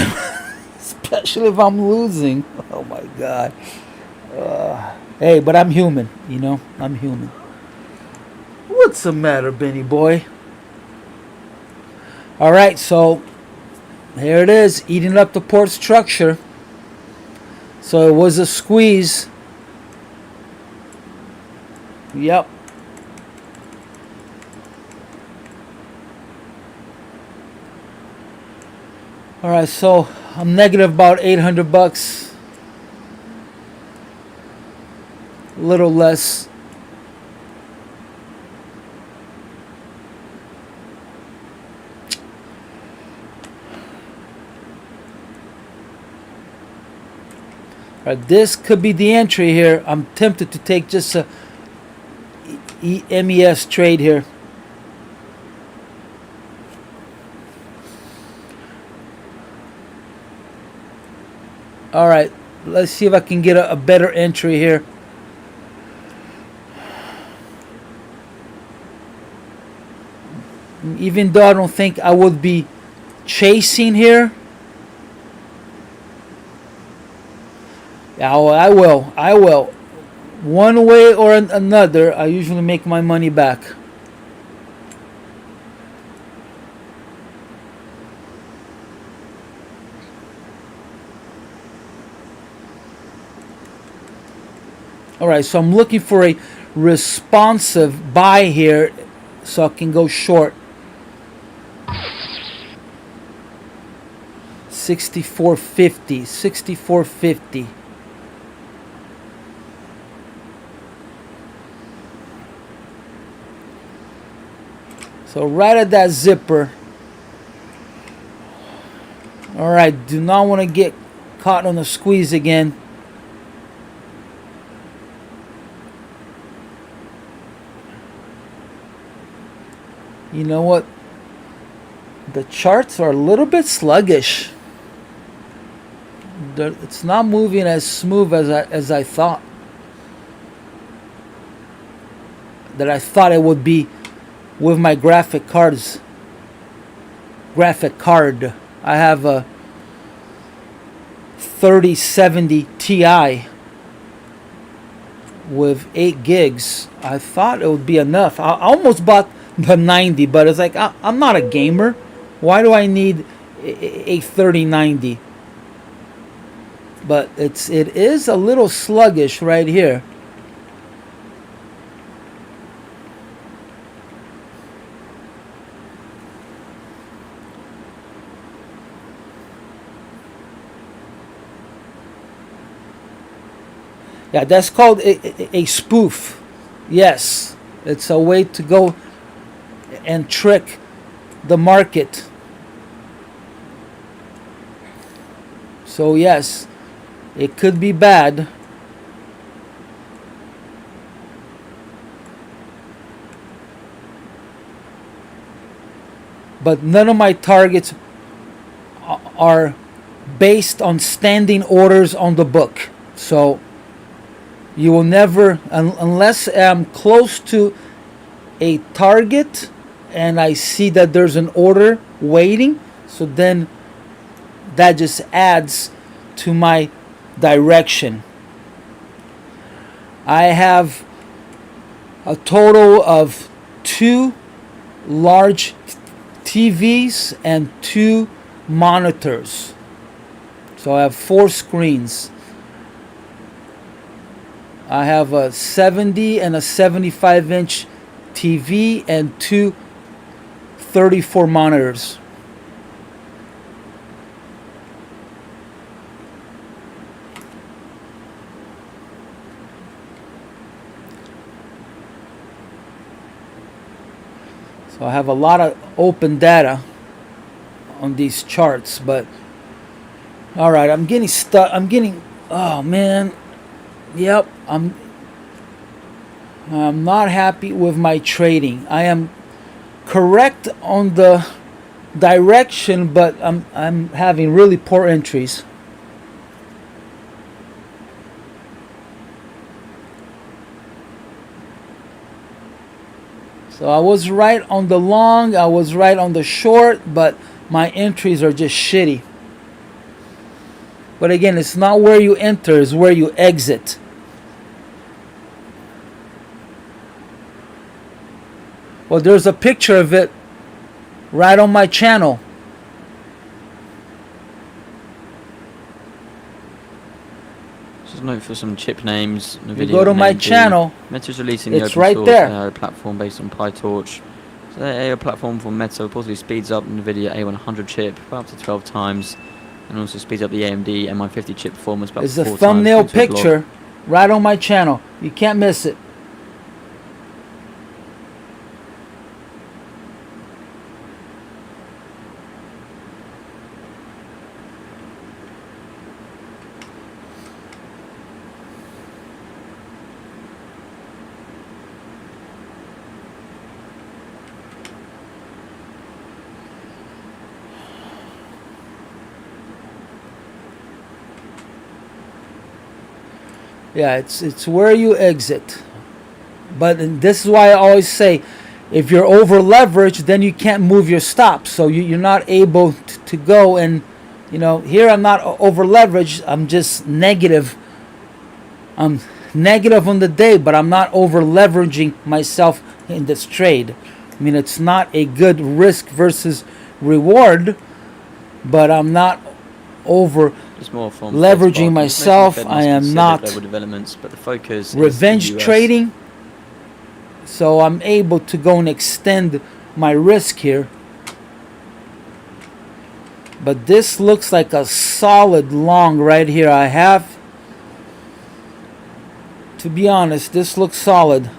especially if I'm losing. Oh my God. Hey, but I'm human, I'm human. What's the matter, Benny boy? All right, so here it is, eating up the port structure. So it was a squeeze. Yep. All right, so I'm negative about $800, a little less. Right, this could be the entry here. I'm tempted to take just a MES trade here. All right, let's see if I can get a better entry here. Even though I don't think I would be chasing here. Yeah, well, I will. One way or another, I usually make my money back. All right, so I'm looking for a responsive buy here so I can go short. 64.50, 64.50. So right at that zipper. All right, do not want to get caught on the squeeze again. You know what? The charts are a little bit sluggish. It's not moving as smooth as I thought. That I thought it would be with my graphic cards. Graphic card. I have a 3070 Ti with 8 gigs. I thought it would be enough. I almost bought the 90, but it's like I'm not a gamer. Why do I need a 3090? But it is a little sluggish right here. Yeah, that's called a spoof. Yes, it's a way to go and trick the market. So yes, it could be bad. But none of my targets are based on standing orders on the book. So you will never, unless I'm close to a target and I see that there's an order waiting, so then that just adds to my direction. I have a total of 2 large TVs and 2 monitors. So I have 4 screens. I have a 70 and a 75-inch TV and 2 34 monitors. So I have a lot of open data on these charts, but all right, I'm getting stuck. Oh man. Yep, I'm not happy with my trading. I am correct on the direction, but I'm having really poor entries. So I was right on the long, I was right on the short, but my entries are just shitty. But again, it's not where you enter, it's where you exit. Well, there's a picture of it right on my channel. Just note for some chip names. You go to my channel. Meta's releasing the It's open right source there. AI platform based on PyTorch. So the AI platform for Meta reportedly speeds up NVIDIA A100 chip by up to 12 times, and also speeds up the AMD MI50 chip performance by It's 4 a times. thumbnail according to the blog. picture right on my channel. You can't miss it. Yeah, it's where you exit. But this is why I always say, if you're over leveraged, then you can't move your stop. So you're not able to go and, here I'm not over leveraged. I'm just negative. I'm negative on the day, but I'm not over leveraging myself in this trade. I mean, it's not a good risk versus reward, but I'm not over Just more from leveraging myself. I am not global developments, but the focus revenge is the US. trading. So I'm able to go and extend my risk here. But this looks like a solid long right here. I have, to be honest, this looks solid.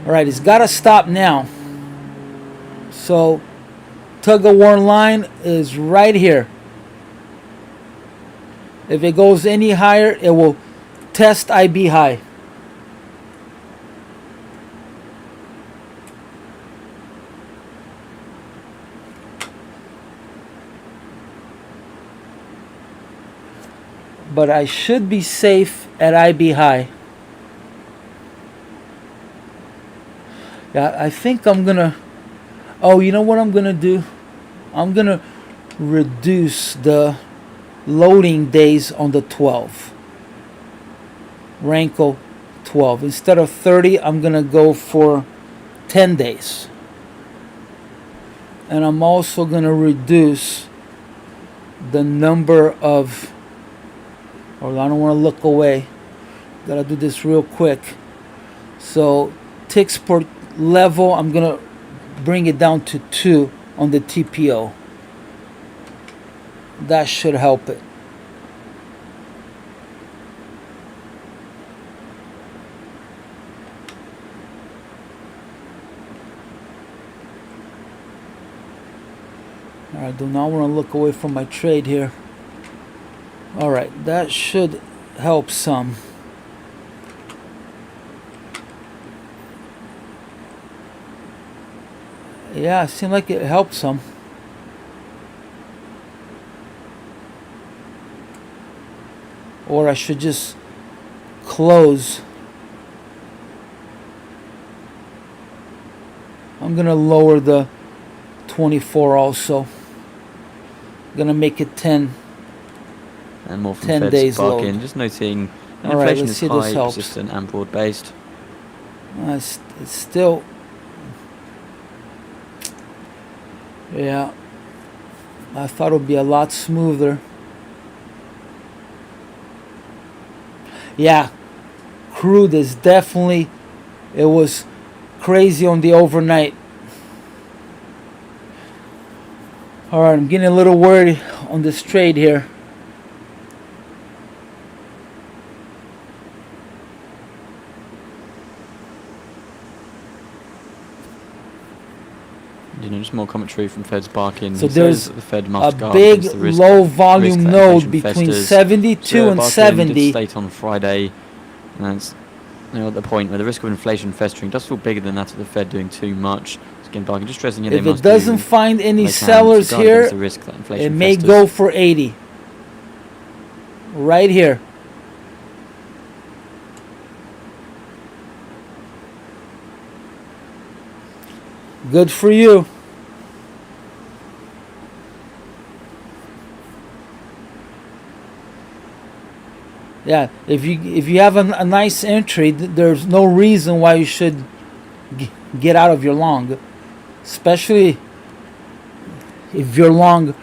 All right, it's got to stop now. So tug of war line is right here. If it goes any higher, it will test IB high. But I should be safe at IB high. Yeah, I think I'm gonna, oh, you know what I'm gonna do? I'm gonna reduce the loading days on the 12. Rankle 12. Instead of 30, I'm gonna go for 10 days. And I'm also gonna reduce the number of, or I don't want to look away. Gotta do this real quick. So ticks per level, I'm gonna bring it down to 2 on the TPO. That should help it. I do not want to look away from my trade here. Alright, that should help some. Yeah, it seemed like it helped some. Or I should just close. I'm gonna lower the 24 also. Gonna make it 10. And more from 10 Fed days spark load. in. Just noting All right, inflation let's is see if this high, helps. persistent, and broad-based. It's still, yeah. I thought it would be a lot smoother. Yeah, crude is definitely, it was crazy on the overnight. All right, I'm getting a little worried on this trade here. Just more commentary from Fed's barking. So He says there's that the Fed must a guard big against the risk, low risk volume that node inflation between festers. 72 So and Barkin 70. did state on Friday, and that's at the point where the risk of inflation festering does feel bigger than that of the Fed doing too much. Again, Barkin just stressing here If they it must doesn't do find any what they can to sellers guard here, against the risk that inflation it may festers. go for 80. Right here. Good for you. Yeah, if you have a nice entry, there's no reason why you should get out of your long, especially if you're long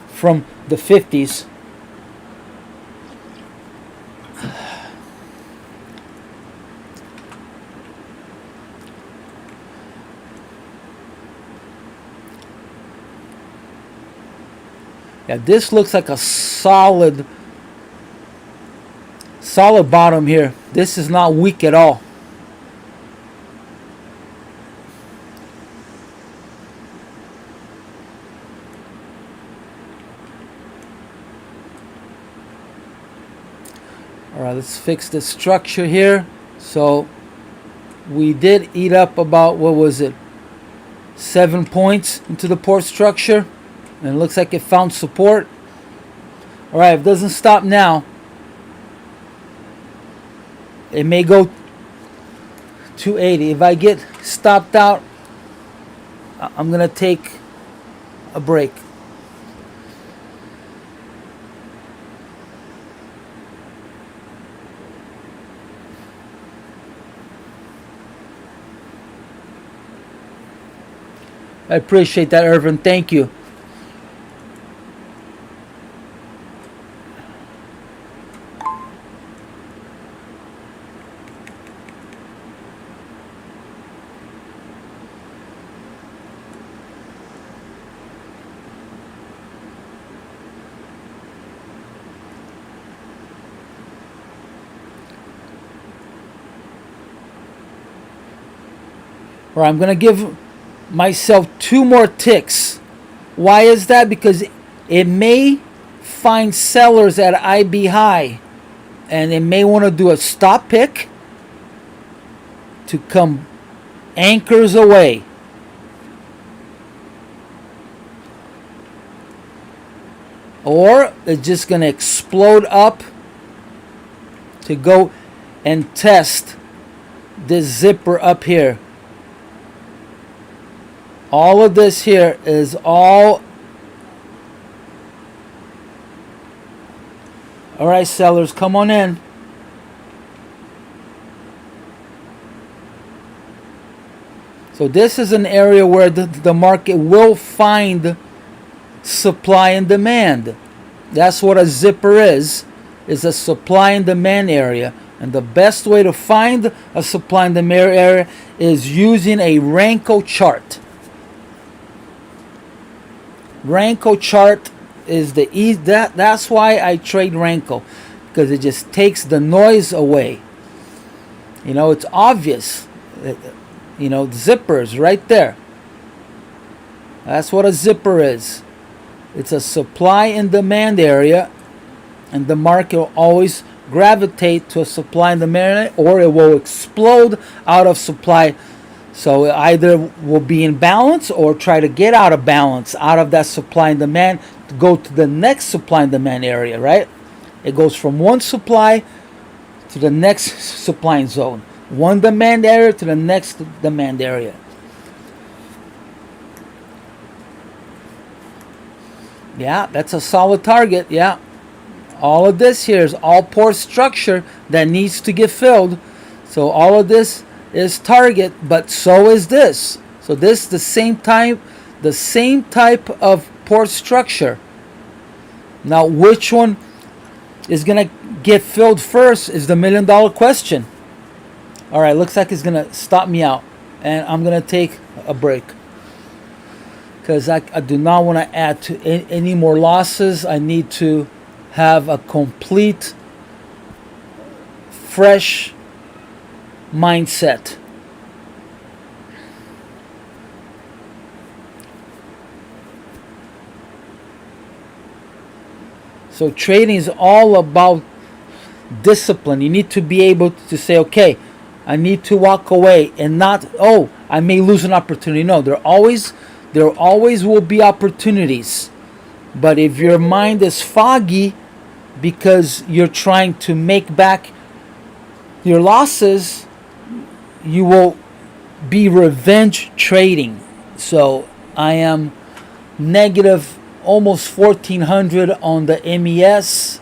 from the 50s. Yeah, this looks like a solid bottom here. This is not weak at all. All right, let's fix the structure here. So we did eat up about, what was it, 7 points into the port structure. And it looks like it found support. All right, if it doesn't stop now, it may go 280. If I get stopped out, I'm going to take a break. I appreciate that, Irvin. Thank you. Or I'm going to give myself 2 more ticks. Why is that? Because it may find sellers at IB high, and it may want to do a stop pick to come anchors away. Or it's just going to explode up to go and test this zipper up here. All of this here is all right, sellers, come on in. So this is an area where the market will find supply and demand. That's what a zipper is a supply and demand area. And the best way to find a supply and demand area is using a Renko chart. Renko chart is the that's why I trade Renko, because it just takes the noise away. You know, it's obvious. You know, zippers right there. That's what a zipper is. It's a supply and demand area, and the market will always gravitate to a supply and demand, or it will explode out of supply. So it either will be in balance or try to get out of balance, out of that supply and demand, to go to the next supply and demand area, right? It goes from one supply to the next supply zone. One demand area to the next demand area. Yeah, that's a solid target, yeah. All of this here is all port structure that needs to get filled. So all of this is target, but so is this. So this is the same type of port structure. Now, which one is gonna get filled first is the $1 million question. All right, looks like it's gonna stop me out, and I'm gonna take a break because I do not want to add to any more losses. I need to have a complete, fresh mindset. So trading is all about discipline. You need to be able to say, okay, I need to walk away, and not, oh, I may lose an opportunity. No, there always will be opportunities. But if your mind is foggy because you're trying to make back your losses, you will be revenge trading. So I am negative almost 1,400 on the MES,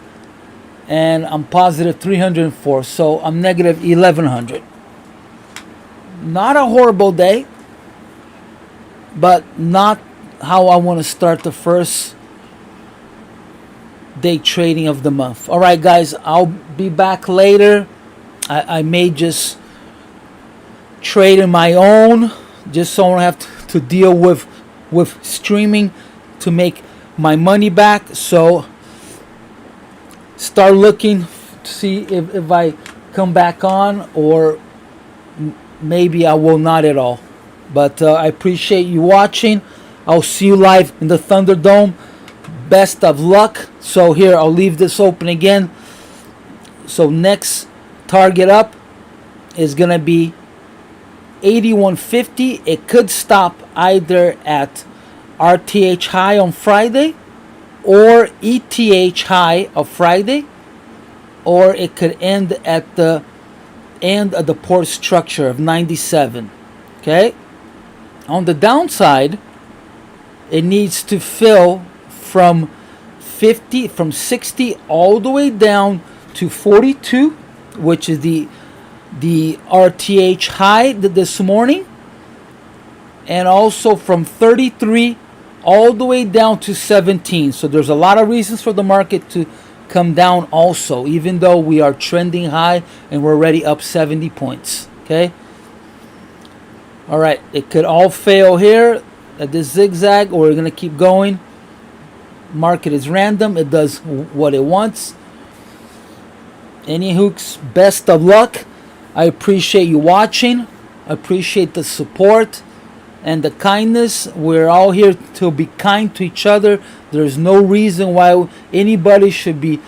and I'm positive 304. So I'm negative 1,100. Not a horrible day, but not how I want to start the first day trading of the month. All right, guys, I'll be back later. I may just trade in my own, just so I don't have to deal with streaming to make my money back. So start looking to see if I come back on, or maybe I will not at all. But I appreciate you watching. I'll see you live in the Thunderdome. Best of luck. So here, I'll leave this open again. So next target up is going to be 81.50. It could stop either at RTH high on Friday, or ETH high of Friday, or it could end at the end of the port structure of 97. Okay? On the downside, it needs to fill from 60 all the way down to 42, which is the RTH high this morning, and also from 33 all the way down to 17. So there's a lot of reasons for the market to come down also, even though we are trending high and we're already up 70 points. Okay? All right, it could all fail here at this zigzag, or we're going to keep going. Market is random. It does what it wants. Any hooks, best of luck. I appreciate you watching. I appreciate the support and the kindness. We're all here to be kind to each other. There's no reason why anybody should be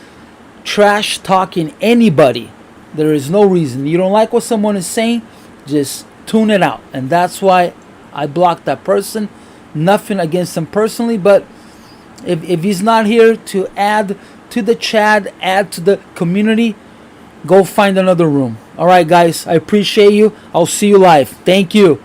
trash talking anybody. There is no reason. You don't like what someone is saying, just tune it out. And that's why I blocked that person. Nothing against him personally, but if he's not here to add to the chat, add to the community, go find another room. All right, guys, I appreciate you. I'll see you live. Thank you.